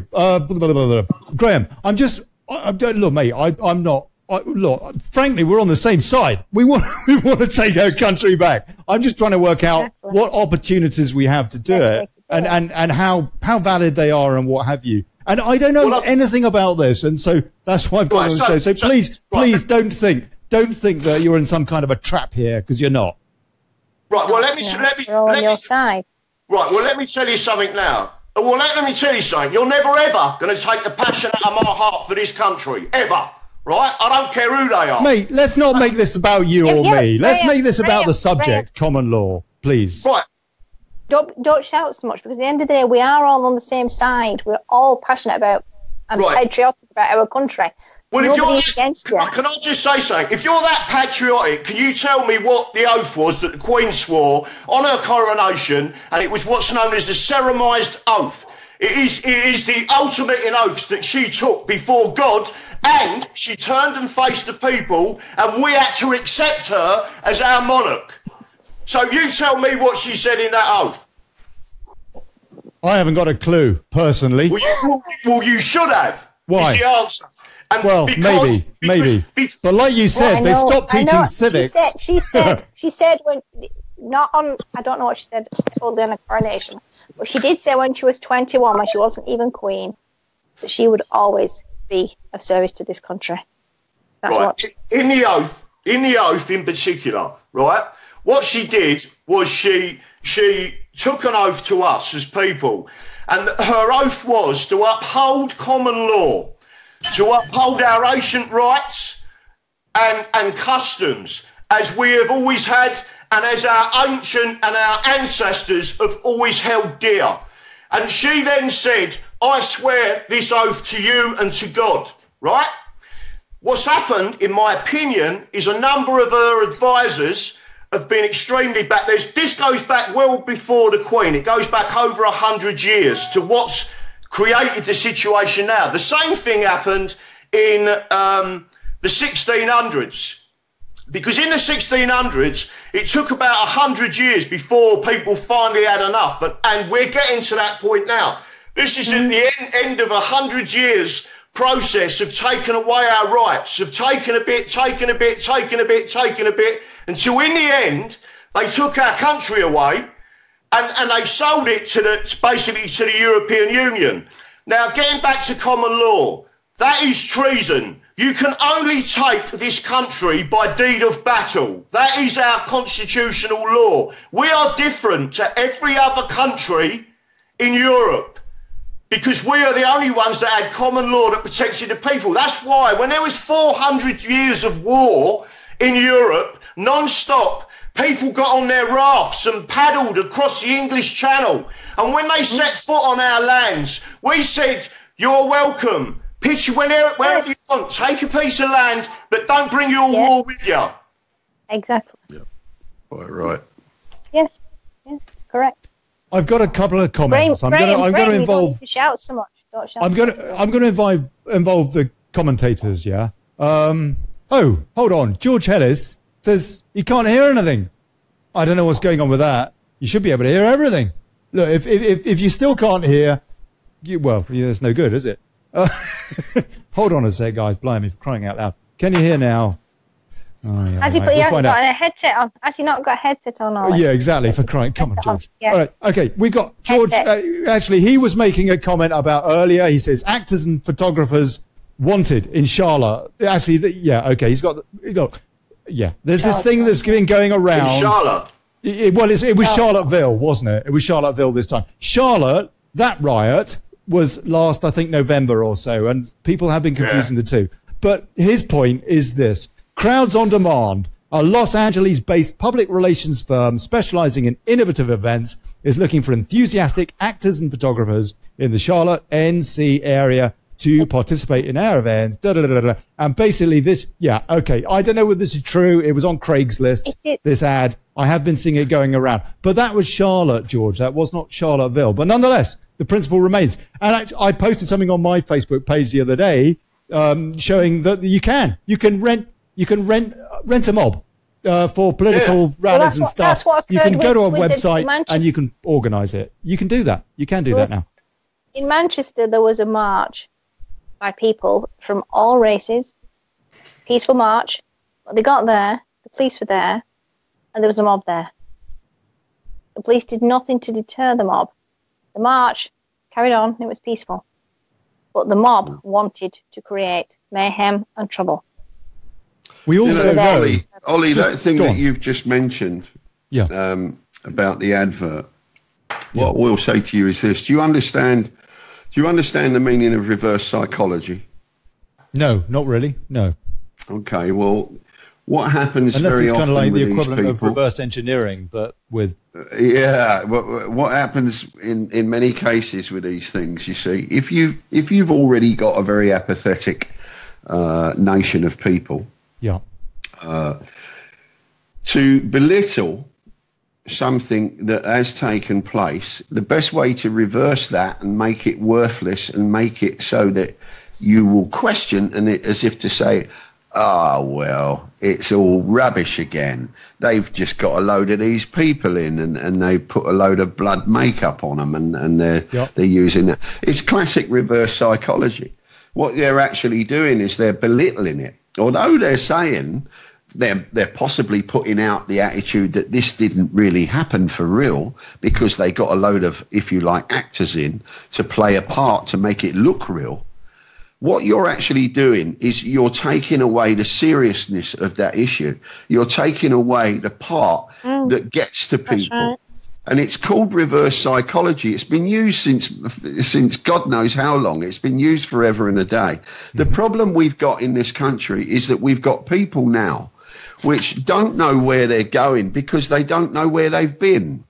Graham, look, mate, I'm not... look, frankly, we're on the same side. We want to take our country back. I'm just trying to work out what opportunities we have to do it, and how valid they are and what have you. And I don't know anything about this, and so that's why I've got on the show. So please don't think that you're in some kind of a trap here, because you're not. Right. Well, let me on your side. Right. Well, let me tell you something now. Well, let me tell you something. You're never ever going to take the passion out of my heart for this country, ever. Right? I don't care who they are. Mate, let's not make this about you or me. Let's make this about the subject, common law, please. Right. Don't shout so much, because at the end of the day, we are all on the same side. We're all passionate about and patriotic about our country. Well, nobody's against you. Can I just say something? If you're that patriotic, can you tell me what the oath was that the Queen swore on her coronation? And it was what's known as the ceremonised oath. It is the ultimate in oaths that she took before God, and she turned and faced the people, and we had to accept her as our monarch. So you tell me what she said in that oath. I haven't got a clue, personally. Well, you should have. Why? Is the answer. And well, maybe. But like you said, they stopped teaching civics. She said when, not on, I don't know what she said on the coronation, but she did say when she was 21, when she wasn't even queen, that she would always be of service to this country. That's what. In the oath in particular, right? What she did was she took an oath to us as people, and her oath was to uphold common law, to uphold our ancient rights and customs as we have always had, and as our ancient and our ancestors have always held dear. And she then said, I swear this oath to you and to God, right? What's happened, in my opinion, is a number of her advisors have been extremely bad. This goes back well before the Queen. It goes back over 100 years to what's created the situation now. The same thing happened in the 1600s. Because in the 1600s, it took about 100 years before people finally had enough. And we're getting to that point now. This is at the end of 100 years process of taking away our rights, of taking a bit, until in the end, they took our country away and they sold it basically to the European Union. Now, getting back to common law, that is treason. You can only take this country by deed of battle. That is our constitutional law. We are different to every other country in Europe because we are the only ones that had common law that protected the people. That's why when there was 400 years of war in Europe, non-stop, people got on their rafts and paddled across the English Channel. And when they set foot on our lands, we said, you're welcome. Pitch wherever you want. Take a piece of land, but don't bring your war with you. Exactly. Yeah. Quite right. Yes. Correct. I've got a couple of comments. I'm going to involve. Shout so much. Don't shout. I'm going to involve the commentators. Yeah. Oh, hold on. George Ellis says he can't hear anything. I don't know what's going on with that. You should be able to hear everything. Look, if you still can't hear, it's no good, is it? Hold on a sec, guys. Blimey, crying out loud. Can you hear now? Oh, yeah, Has he got a headset on? Has he not got a headset on? Ollie? Yeah, exactly. For crying. Come on, George. Yeah. All right. Okay, we got George. Actually, he was making a comment about earlier. He says actors and photographers wanted in Charlotte. Actually, okay. He's got. Yeah. There's this thing that's been going around. In Charlotte. It was Charlottesville, wasn't it? It was Charlottesville this time. Charlotte. That riot was last, I think, November or so, and people have been confusing the two. But his point is this. Crowds on demand. A Los Angeles-based public relations firm specializing in innovative events is looking for enthusiastic actors and photographers in the Charlotte, NC area to participate in our events. And basically this, I don't know whether this is true. It was on Craigslist, this ad. I have been seeing it going around. But that was Charlotte, George. That was not Charlottesville. But nonetheless, the principle remains. And I posted something on my Facebook page the other day showing that you can rent a mob for political rallies and stuff. You can go to a website and you can organise it. You can do that. You can do that now. In Manchester, there was a march by people from all races, peaceful march. They got there, the police were there, and there was a mob there. The police did nothing to deter the mob. The march carried on, it was peaceful. But the mob wanted to create mayhem and trouble. We also know... Olly, that thing that you've just mentioned about the advert, what we'll say to you is this. Do you understand the meaning of reverse psychology? No, not really. No. Okay, well, what happens unless very it's kind of like the equivalent people, of reverse engineering, but with... what happens in many cases with these things, you see, if you've already got a very apathetic nation of people... Yeah. To belittle something that has taken place, the best way to reverse that and make it worthless and make it so that you will question and it as if to say, well, it's all rubbish again. They've just got a load of these people in and they put a load of blood makeup on them and they're using that. It's classic reverse psychology. What they're actually doing is they're belittling it. Although they're saying they're possibly putting out the attitude that this didn't really happen for real because they got a load of, if you like, actors in to play a part to make it look real. What you're actually doing is you're taking away the seriousness of that issue. You're taking away the part that gets to people. Right. And it's called reverse psychology. It's been used since God knows how long. It's been used forever and a day. The problem we've got in this country is that we've got people now which don't know where they're going because they don't know where they've been.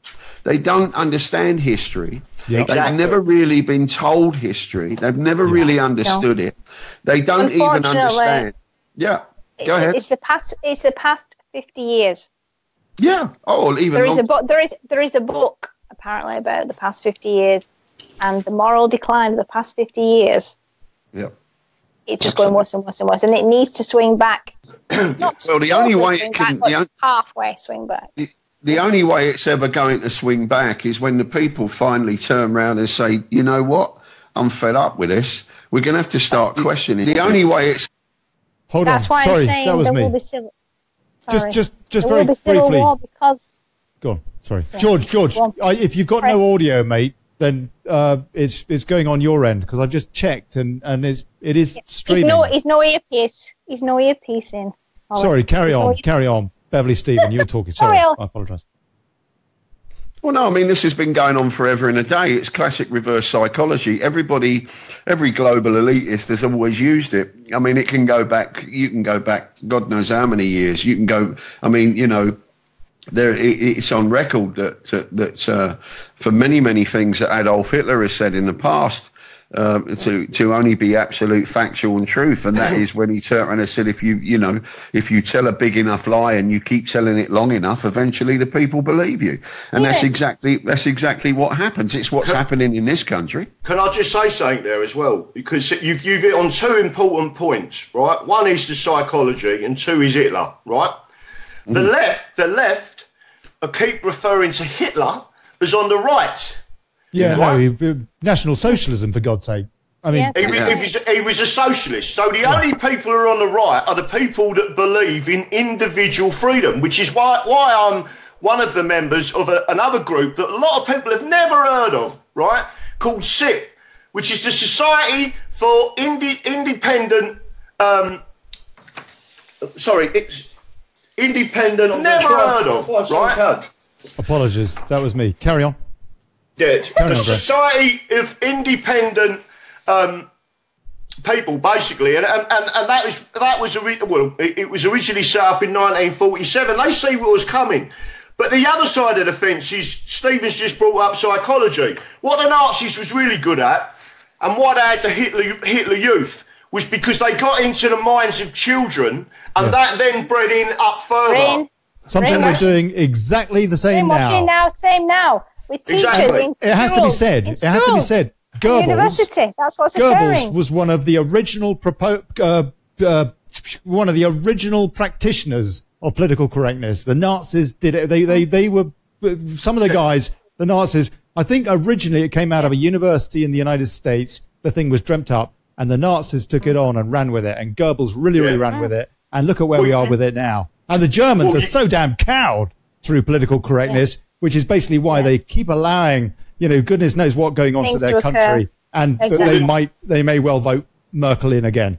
They don't understand history. Yep. They've never really been told history. They've never really understood it. They don't even understand. Yeah, go ahead. It's the past 50 years. Yeah. Oh, even there is a book. There is a book apparently about the past 50 years and the moral decline of the past 50 years. Yeah. It's just going worse and worse and worse, and it needs to swing back. Well, the only way it can halfway swing back. The only way it's ever going to swing back is when the people finally turn around and say, you know what, I'm fed up with this. We're going to have to start questioning. The only way it's... Hold on, sorry, that was me. Just very briefly. Because... Go on, sorry. George, if you've got no audio, mate, then it's going on your end, because I've just checked and it is streaming. He's no earpiece. He's no earpiece in. Olly. Sorry, carry on. Beverley, Stephen, you were talking. Sorry, I apologise. Well, no, I mean, this has been going on forever and a day. It's classic reverse psychology. Every global elitist has always used it. I mean, you can go back God knows how many years. You can go, I mean, you know, it's on record that for many things that Adolf Hitler has said in the past, to only be absolute factual and truth, and that is when he turned around and said, if you tell a big enough lie and you keep telling it long enough, eventually the people believe you. And that's exactly what happens. It's what's happening in this country. Can I just say something there as well? Because you've hit on two important points, right? One is the psychology and two is Hitler, right? The left keep referring to Hitler as on the right. Yeah, right? No, National Socialism, for God's sake. I mean, he was a socialist. So the only people who are on the right are the people that believe in individual freedom, which is why I'm one of the members of another group that a lot of people have never heard of, right? Called SIP, which is the Society for Independent. It's independent. Never heard of, right? Apologies, that was me. Carry on. Yeah, the Society of Independent people basically, and that was it was originally set up in 1947. They see what was coming. But the other side of the fence is, Stephen's just brought up psychology. What the Nazis was really good at, and why they had the Hitler Youth, was because they got into the minds of children, and that then bred in up further. Something we're doing exactly the same now. Same now. With teachers in It has to be said. It has to be said. Goebbels, university. That's what's Goebbels occurring. was one of the original practitioners of political correctness. The Nazis did it. They were some of the guys. The Nazis. I think originally it came out of a university in the United States. The thing was dreamt up, and the Nazis took it on and ran with it. And Goebbels really ran with it. And look at where we are with it now. And the Germans are so damn cowed through political correctness, which is basically why they keep allowing, goodness knows what going on to their country, and they may well vote Merkel in again.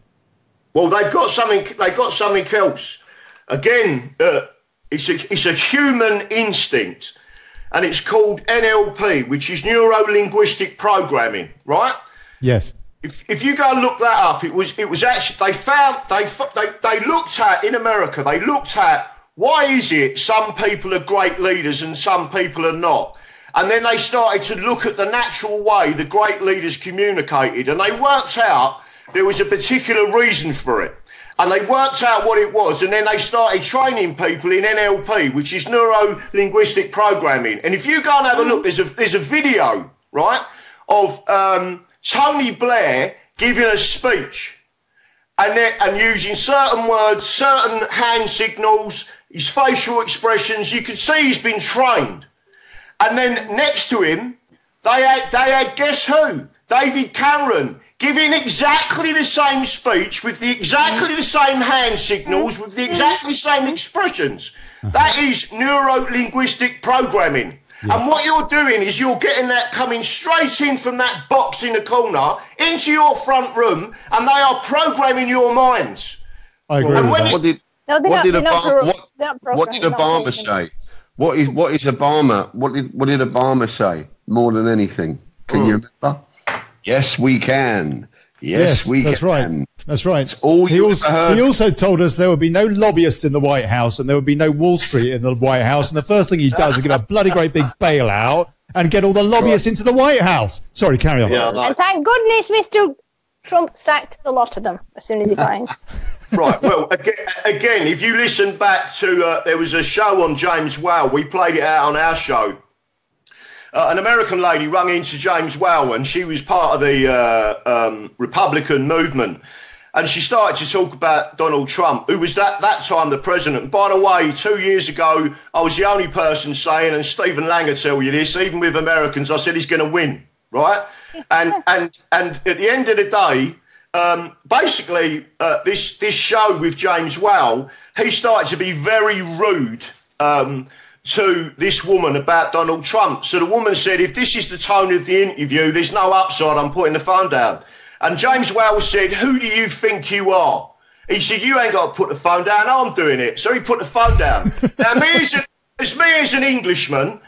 Well, they've got something else. Again, it's a human instinct, and it's called NLP, which is neuro-linguistic programming, right? Yes. If you go and look that up, it was actually they looked at in America. They looked at why is it some people are great leaders and some people are not, and then they started to look at the natural way the great leaders communicated, and they worked out there was a particular reason for it. And they worked out what it was, and then they started training people in NLP, which is neuro-linguistic programming. And if you go and have a look, there's a video, right, of Tony Blair giving a speech and using certain words, certain hand signals, his facial expressions. You could see he's been trained. And then next to him, they had guess who? David Cameron, giving exactly the same speech with exactly the same hand signals, with the exactly same expressions. That is neuro-linguistic programming. Yeah. And what you're doing is you're getting that coming straight in from that box in the corner into your front room, and they are programming your minds. I agree with that. What did Obama say? What did Obama say more than anything? Can you remember? Yes, we can. Yes, we that's can. Right. That's right. He also told us there would be no lobbyists in the White House and there would be no Wall Street in the White House. And the first thing he does is give a bloody great big bailout and get all the lobbyists into the White House. Sorry, carry on. Yeah, and thank goodness Mr. Trump sacked a lot of them as soon as he got in. Right. Well, again, if you listen back to there was a show on James Whale. We played it out on our show. An American lady rung into James Whale, and she was part of the Republican movement. And she started to talk about Donald Trump, who was that time the president. And by the way, 2 years ago, I was the only person saying, and Stephen Lang will tell you this, even with Americans, I said he's going to win, right? And at the end of the day, basically, this show with James Whale, he started to be very rude to this woman about Donald Trump. So the woman said, if this is the tone of the interview, there's no upside, I'm putting the phone down. And James Whale said, who do you think you are? He said, you ain't got to put the phone down, I'm doing it. So he put the phone down. Now, as an Englishman,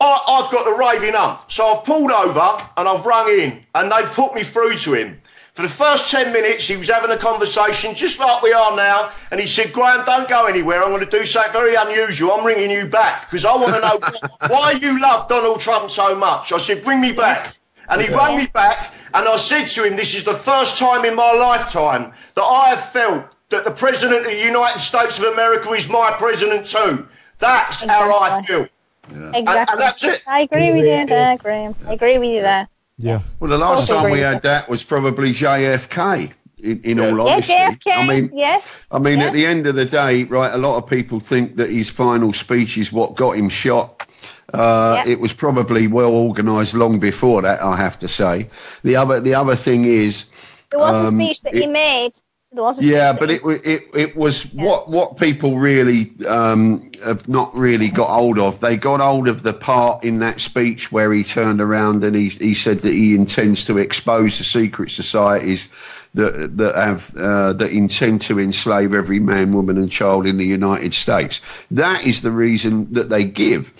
I've got the raving ump. So I've pulled over and I've rung in, and they've put me through to him. For the first 10 minutes, he was having a conversation just like we are now, and he said, Graham, don't go anywhere. I'm going to do something very unusual. I'm ringing you back because I want to know why you love Donald Trump so much. I said, bring me back. And he rang me back, and I said to him, this is the first time in my lifetime that I have felt that the President of the United States of America is my president too. That's how I feel. Yeah. Exactly. And that's it. I agree with you there, Graham. I agree with you there. Yeah. Well, the last time we had that was probably JFK. In all honesty, JFK, I mean, at the end of the day, right? A lot of people think that his final speech is what got him shot. It was probably well organised long before that, I have to say. The other thing is, there was a speech that he made. But it was what people really have not really got hold of. They got hold of the part in that speech where he turned around and he said that he intends to expose the secret societies that intend to enslave every man, woman, and child in the United States. That is the reason that they give.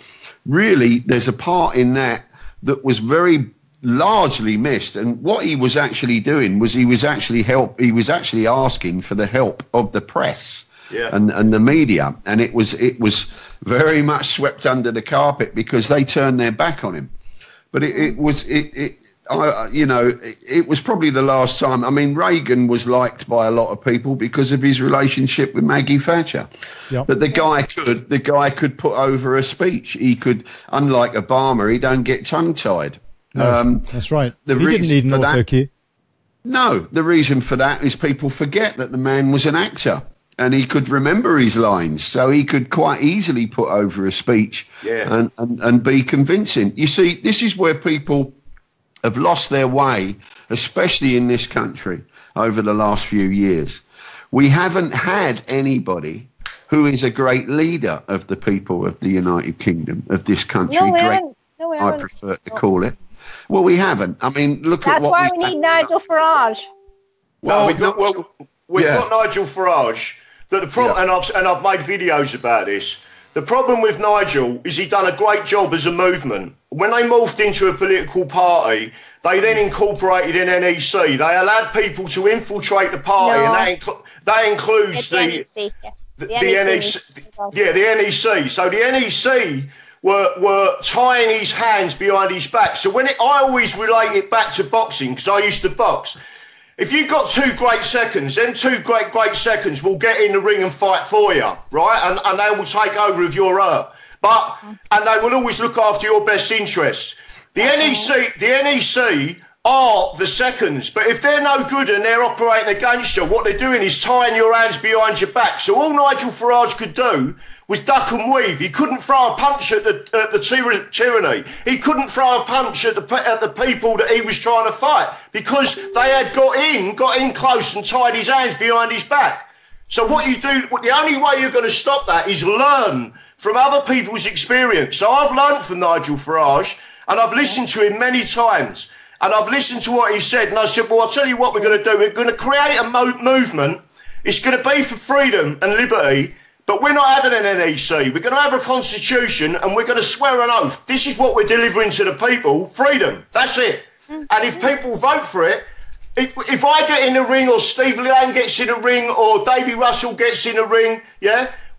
Really, there's a part in that was very largely missed. And what he was actually doing was he was actually asking for the help of the press and the media, and it was very much swept under the carpet because they turned their back on him. But it was probably the last time. I mean, Reagan was liked by a lot of people because of his relationship with Maggie Thatcher. Yep. But the guy could put over a speech. He could, unlike Obama, he don't get tongue-tied. No, that's right. He didn't need an auto-cue. No, the reason for that is people forget that the man was an actor and he could remember his lines, so he could quite easily put over a speech and be convincing. You see, this is where people have lost their way, especially in this country over the last few years. We haven't had anybody who is a great leader of the people of the United Kingdom, of this country. No, we haven't. I prefer to call it. Well, we haven't. I mean, look at what That's why we need Nigel Farage. Well, we've got Nigel Farage. That the problem, and I've made videos about this. The problem with Nigel is he done a great job as a movement. When they morphed into a political party, they then incorporated an NEC. They allowed people to infiltrate the party, and that includes the NEC. Yeah, the NEC. So the NEC were tying his hands behind his back. So I always relate it back to boxing because I used to box. If you've got two great seconds, then two great seconds will get in the ring and fight for you, right? And they will take over if you're hurt. And they will always look after your best interests. The NEC are the seconds, but if they're no good and they're operating against you, what they're doing is tying your hands behind your back. So all Nigel Farage could do was duck and weave. He couldn't throw a punch at the tyranny. He couldn't throw a punch at the people that he was trying to fight because they had got in close and tied his hands behind his back. So what you do, the only way you're going to stop that is learn from other people's experience. So I've learned from Nigel Farage and I've listened to him many times. And I've listened to what he said, and I said, well, I'll tell you what we're going to do. We're going to create a movement. It's going to be for freedom and liberty, but we're not having an NEC. We're going to have a constitution, and we're going to swear an oath. This is what we're delivering to the people, freedom. That's it. And if people vote for it, if I get in the ring, or Steve Lane gets in the ring, or Davy Russell gets in the ring,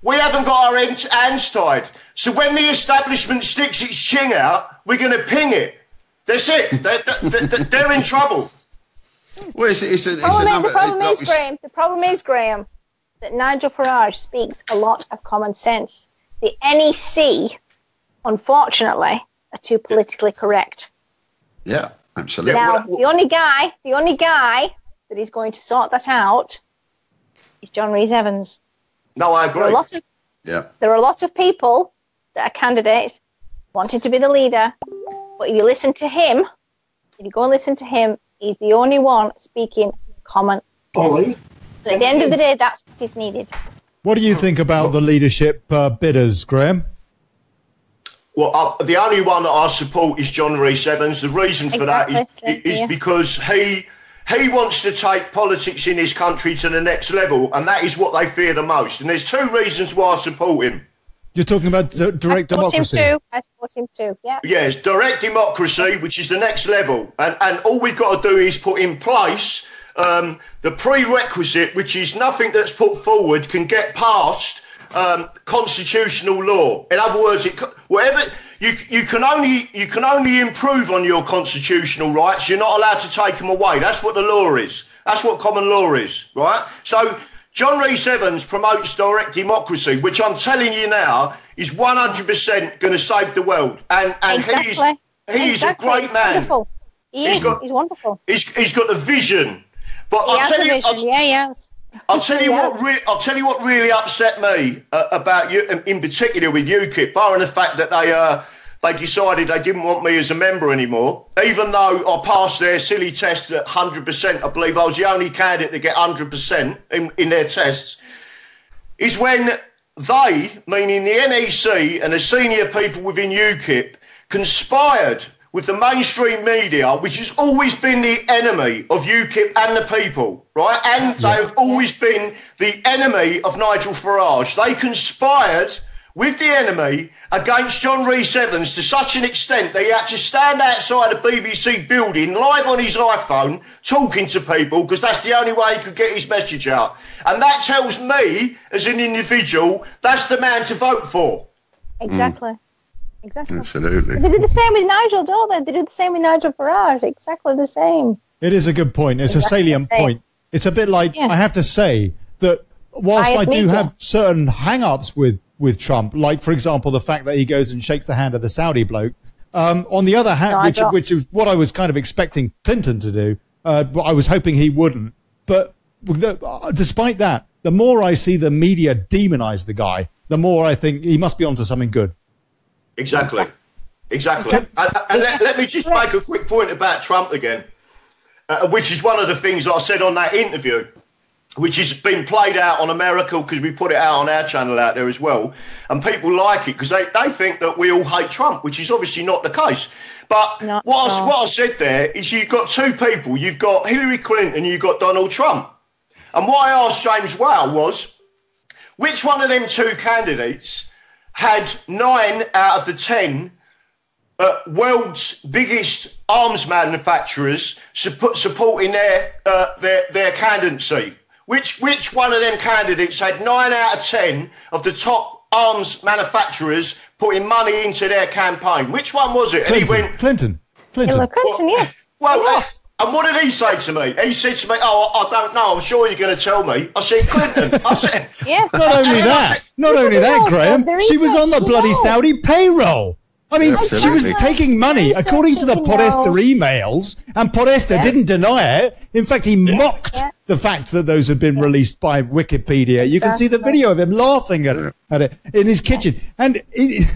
we haven't got our hands tied. So when the establishment sticks its chin out, we're going to ping it. That's it. They're in trouble. Well, the problem is, Graham, that Nigel Farage speaks a lot of common sense. The NEC, unfortunately, are too politically correct. Yeah, absolutely. Now, the only guy that is going to sort that out is John Rhys-Evans. No, I agree. There are a lot of people that are candidates wanting to be the leader. But if you listen to him, if you go and listen to him, he's the only one speaking common sense. Olly? At the end of the day, that's what is needed. What do you think about the leadership bidders, Graham? Well, the only one that I support is John Rhys-Evans. The reason for that is because he wants to take politics in this country to the next level, and that is what they fear the most. And there's two reasons why I support him. You're talking about direct democracy. I support him too, yeah. Yes, direct democracy, which is the next level. And all we've got to do is put in place the prerequisite, which is nothing that's put forward can get past constitutional law. In other words, you can only improve on your constitutional rights. You're not allowed to take them away. That's what the law is. That's what common law is, right? So John Rhys-Evans promotes direct democracy, which I'm telling you now is 100% going to save the world. And exactly. he's a great man. Wonderful. He's wonderful. He's got a vision. But I'll tell you what really upset me about you, in particular with UKIP, barring the fact that they decided they didn't want me as a member anymore, even though I passed their silly test at 100%. I believe I was the only candidate to get 100% in their tests, is when they, meaning the NEC and the senior people within UKIP, conspired with the mainstream media, which has always been the enemy of UKIP and the people, right? And they have always been the enemy of Nigel Farage. They conspired with the enemy against John Rhys-Evans to such an extent that he had to stand outside a BBC building live on his iPhone talking to people because that's the only way he could get his message out. And that tells me, as an individual, that's the man to vote for. Exactly. Exactly. Absolutely. They did the same with Nigel, don't they? They did the same with Nigel Farage. Exactly the same. It is a good point. It's exactly a salient point. It's a bit like, I have to say, that whilst I do have certain hang-ups with Trump, like, for example, the fact that he goes and shakes the hand of the Saudi bloke, on the other hand, which is what I was kind of expecting Clinton to do, but I was hoping he wouldn't. But despite that, the more I see the media demonize the guy, the more I think he must be onto something good. Exactly. And let me just make a quick point about Trump again, which is one of the things that I said on that interview, which has been played out on America because we put it out on our channel out there as well. And people like it because they think that we all hate Trump, which is obviously not the case. But what I said there is you've got two people. You've got Hillary Clinton, you've got Donald Trump. And what I asked James Whale was, which one of them two candidates had 9 out of the 10 world's biggest arms manufacturers supporting their candidacy? Which one of them candidates had 9 out of 10 of the top arms manufacturers putting money into their campaign? Which one was it? Clinton. And he went, Clinton. Hillary Clinton, yeah. Well, and what did he say to me? He said to me, "Oh, I don't know. I'm sure you're going to tell me." I said, "Clinton." I said, "Yeah." Not only that, Graham. She was on the bloody Saudi payroll. I mean, she was taking money, according to the Podesta emails, and Podesta didn't deny it. In fact, he mocked the fact that those had been released by Wikipedia. You can see the video of him laughing at it in his kitchen. And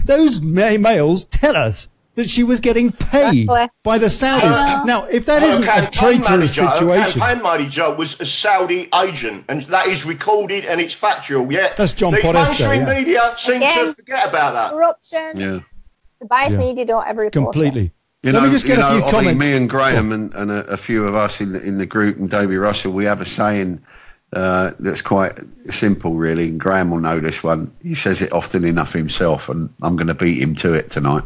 those mails tell us that she was getting paid by the Saudis. Now, if that isn't a traitorous situation... Campaign manager was a Saudi agent, and that is recorded and it's factual, yeah? That's John Podesta, The mainstream media seem to forget about that. Corruption. Yeah. The biased media don't ever report completely. Let me just get a few comments. Me and Graham and a few of us in the group and Davy Russell, we have a saying that's quite simple, really. And Graham will know this one. He says it often enough himself, and I'm going to beat him to it tonight.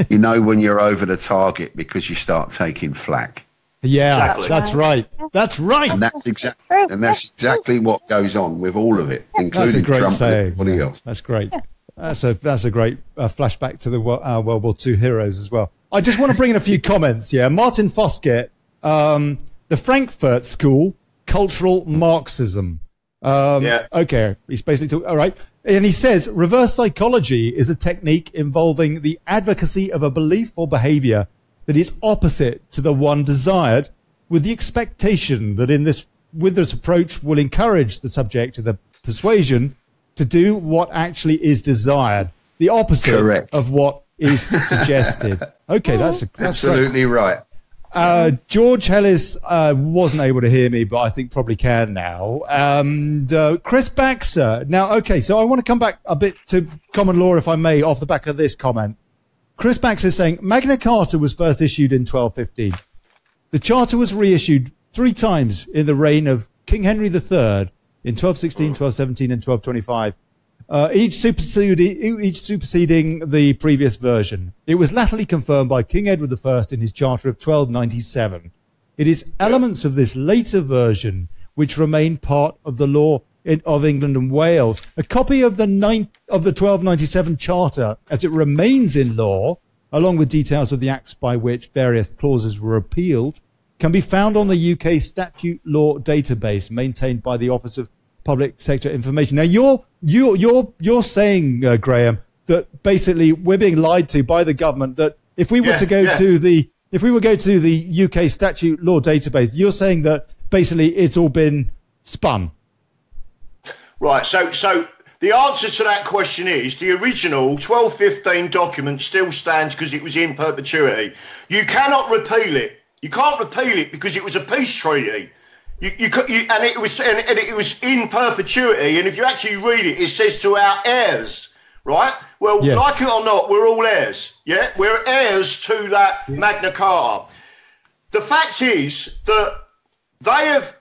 You know when you're over the target because you start taking flack. Yeah, that's right. That's right. And that's exactly what goes on with all of it, including Trump and everybody else. That's great. That's a great flashback to the World War II heroes as well. I just want to bring in a few comments. Yeah, Martin Foskett, the Frankfurt School, cultural Marxism. Okay, he's basically all right. And he says reverse psychology is a technique involving the advocacy of a belief or behavior that is opposite to the one desired, with the expectation that with this approach will encourage the subject to the persuasion to do what actually is desired, the opposite of what is suggested. Okay, that's absolutely great. Right. George Hellis wasn't able to hear me, but I think probably can now. And Chris Baxter. Now, okay, so I want to come back a bit to common law, if I may, off the back of this comment. Chris Baxter is saying Magna Carta was first issued in 1215. The Charter was reissued 3 times in the reign of King Henry III in 1216, 1217, and 1225. Each superseding the previous version. It was latterly confirmed by King Edward I in his Charter of 1297. It is elements of this later version which remain part of the law of England and Wales. A copy of the 1297 Charter, as it remains in law, along with details of the acts by which various clauses were repealed, can be found on the UK Statute Law database maintained by the Office of Public Sector Information. Now, you're saying, Graham, that basically we're being lied to by the government. That if we were to go to the UK Statute Law database, you're saying that basically it's all been spun. Right. So the answer to that question is the original 1215 document still stands because it was in perpetuity. You cannot repeal it. You can't repeal it because it was a peace treaty. And it was in perpetuity. And if you actually read it, it says to our heirs, right? Well, like it or not, we're all heirs. Yeah, we're heirs to that Magna Carta. The fact is that they have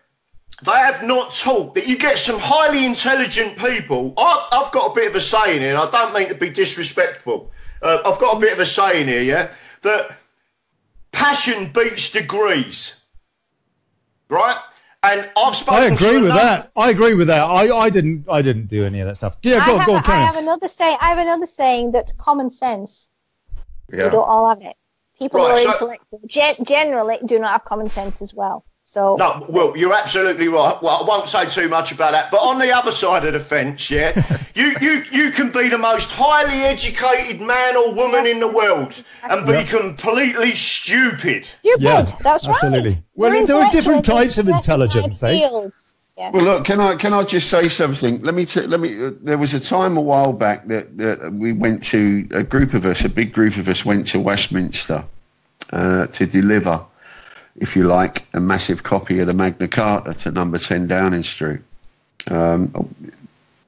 They have not taught that you get some highly intelligent people. I've got a bit of a saying here, and I don't mean to be disrespectful. I've got a bit of a saying here, yeah, that passion beats degrees, right? And I've spoken. I agree with that. I agree with that. I didn't do any of that stuff. Yeah, go on. I have another saying that common sense. Yeah. We don't all have it. People who are intellectual generally do not have common sense as well. So no, well, you're absolutely right. Well, I won't say too much about that. But on the other side of the fence, yeah, you can be the most highly educated man or woman in the world and be completely stupid. Yeah, that's right. Absolutely. Well, there are different types of intelligence, eh? Yeah. Well, look, can I just say something? Let me. There was a time a while back that we went to a big group of us went to Westminster to deliver, if you like, a massive copy of the Magna Carta to number 10 Downing Street.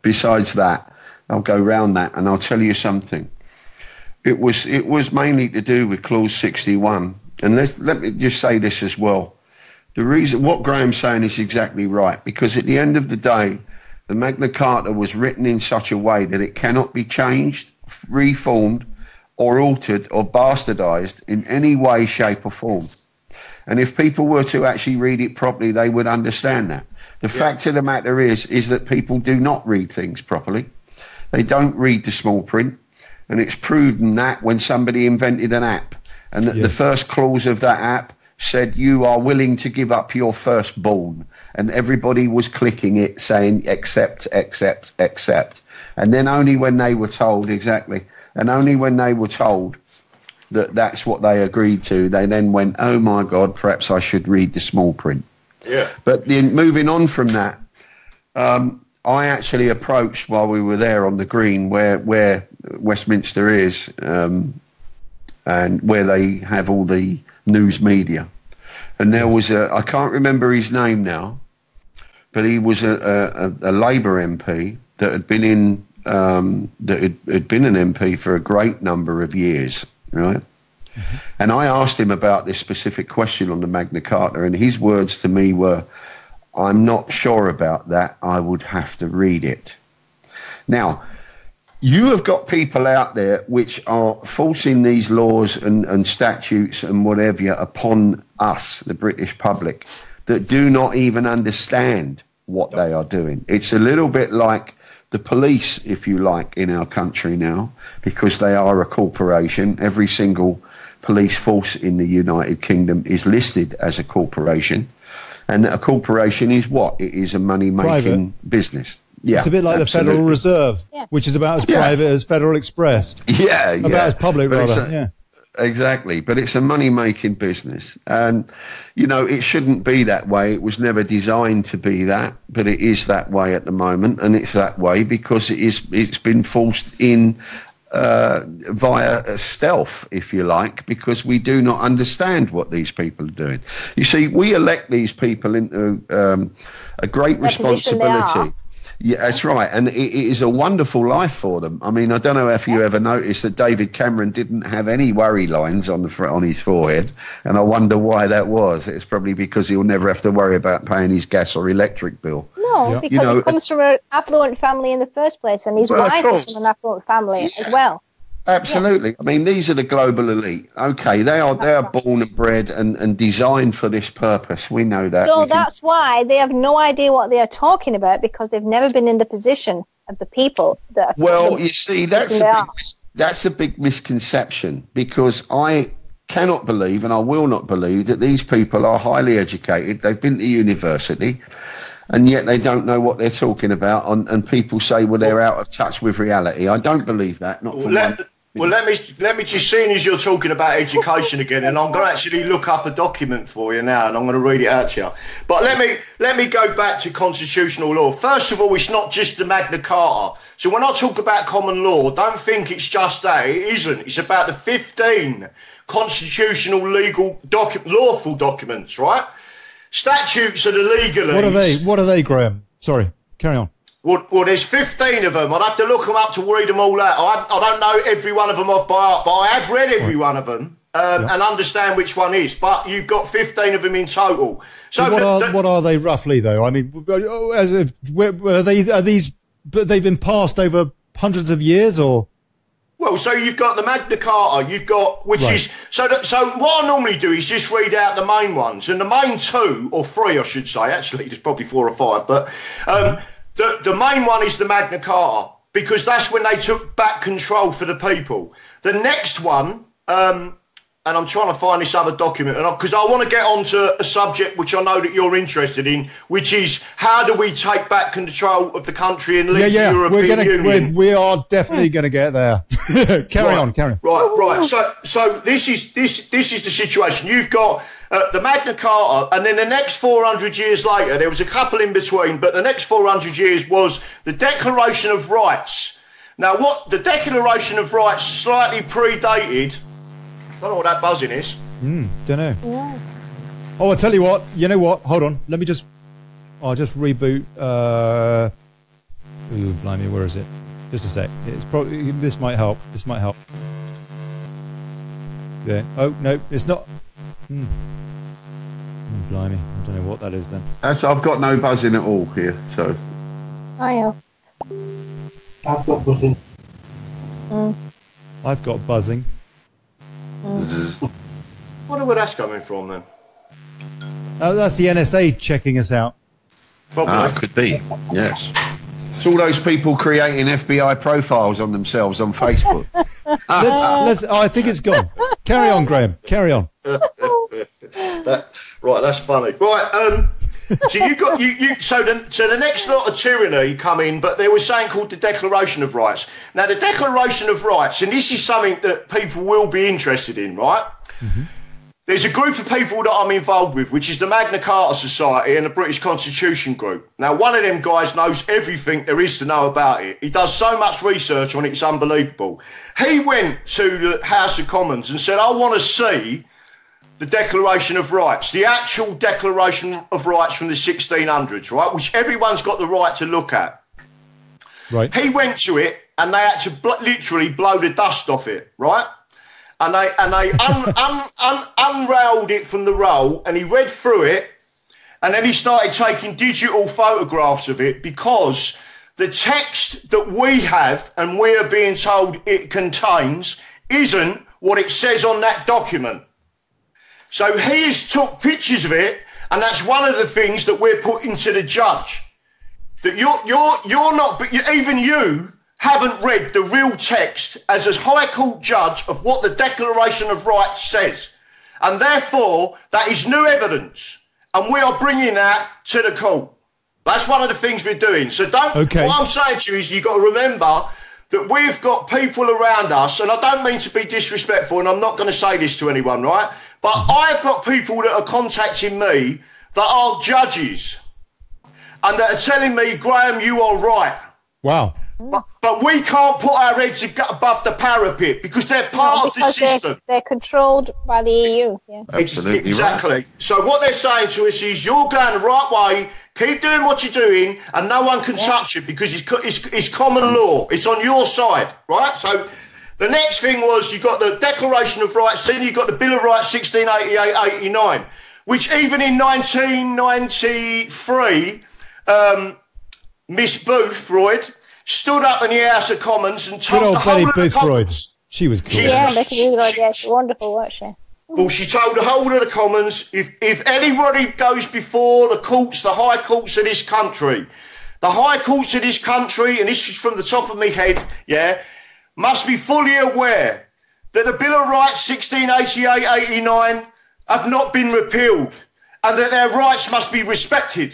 Besides that, I'll go round that and I'll tell you something. It was mainly to do with Clause 61. And let me just say this as well. The reason what Graham's saying is exactly right, because at the end of the day, the Magna Carta was written in such a way that it cannot be changed, reformed, or altered or bastardized in any way, shape or form. And if people were to actually read it properly, they would understand that. The fact of the matter is that people do not read things properly. They don't read the small print. And it's proven that when somebody invented an app, and that the first clause of that app said you are willing to give up your firstborn, and everybody was clicking it saying accept, accept, accept. And then only when they were told that that's what they agreed to, they then went, oh my God, perhaps I should read the small print. Yeah. But then moving on from that, I actually approached while we were there on the green where Westminster is, and where they have all the news media. And there was I can't remember his name now, but he was a Labour MP that had been in, that had been an MP for a great number of years, right? Mm-hmm. And I asked him about this specific question on the Magna Carta, and his words to me were, I'm not sure about that, I would have to read it. Now, you have got people out there which are forcing these laws and statutes and whatever upon us, the British public, that do not even understand what they are doing. It's a little bit like the police, if you like, in our country now, because they are a corporation. Every single police force in the United Kingdom is listed as a corporation. And a corporation is what? It is a money-making business. Yeah, it's a bit like absolutely. The Federal Reserve, which is about as private as Federal Express. Yeah, about as public, rather. Exactly, but it's a money-making business, and you know it shouldn't be that way. It was never designed to be that, but it is that way at the moment, and it's that way because it's been forced in via stealth, if you like, because we do not understand what these people are doing. You see, we elect these people into a great responsibility. Yeah, that's right, and it is a wonderful life for them. I mean, I don't know if you ever noticed that David Cameron didn't have any worry lines on his forehead, and I wonder why that was. It's probably because he'll never have to worry about paying his gas or electric bill. No, because he comes from an affluent family in the first place, and his wife is from an affluent family as well. Absolutely. Yeah. I mean, these are the global elite. Okay, they are born and bred and designed for this purpose. We know that. So that's why they have no idea what they are talking about, because they've never been in the position of the people that are. Well, you see, that's a big misconception, because I cannot believe, and I will not believe, that these people are highly educated. They've been to university, and yet they don't know what they're talking about. And people say, well, they're out of touch with reality. I don't believe that. Not from Well, let me just, seeing as you're talking about education again, and I'm going to actually look up a document for you now, and I'm going to read it out to you. But let me go back to constitutional law. First of all, it's not just the Magna Carta. So when I talk about common law, don't think it's just that. It isn't. It's about the 15 constitutional legal lawful documents, right? Statutes are the legalese. What are they, Graham? Sorry, carry on. Well, there's 15 of them. I'd have to look them up to read them all out. I don't know every one of them off by heart, but I have read every one of them and understand which one is. But you've got 15 of them in total. So what are they roughly, though? I mean, are these? But they've been passed over hundreds of years, or? Well, so you've got the Magna Carta, you've got, which is, so what I normally do is just read out the main ones, and the main 2, or 3 I should say, actually there's probably 4 or 5, but the main one is the Magna Carta, because that's when they took back control for the people. The next one, and I'm trying to find this other document, because I want to get on to a subject which I know that you're interested in, which is how do we take back control of the country and leave the European Union? We are definitely going to get there. Carry on. Right. So this is the situation. You've got the Magna Carta, and then the next 400 years later, there was a couple in between, but the next 400 years was the Declaration of Rights. Now, what the Declaration of Rights slightly predated. I don't know what that buzzing is. Don't know. Yeah. Oh, I'll tell you what. You know what? Hold on. Let me just... I'll just reboot... Ooh, blimey, where is it? Just a sec. It's probably... This might help. Yeah. Oh, no, it's not... Oh, blimey. I don't know what that is then. I've got no buzzing at all here, so... I have. I've got buzzing. I've got buzzing. I wonder where that's coming from then. Oh, that's the NSA checking us out. Probably. Could be, yes. It's all those people creating FBI profiles on themselves on Facebook. I think it's gone. Carry on, Graham. Carry on. Right, that's funny. Right, so you got so the next lot of tyranny come in, but there was something called the Declaration of Rights. Now, the Declaration of Rights, and this is something that people will be interested in, right? Mm-hmm. There's a group of people that I'm involved with, which is the Magna Carta Society and the British Constitution Group. Now, one of them guys knows everything there is to know about it. He does so much research on it, it's unbelievable. He went to the House of Commons and said, I want to see the Declaration of Rights, the actual Declaration of Rights from the 1600s, right, which everyone's got the right to look at. Right. He went to it and they had to literally blow the dust off it, right? And they unrailed it from the roll, and he read through it, and then he started taking digital photographs of it, because the text that we have and we are being told it contains isn't what it says on that document. So he has took pictures of it, and that's one of the things that we're putting to the judge. That you're not, but even you haven't read the real text as a High Court judge of what the Declaration of Rights says. And therefore, that is new evidence. And we are bringing that to the court. That's one of the things we're doing. So what I'm saying to you is you've got to remember that we've got people around us, and I don't mean to be disrespectful, and I'm not going to say this to anyone, right? But I've got people that are contacting me that are judges and that are telling me, Graham, you are right. Wow. But we can't put our heads above the parapet because they're part of the system. They're controlled by the EU. Yeah. Absolutely exactly. Right. So what they're saying to us is, you're going the right way, keep doing what you're doing, and no one can touch it because it's common law. It's on your side, right? So the next thing was you got the Declaration of Rights, then you got the Bill of Rights 1688-89, which even in 1993, Miss Boothroyd stood up in the House of Commons and told the whole of the Commons. She was cool. Yeah, Betty Boothroyd, yes, wonderful, wasn't she? Well, she told the whole of the Commons, if anybody goes before the courts, the high courts of this country, the high courts of this country, and this is from the top of my head, yeah, must be fully aware that the Bill of Rights 1688-89 have not been repealed and that their rights must be respected.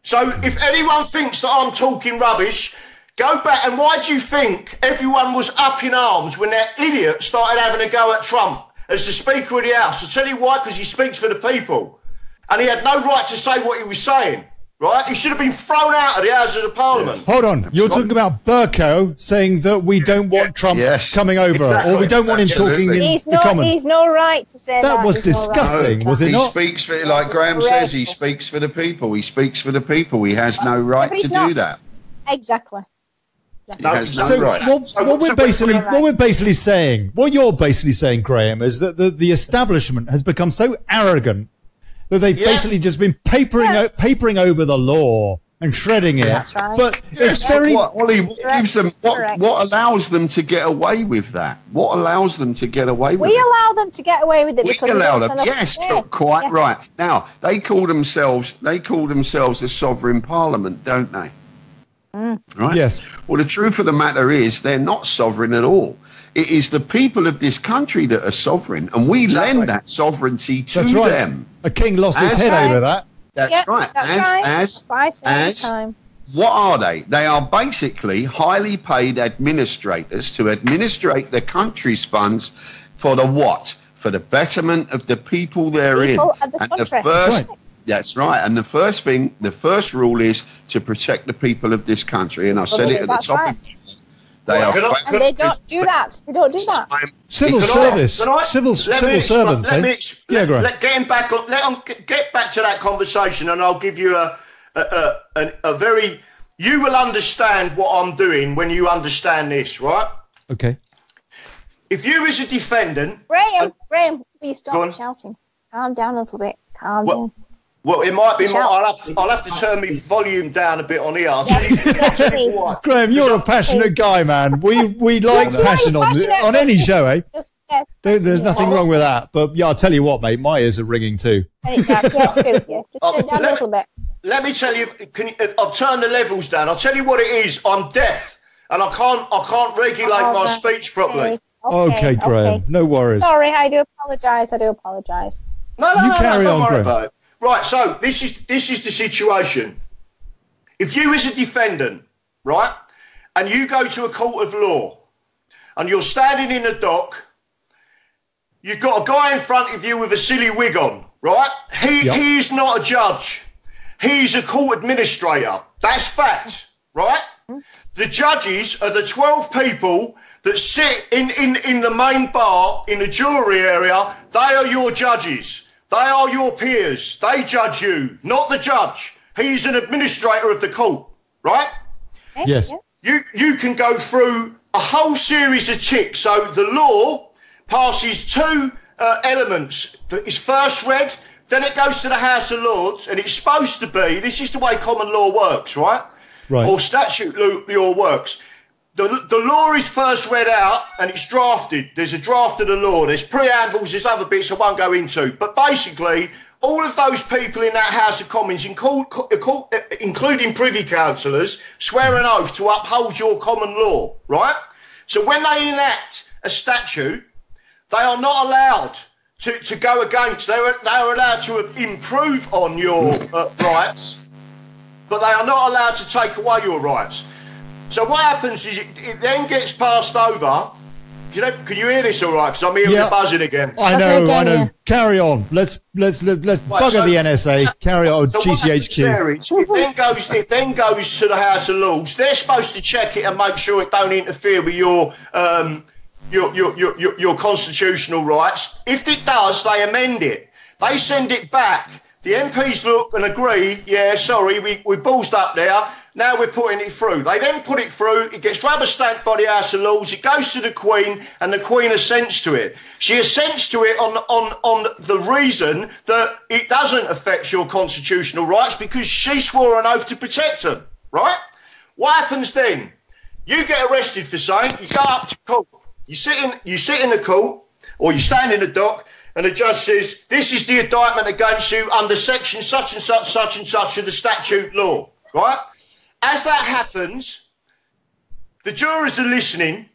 So if anyone thinks that I'm talking rubbish, go back, and why do you think everyone was up in arms when that idiot started having a go at Trump as the Speaker of the House? I'll tell you why, because he speaks for the people. And he had no right to say what he was saying, right? He should have been thrown out of the Houses of Parliament. Hold on, you're talking about Burko saying that we don't want Trump coming over, exactly. or we don't want him talking in the Commons. He's no right to say that. That was disgusting, was it not? He speaks for, like Grahame says, he speaks for the people. He speaks for the people. He has no right to do that. Exactly. He has no So right. what we're basically saying, what you're basically saying, Grahame, is that the establishment has become so arrogant that they've basically just been papering over the law and shredding it. That's right. But it's very... Ollie, what allows them to get away with that? What allows them to get away with it? We allow them to get away with it. We allow them, yes, quite right. Now, they call themselves a sovereign parliament, don't they? Right? Yes. Well, the truth of the matter is they're not sovereign at all. It is the people of this country that are sovereign, and we lend that sovereignty to them. A king lost his head over that. That's right. As what are they? They are basically highly paid administrators to administrate the country's funds for the what? For the betterment of the people therein. That's right. And the first rule is to protect the people of this country. And I've said it at the top. Right. And they don't do that. They don't do that. Civil service. Civil servants. Get back to that conversation, and I'll give you a very... You will understand what I'm doing when you understand this, right? Okay. If you as a defendant... Grahame, please stop shouting. Calm down a little bit. Calm down. Well, it might be more. I'll have to turn my volume down a bit on here. Grahame, you're a passionate guy, man. We like passion on any show, eh? There's nothing wrong with that. But yeah, I'll tell you what, mate, my ears are ringing too. Just turn it down a little bit. Let me tell you. I'll turn the levels down. I'll tell you what it is. I'm deaf, and I can't regulate my speech properly. Okay, Grahame. No worries. Sorry, I do apologise. No, you carry on, don't worry Grahame. about it. Right, so this is the situation. If you as a defendant, right, and you go to a court of law and you're standing in a dock, you've got a guy in front of you with a silly wig on, right? He is not a judge. He's a court administrator. That's fact, right? The judges are the 12 people that sit in the main bar in the jury area. They are your judges. They are your peers. They judge you, not the judge. He's an administrator of the court, right? Yes. You can go through a whole series of ticks. So the law passes two elements. It's first read, then it goes to the House of Lords, and it's supposed to be, this is the way common law works, right? Right. Or statute law works. The law is first read out and it's drafted. There's a draft of the law. There's preambles, there's other bits I won't go into. But basically, all of those people in that House of Commons, including privy councillors, swear an oath to uphold your common law, right? So when they enact a statute, they are not allowed to go against. They are allowed to improve on your rights, but they are not allowed to take away your rights. So what happens is it then gets passed over. Can you hear this all right? Because I'm hearing the buzzing again. I know. Carry on. Let's bugger the NSA. Carry on. So GCHQ. It then goes to the House of Lords. They're supposed to check it and make sure it don't interfere with your constitutional rights. If it does, they amend it. They send it back. The MPs look and agree, yeah, sorry, we ballsed up there. Now we're putting it through. They then put it through. It gets rubber stamped by the House of Lords. It goes to the Queen, and the Queen assents to it. She assents to it on the reason that it doesn't affect your constitutional rights because she swore an oath to protect them, right? What happens then? You get arrested for something. You go up to court. You sit in the court, or you stand in the dock, and the judge says, this is the indictment against you under section such and such of the statute law, right? As that happens, the jurors are listening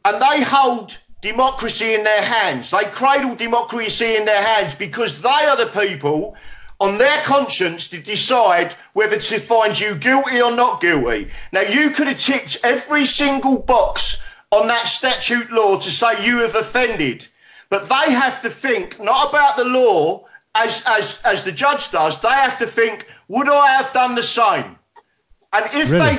and they hold democracy in their hands. They cradle democracy in their hands because they are the people on their conscience to decide whether to find you guilty or not guilty. Now, you could have ticked every single box on that statute law to say you have offended, but they have to think not about the law as the judge does. They have to think, would I have done the same? And if Really?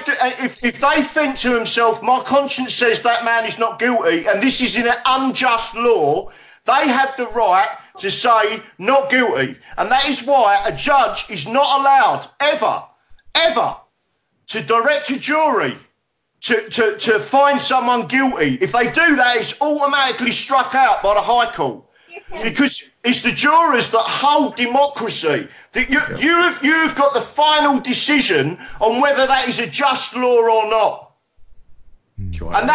if they think to themselves, my conscience says that man is not guilty, and this is in an unjust law, they have the right to say not guilty. And that is why a judge is not allowed ever to direct a jury to find someone guilty. If they do that, it's automatically struck out by the High Court. Because it's the jurors that hold democracy. That you've got the final decision on whether that is a just law or not. And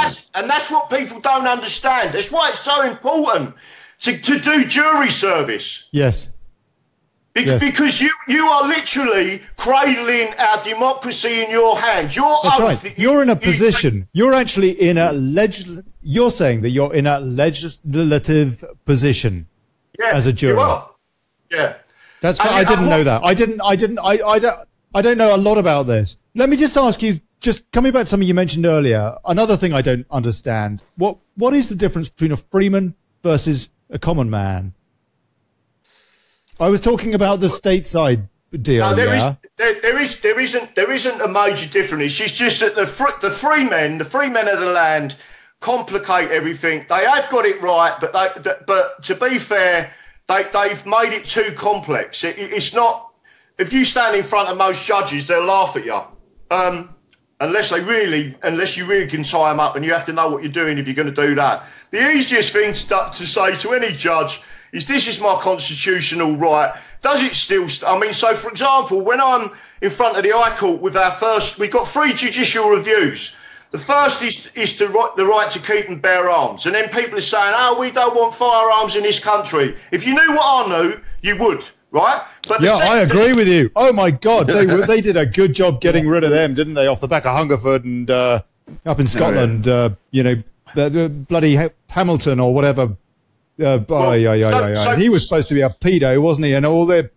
that's what people don't understand. That's why it's so important to do jury service. Yes. Because you are literally cradling our democracy in your hands. That's right. You're in a position. You're actually in a You're saying that you're in a legislative position as a juror. You are. Yeah. That's. I didn't know that. I don't know a lot about this. Let me just ask you. Just coming back to something you mentioned earlier. Another thing I don't understand. What is the difference between a freeman versus a common man? I was talking about the stateside deal. No, there isn't a major difference. It's just that the free men of the land complicate everything. They have got it right, but to be fair, they've made it too complex. It's not. If you stand in front of most judges, they'll laugh at you. Unless you really can tie them up, and you have to know what you're doing if you're going to do that. The easiest thing to say to any judge is, this is my constitutional right. Does it still... so for example, when I'm in front of the High Court with we've got 3 judicial reviews. The first is the right to keep and bear arms. And then people are saying, we don't want firearms in this country. If you knew what I knew, you would, right? But I agree with you. Oh my God, they did a good job getting rid of them, didn't they? Off the back of Hungerford and up in Scotland, the bloody Hamilton or whatever. He was supposed to be a pedo, wasn't he? And all the,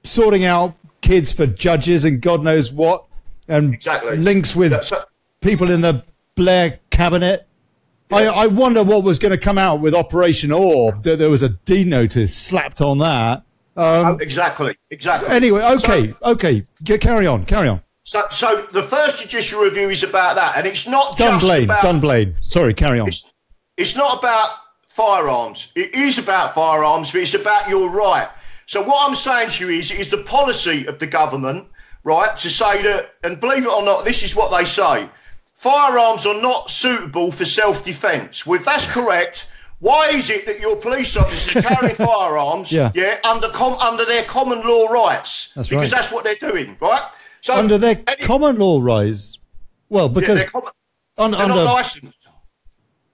sorting out kids for judges and God knows what, and links with people in the Blair cabinet. Yeah. I wonder what was going to come out with Operation Orb. There was a D notice slapped on that. Exactly. Anyway, okay. Carry on. So the first judicial review is about that, and it's not Dunblane. Sorry, carry on. It's not about firearms. It is about firearms, but it's about your right. So what I'm saying to you is the policy of the government, right, to say that, and believe it or not, this is what they say: firearms are not suitable for self-defence. Well, if that's correct, why is it that your police officers carry firearms under their common law rights? Because that's what they're doing, right? So under their common law rights? Well, because they're not licensed.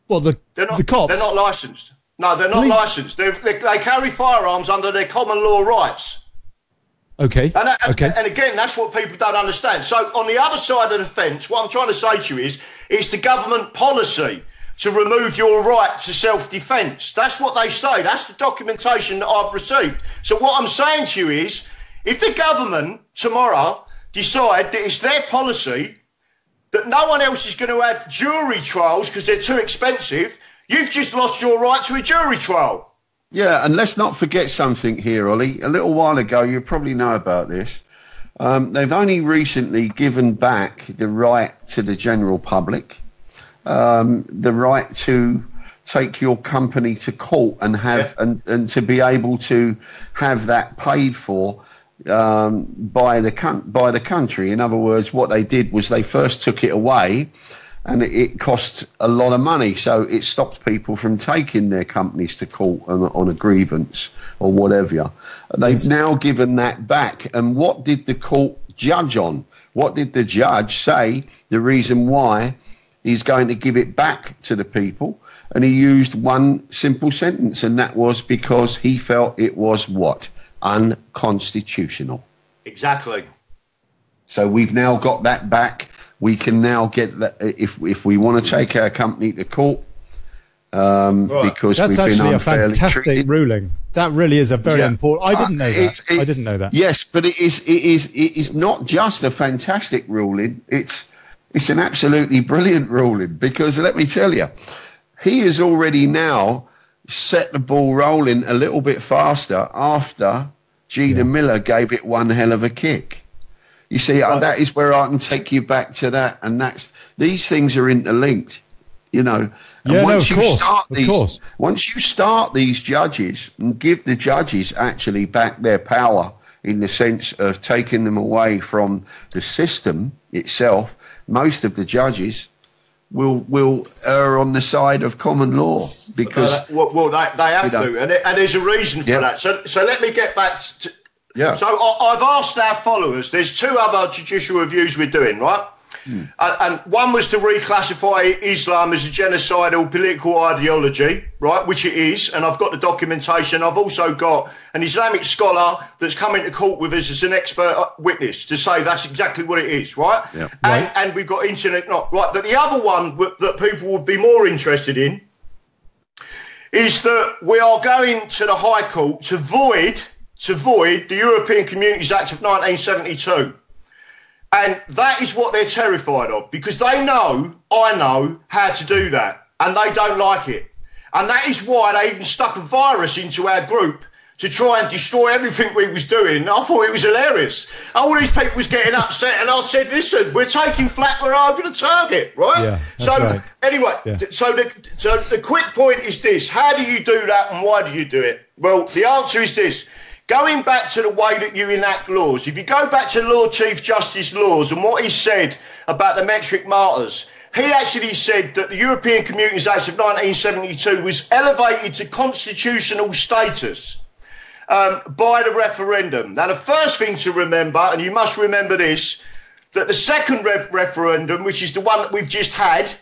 Well, the cops... They're not licensed. No, they're not licensed. They carry firearms under their common law rights. Okay. And again, that's what people don't understand. So on the other side of the fence, what I'm trying to say to you is, it's the government policy to remove your right to self-defence. That's what they say. That's the documentation that I've received. So what I'm saying to you is, if the government tomorrow decide that it's their policy that no one else is going to have jury trials because they're too expensive, you've just lost your right to a jury trial. Yeah, and let's not forget something here, Ollie. A little while ago, you probably know about this. They've only recently given back the right to the general public, the right to take your company to court and have and to be able to have that paid for by the country. In other words, what they did was they first took it away, and it cost a lot of money, so it stopped people from taking their companies to court on a grievance or whatever. They've now given that back, and what did the court judge on? What did the judge say the reason why he's going to give it back to the people? And he used one simple sentence, and that was because he felt it was what? Unconstitutional. Exactly. So we've now got that back. We can now get that if we want to take our company to court, because that's we've actually been a unfairly fantastic treated. Ruling. That really is a very important. I didn't know that. I didn't know that. Yes, but it is not just a fantastic ruling. It's an absolutely brilliant ruling, because let me tell you, he has already now set the ball rolling a little bit faster after Gina Miller gave it one hell of a kick. You see, that is where I can take you back to that, and these things are interlinked, you know. And once you start these judges and give the judges actually back their power in the sense of taking them away from the system itself, most of the judges will err on the side of common law because they have to, and there's a reason for that. So let me get back to. Yeah. So I've asked our followers. There's 2 other judicial reviews we're doing, right? And one was to reclassify Islam as a genocidal political ideology, right, which it is, and I've got the documentation. I've also got an Islamic scholar that's coming to court with us as an expert witness to say that's exactly what it is, right? Yeah. And we've got internet, right. But the other one that people would be more interested in is that we are going to the High Court to void the European Communities Act of 1972. And that is what they're terrified of, because they know, I know, how to do that, and they don't like it. And that is why they even stuck a virus into our group to try and destroy everything we was doing. I thought it was hilarious. All these people was getting upset, and I said, listen, we're taking flat, we're over the target, right? Yeah, so anyway, so the quick point is this: how do you do that, and why do you do it? Well, the answer is this. Going back to the way that you enact laws, if you go back to Lord Chief Justice Laws and what he said about the metric martyrs, he actually said that the European Communities Act of 1972 was elevated to constitutional status by the referendum. Now, the first thing to remember, and you must remember this, that the second referendum, which is the one that we've just had,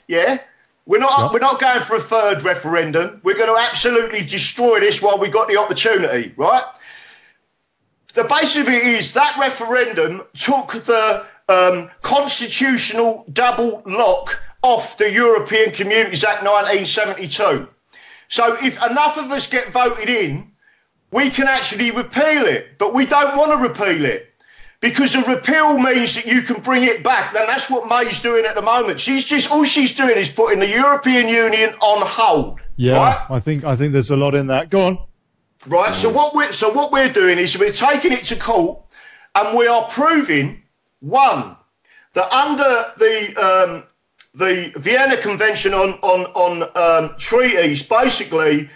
we're not going for a third referendum. We're going to absolutely destroy this while we got the opportunity, right? The basis of it is that referendum took the constitutional double lock off the European Communities Act 1972. So if enough of us get voted in, we can actually repeal it. But we don't want to repeal it, because a repeal means that you can bring it back. And that's what May's doing at the moment. All she's doing is putting the European Union on hold. Yeah, right? I think there's a lot in that. Go on. Right, so what we're doing is we're taking it to court, and we are proving, one, that under the Vienna Convention on treaties, basically,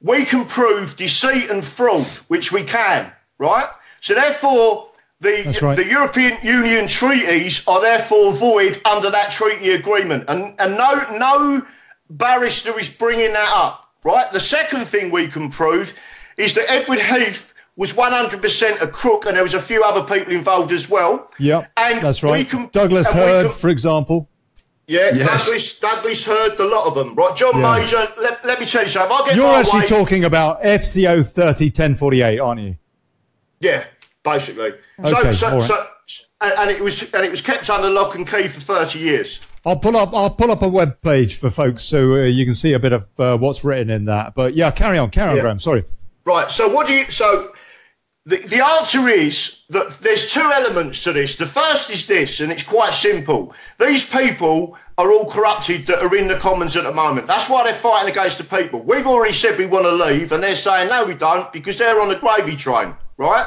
we can prove deceit and fraud, which we can, right? So therefore, the European Union treaties are therefore void under that treaty agreement, and no barrister is bringing that up, right? The second thing we can prove is that Edward Heath was 100% a crook, and there was a few other people involved as well. Yeah, that's right. Douglas Hurd, for example. Yeah, yes. Douglas Hurd, a lot of them. Right, John Major, let me tell you something. You're actually talking about FCO 301048, aren't you? Yeah, basically. Okay, and it was kept under lock and key for 30 years. I'll pull up a web page for folks so you can see a bit of what's written in that. But yeah, carry on, Graham. Sorry. Right. So the answer is that there's 2 elements to this. The first is this, and it's quite simple. These people are all corrupted that are in the Commons at the moment. That's why they're fighting against the people. We've already said we want to leave, and they're saying no, we don't, because they're on the gravy train, right?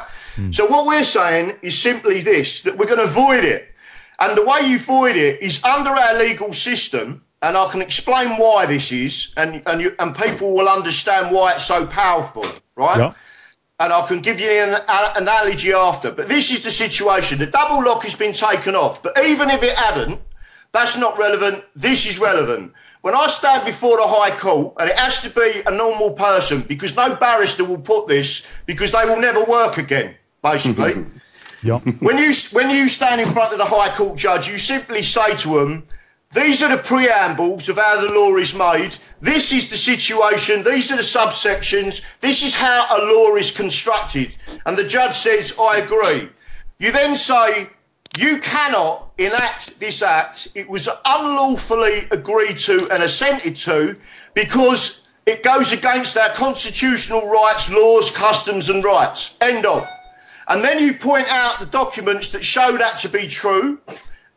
So what we're saying is simply this: that we're going to void it. And the way you void it is under our legal system, and I can explain why this is, and people will understand why it's so powerful, right? Yeah. And I can give you an analogy after. But this is the situation. The double lock has been taken off. But even if it hadn't, that's not relevant. This is relevant. When I stand before the High Court, and it has to be a normal person, because no barrister will put this, because they will never work again, basically. Yep. When you stand in front of the High Court judge, you simply say to them, these are the preambles of how the law is made. This is the situation. These are the subsections. This is how a law is constructed. And the judge says, I agree. You then say, you cannot enact this act. It was unlawfully agreed to and assented to because it goes against our constitutional rights, laws, customs and rights. End of. And then you point out the documents that show that to be true,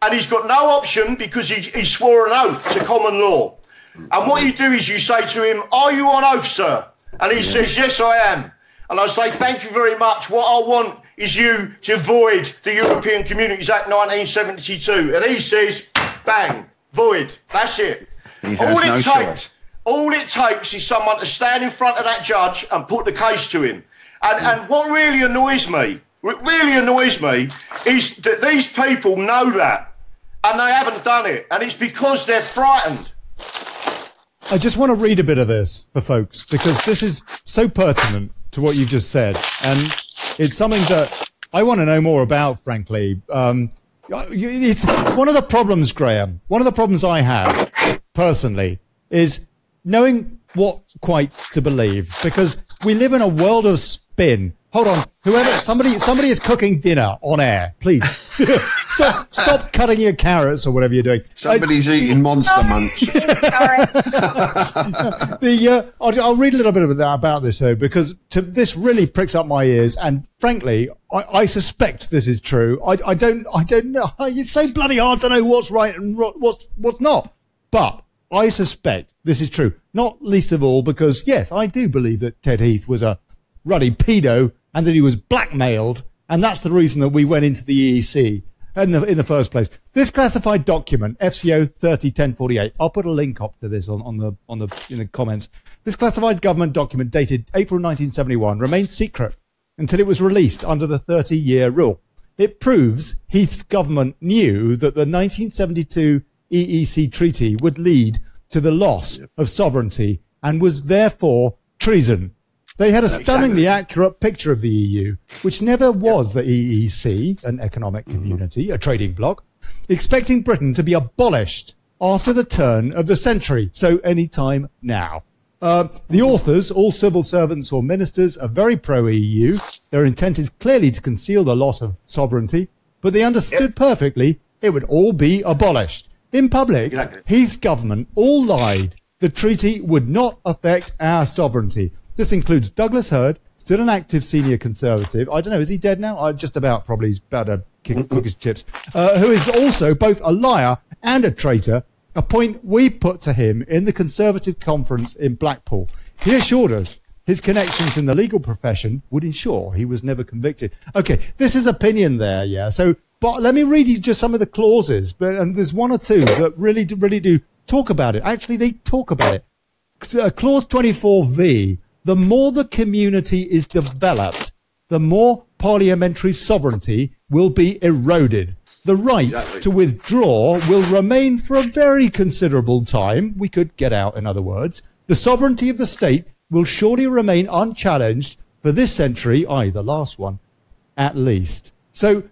and he's got no option because he swore an oath to common law. And what you do is you say to him, are you on oath, sir? And he says, yes, I am. and I say, thank you very much. What I want is you to void the European Communities Act 1972. And he says, bang, void. That's it. All it takes is someone to stand in front of that judge and put the case to him. And what really annoys me is that these people know that and they haven't done it. And it's because they're frightened. I just want to read a bit of this for folks because this is so pertinent to what you've just said. And it's something that I want to know more about, frankly. It's one of the problems, Graham. One of the problems I have personally is knowing what quite to believe, because we live in a world of spin. Hold on, somebody is cooking dinner on air, please. stop cutting your carrots or whatever you're doing. Somebody's eating Monster Munch. I'll read a little bit about this though, because this really pricks up my ears, and frankly, I suspect this is true. I don't know. It's so bloody hard to know what's right and what's not, but I suspect this is true. Not least of all because, yes, I do believe that Ted Heath was a ruddy pedo and that he was blackmailed, and that's the reason that we went into the EEC in the first place. This classified document, FCO 301048, I'll put a link up to this in the comments. This classified government document dated April 1971 remained secret until it was released under the 30-year rule. It proves Heath's government knew that the 1972 EEC treaty would lead to the loss of sovereignty and was therefore treason. They had a stunningly accurate picture of the EU, which never was the EEC, an economic community, a trading bloc, expecting Britain to be abolished after the turn of the century, so any time now. The authors, all civil servants or ministers, are very pro-EU. Their intent is clearly to conceal the loss of sovereignty, but they understood perfectly it would all be abolished. In public, Heath's government all lied. The treaty would not affect our sovereignty. This includes Douglas Hurd, still an active senior Conservative. I don't know, is he dead now? Just about, probably. He's about to cook his chips. Who is also both a liar and a traitor, a point we put to him in the Conservative conference in Blackpool. He assured us his connections in the legal profession would ensure he was never convicted. Okay, this is opinion there, yeah. So, but let me read you just some of the clauses, and there's one or two that really do talk about it. Actually, they talk about it. Clause 24V, the more the community is developed, the more parliamentary sovereignty will be eroded. The right to withdraw will remain for a very considerable time. We could get out, in other words. The sovereignty of the state will surely remain unchallenged for this century, i.e. the last one, at least. So,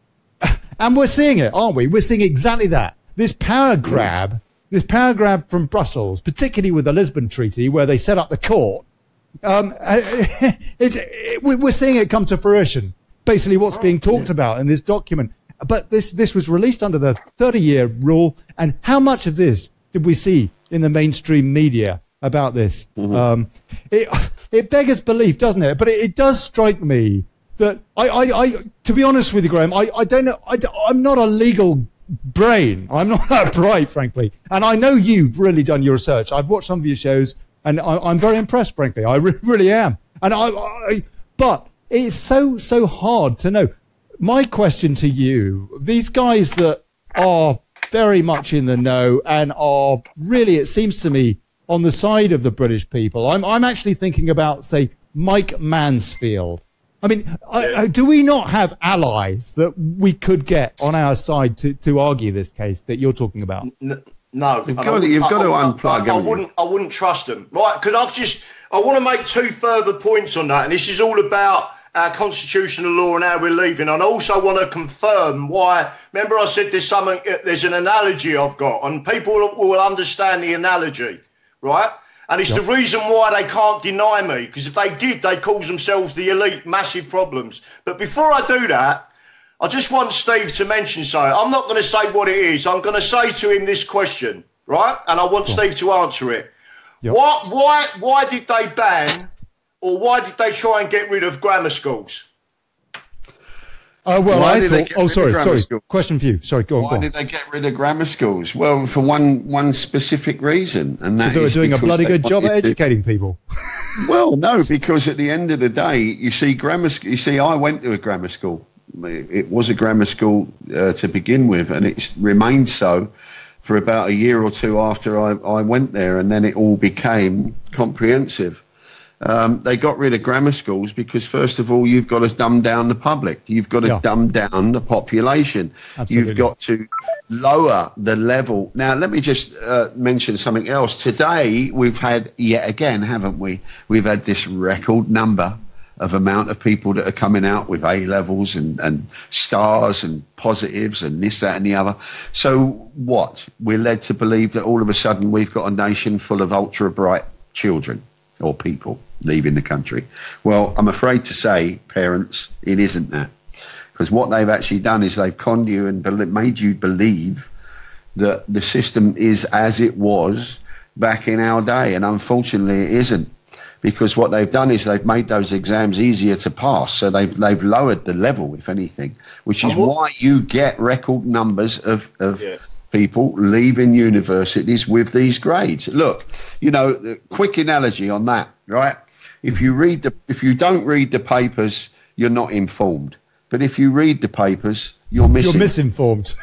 and we're seeing it, aren't we? We're seeing exactly that. This power grab from Brussels, particularly with the Lisbon Treaty, where they set up the court, we're seeing it come to fruition. Basically what's being talked about in this document. But this was released under the 30-year rule. And how much of this did we see in the mainstream media about this? It beggars belief, doesn't it? But it does strike me that to be honest with you, Graham, I don't know. I'm not a legal brain. I'm not that bright, frankly. And I know you've really done your research. I've watched some of your shows, and I'm very impressed, frankly. I really am. And but it's so hard to know. My question to you, these guys that are very much in the know and are really, it seems to me, on the side of the British people. I'm actually thinking about, say, Mike Mansfield. I mean, do we not have allies that we could get on our side to argue this case that you're talking about? No, you've got to unplug. I wouldn't trust them, right? Because I want to make two further points on that, and this is all about our constitutional law and how we're leaving. And I also want to confirm why. Remember, I said there's an analogy I've got, and people will understand the analogy, right? And it's the reason why they can't deny me, because if they did, they cause themselves the elite, massive problems. But before I do that, I just want Steve to mention something. I'm not going to say what it is. I'm going to say to him this question, right? And I want Steve to answer it. Yep. Why did they ban, or why did they try and get rid of grammar schools? Oh, well, Why I did they thought... get Oh, rid of sorry. grammar schools? Question for you. Sorry, go on. Why did they get rid of grammar schools? Well, for one specific reason, and that Because they were is doing a because bloody they good job at wanted to- educating people. Well, no, because at the end of the day, you see, I went to a grammar school. It was a grammar school to begin with, and it's remained so for about a year or two after I went there, and then it all became comprehensive. They got rid of grammar schools because, first of all, you've got to dumb down the public. You've got to dumb down the population. Absolutely. You've got to lower the level. Now, let me just mention something else. Today, we've had, yet again, haven't we? We've had this record number of amount of people that are coming out with A-levels and stars and positives and this, that and the other. So what? We're led to believe that all of a sudden we've got a nation full of ultra-bright children or people leaving the country. Well, I'm afraid to say, parents, it isn't that. Because what they've actually done is they've conned you and made you believe that the system is as it was back in our day. And unfortunately, it isn't. Because what they've done is they've made those exams easier to pass. So they've lowered the level, if anything, which is why you get record numbers of people leaving universities with these grades. Look, you know, the quick analogy on that, right? If you don't read the papers, you're not informed. But if you read the papers, you're missing. You're misinformed.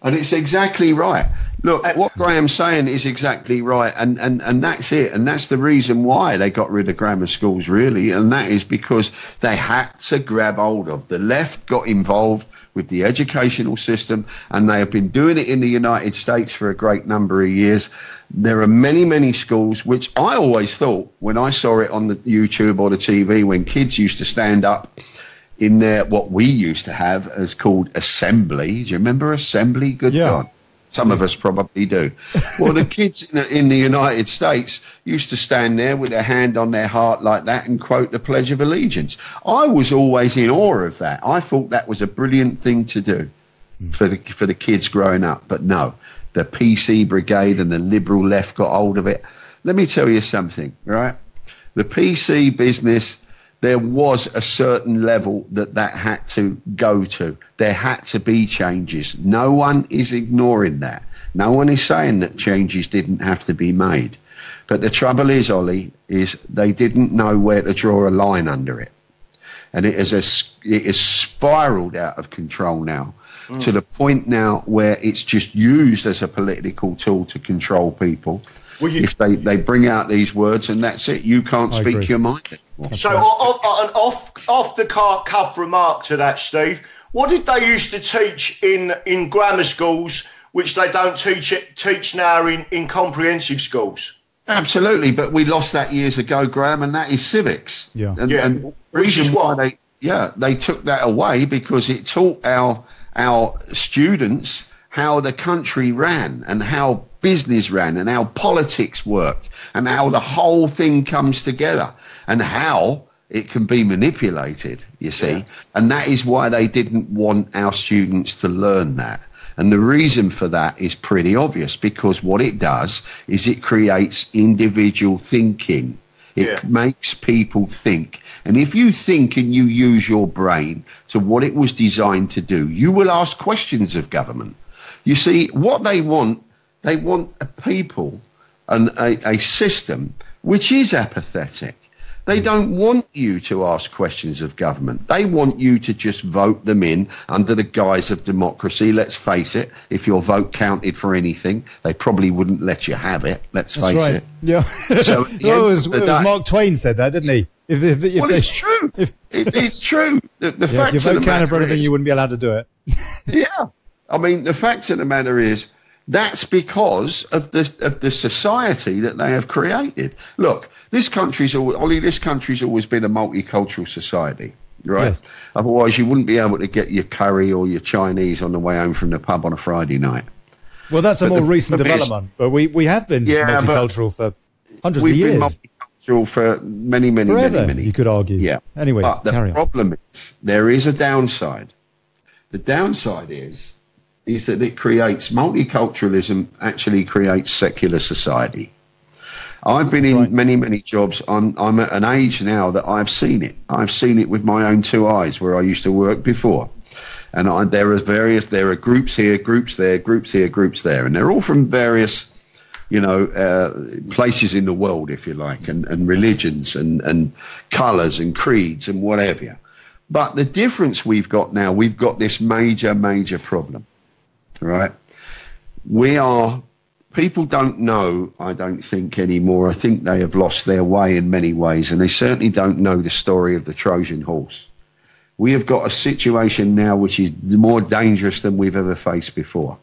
And it's exactly right. Look, what Graham's saying is exactly right, and that's it. And that's the reason why they got rid of grammar schools, really, and that is because they had to grab hold of. The left got involved with the educational system, and they have been doing it in the United States for a great number of years. There are many, many schools, which I always thought, when I saw it on the YouTube or the TV, when kids used to stand up in their, what we used to have as called assembly. Do you remember assembly? Good God. Some of us probably do. Well, the kids in the United States used to stand there with their hand on their heart like that and quote the Pledge of Allegiance. I was always in awe of that. I thought that was a brilliant thing to do for the kids growing up. But no, the PC brigade and the liberal left got hold of it. Let me tell you something, right? The PC business, there was a certain level that had to go to. There had to be changes. No one is ignoring that. No one is saying that changes didn't have to be made. But the trouble is, Ollie, is they didn't know where to draw a line under it. And it is spiraled out of control now, to the point now where it's just used as a political tool to control people. If they bring out these words, and that's it, you can't speak your mind anymore. So, an off the cuff remark to that, Steve. What did they used to teach in grammar schools, which they don't teach now in comprehensive schools? Absolutely, but we lost that years ago, Graham, and that is civics. Yeah. And Which is why they took that away, because it taught our students how the country ran and how business ran and how politics worked and how the whole thing comes together and how it can be manipulated, you see. And that is why they didn't want our students to learn that. And the reason for that is pretty obvious, because what it does is it creates individual thinking. It makes people think. And if you think and you use your brain to what it was designed to do, you will ask questions of government. You see, what they want a people and a system which is apathetic. They don't want you to ask questions of government. They want you to just vote them in under the guise of democracy. Let's face it, if your vote counted for anything, they probably wouldn't let you have it. Let's face it. Yeah. So it was Mark Twain said that, didn't he? It's true. It's true. The fact if your vote counted for anything, you wouldn't be allowed to do it. Yeah. I mean, the fact of the matter is, that's because of the society that they have created. Look, this country's always been a multicultural society, right? Yes. Otherwise, you wouldn't be able to get your curry or your Chinese on the way home from the pub on a Friday night. Well, that's a more recent development, but we have been multicultural for hundreds of years. We've been multicultural for many, you could argue. Yeah. Anyway, but the problem is, there is a downside. The downside is that it creates multiculturalism, actually creates secular society. I've been in many jobs. I'm at an age now that I've seen it. I've seen it with my own two eyes where I used to work before. And there are groups here, groups there, groups here, groups there. And they're all from various, places in the world, if you like, and religions and colours and creeds and whatever. But the difference we've got now, we've got this major problem, right? People don't know, I don't think, anymore. I think they have lost their way in many ways, and they certainly don't know the story of the Trojan horse. We have got a situation now which is more dangerous than we've ever faced before.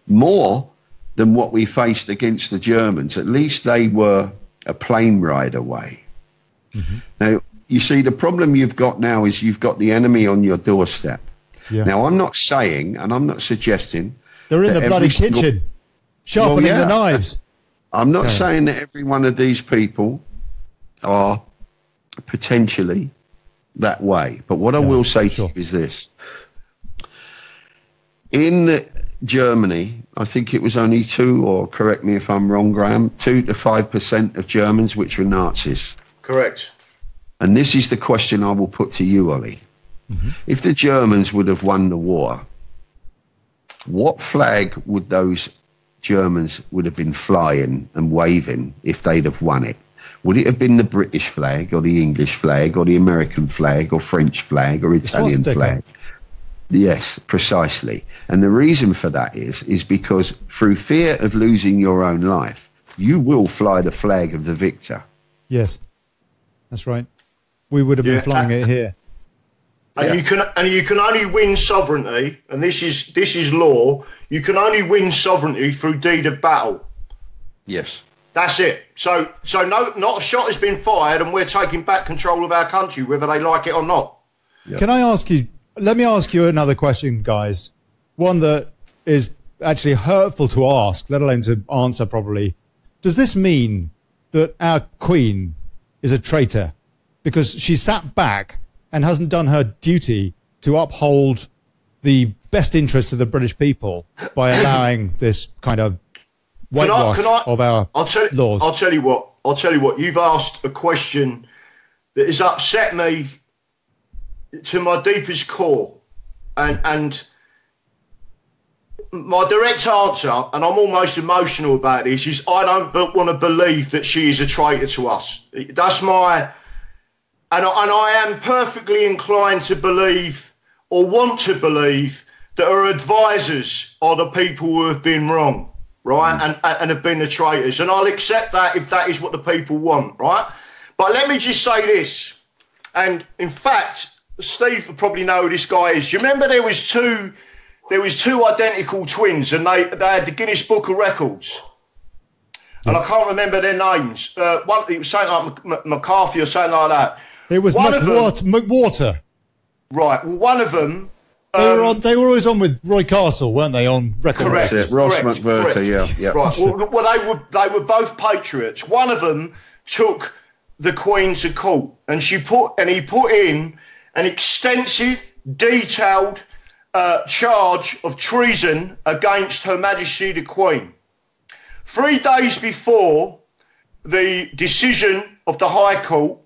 More than what we faced against the Germans. At least they were a plane ride away. Mm-hmm. Now, you see, the problem you've got now is you've got the enemy on your doorstep. Yeah. Now, I'm not saying, and I'm not suggesting... They're in the bloody kitchen, sharpening the knives. I'm not saying that every one of these people are potentially that way. But what I will say to you is this. In Germany, I think it was only 2%, or correct me if I'm wrong, Graham, 2 to 5% of Germans which were Nazis. Correct. And this is the question I will put to you, Olly. Mm-hmm. If the Germans would have won the war, what flag would those Germans would have been flying and waving if they'd have won it? Would it have been the British flag or the English flag or the American flag or French flag or Italian flag? Yes, precisely. And the reason for that is because through fear of losing your own life, you will fly the flag of the victor. Yes, that's right. We would have been flying it here. And you can only win sovereignty, and this is law. You can only win sovereignty through deed of battle. Yes. That's it. So not a shot has been fired, and we're taking back control of our country, whether they like it or not. Yep. Can I ask you? Let me ask you another question, guys. One that is actually hurtful to ask, let alone to answer properly. Does this mean that our Queen is a traitor because she sat back and hasn't done her duty to uphold the best interests of the British people by allowing this kind of whitewash of our laws? I'll tell you what. You've asked a question that has upset me to my deepest core, and my direct answer, and I'm almost emotional about this, is I don't want to believe that she is a traitor to us. That's my... And I am perfectly inclined to believe, or want to believe, that her advisors are the people who have been wrong, right? And have been the traitors. And I'll accept that if that is what the people want, right? But let me just say this. And in fact, Steve will probably know who this guy is. Do you remember there was two identical twins, and they had the Guinness Book of Records? And I can't remember their names. One, it was something like McCarthy or something like that. It was McWhorter. Right. Well, one of them... They were always on with Roy Castle, weren't they, on record? Correct. Ross McWhorter, yeah. Right. Well, they were both patriots. One of them took the Queen to court, and he put in an extensive, detailed charge of treason against Her Majesty the Queen. 3 days before the decision of the High Court,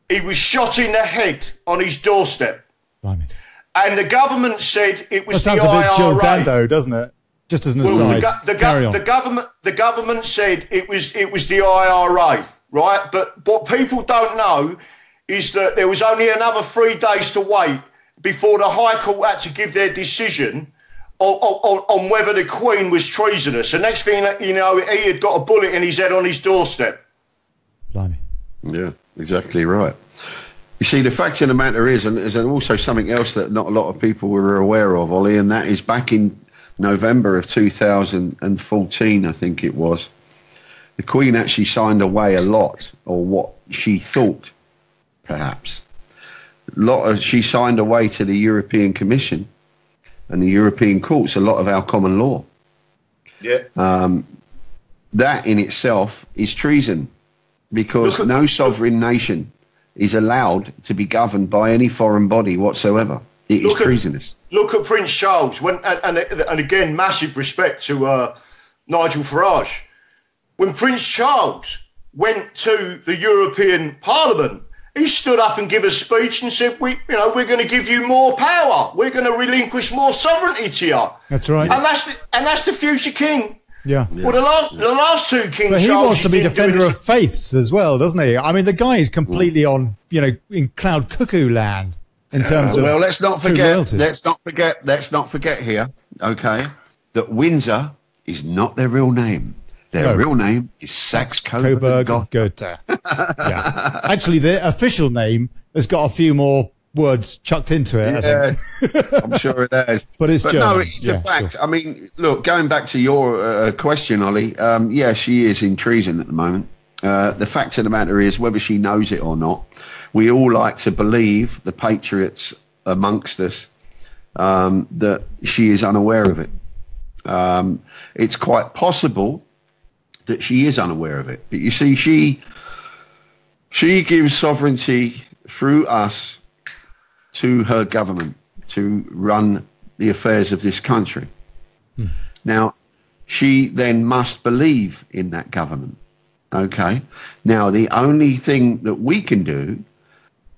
he was shot in the head on his doorstep. Blimey. And the government said it was the IRA. That sounds a bit Jill Dando, doesn't it? Just as an aside. The government said it was the IRA, right? But what people don't know is that there was only another 3 days to wait before the High Court had to give their decision on whether the Queen was treasonous. And next thing you know, he had got a bullet in his head on his doorstep. Blimey. Yeah, exactly right. You see, the fact of the matter is, and there's also something else that not a lot of people were aware of, Olly, and that is back in November of 2014, I think it was, the Queen actually signed away a lot, or what she thought, perhaps. She signed away to the European Commission and the European courts a lot of our common law. Yeah. That in itself is treason, because no sovereign nation is allowed to be governed by any foreign body whatsoever. It is treasonous. Look at Prince Charles, and again, massive respect to Nigel Farage. When Prince Charles went to the European Parliament, he stood up and gave a speech and said, we're going to give you more power. We're going to relinquish more sovereignty to you. That's right. And that's the future king. Yeah. Well, the last two kings. But he wants to be defender of faiths as well, doesn't he? I mean, the guy is completely on, in cloud cuckoo land in terms of. Well, let's not forget here, okay, that Windsor is not their real name. Their real name is Saxe-Coburg Gotha. Yeah. Actually, the official name has got a few more words chucked into it, I think. I'm sure it has. But German. No, it's a fact. Sure. I mean, look, going back to your question, Ollie, she is in treason at the moment. The fact of the matter is, whether she knows it or not, we all like to believe, the patriots amongst us, that she is unaware of it. It's quite possible that she is unaware of it. But you see, she gives sovereignty through us to her government to run the affairs of this country. Now, she then must believe in that government. Okay? Now, the only thing that we can do,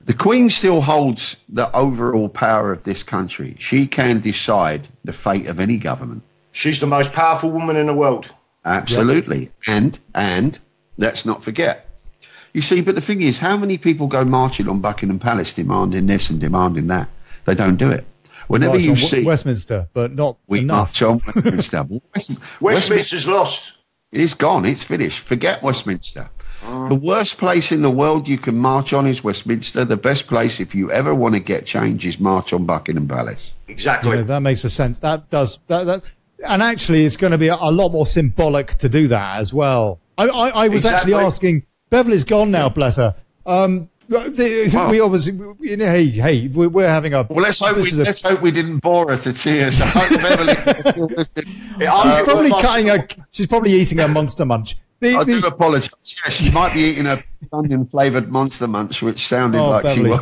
the Queen still holds the overall power of this country. She can decide the fate of any government. She's the most powerful woman in the world. Absolutely. Yep. And let's not forget. You see, but the thing is, how many people go marching on Buckingham Palace demanding this and demanding that? They don't do it. Whenever you see Westminster, but not enough. March on Westminster. Westminster's lost. It's gone. It's finished. Forget Westminster. The worst place in the world you can march on is Westminster. The best place, if you ever want to get change, is march on Buckingham Palace. Exactly. That makes a sense. That does. And actually, it's going to be a lot more symbolic to do that as well. I was actually asking. Beverley's gone now, bless her. We obviously, hey, we're having a. Well, let's hope we didn't bore her to tears. I hope Beverley. She's probably eating her Monster Munch. I do apologise. Yeah, she might be eating a onion-flavoured Monster Munch, which sounded like Beverley.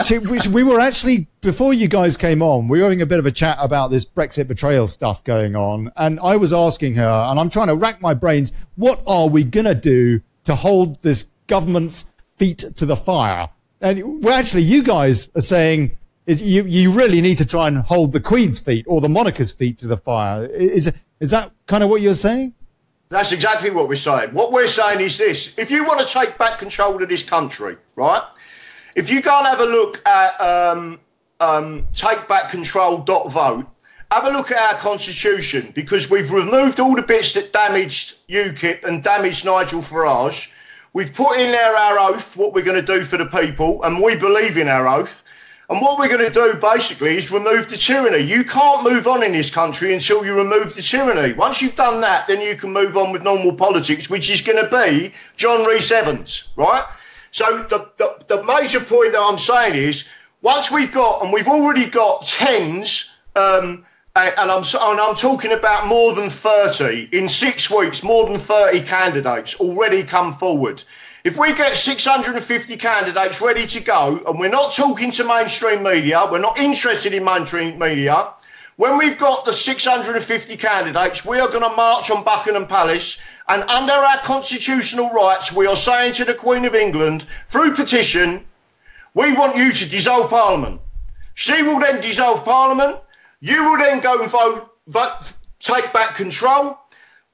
She was. We were actually, before you guys came on, we were having a bit of a chat about this Brexit betrayal stuff going on, and I was asking her, and I'm trying to rack my brains, what are we going to do to hold this government's feet to the fire? And well, actually, you guys are saying you really need to try and hold the Queen's feet or the monarch's feet to the fire. Is that kind of what you're saying? That's exactly what we're saying. What we're saying is this. If you want to take back control of this country, right? If you go and have a look at takebackcontrol.vote, have a look at our constitution, because we've removed all the bits that damaged UKIP and damaged Nigel Farage. We've put in there our oath, what we're going to do for the people, and we believe in our oath. And what we're going to do, basically, is remove the tyranny. You can't move on in this country until you remove the tyranny. Once you've done that, then you can move on with normal politics, which is going to be John Rhys Evans, right? So the major point that I'm saying is, once we've already got tens, and I'm talking about more than 30, in 6 weeks, more than 30 candidates already come forward. If we get 650 candidates ready to go, and we're not talking to mainstream media, we're not interested in mainstream media, when we've got the 650 candidates, we are going to march on Buckingham Palace, and under our constitutional rights, we are saying to the Queen of England, through petition, we want you to dissolve Parliament. She will then dissolve Parliament. You will then go and vote, take back control.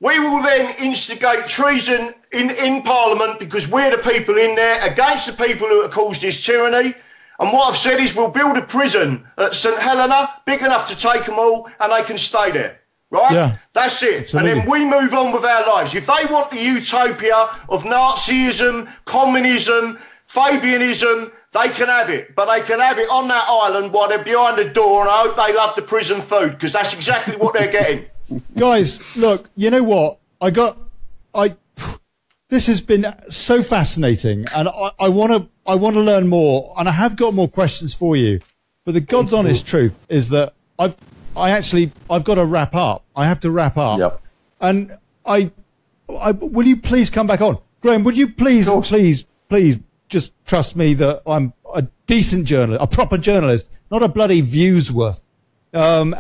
We will then instigate treason in Parliament, because we're the people in there against the people who have caused this tyranny. And what I've said is we'll build a prison at St Helena, big enough to take them all, and they can stay there. Right? Yeah, that's it. Absolutely. And then we move on with our lives. If they want the utopia of Nazism, communism, Fabianism, they can have it. But they can have it on that island while they're behind the door, and I hope they love the prison food, because that's exactly what they're getting. Guys, look, you know what? This has been so fascinating, and I want to learn more, and I have got more questions for you. But the God's honest truth is that I've got to wrap up. I have to wrap up. Yep. And will you please come back on, Grahame? Would you please just trust me that I'm a decent journalist, a proper journalist, not a bloody Viewsworth. Will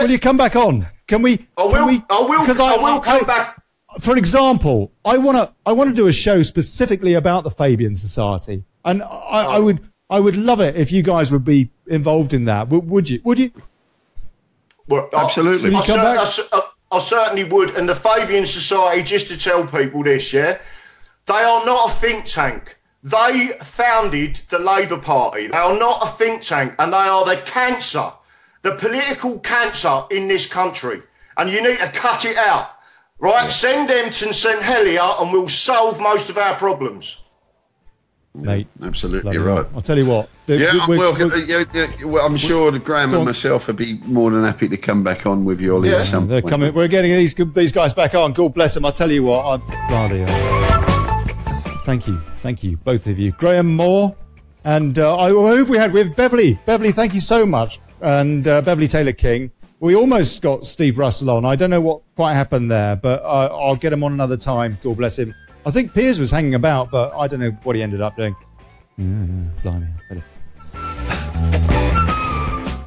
you come back on? Can we? I will come back. for example, I want to do a show specifically about the Fabian Society, and I would love it if you guys would be involved in that. Would you? Well, absolutely. I certainly would. And the Fabian Society, just to tell people this, yeah, they are not a think tank. They founded the Labour Party. They are not a think tank, and they are the cancer, the political cancer in this country. And you need to cut it out, right? Yeah. Send them to St Helier, and we'll solve most of our problems. Mate, absolutely right. I'll tell you what. I'm sure Grahame and myself would be more than happy to come back on with you, Olly, at some point. Coming. We're getting these guys back on. God bless them. I'll tell you what. Thank you, both of you, Grahame Moore, and who have we had with Beverley? Beverley, thank you so much, and Beverley Taylor King. We almost got Steve Russell on. I don't know what quite happened there, but I'll get him on another time. God bless him. I think Piers was hanging about, but I don't know what he ended up doing. Blimey.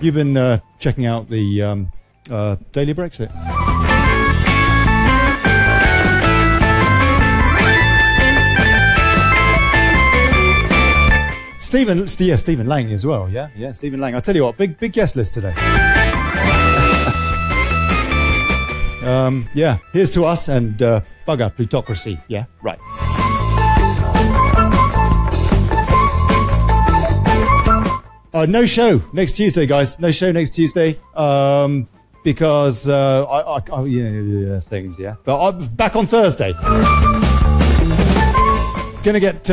You've been checking out the Daily Brexit. Stephen Lang as well. Yeah, Stephen Lang. I'll tell you what, big guest list today. Here's to us and bugger plutocracy. Yeah, right. No show next Tuesday, guys. No show next Tuesday because things. Yeah, but I'm back on Thursday. Going to get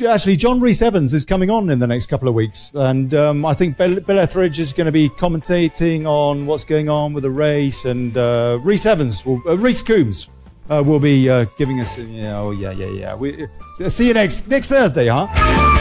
actually John Rhys-Evans is coming on in the next couple of weeks, and I think Bill Etheridge is going to be commentating on what's going on with the race, and Rhys Coombs will be giving us. See you next Thursday, huh?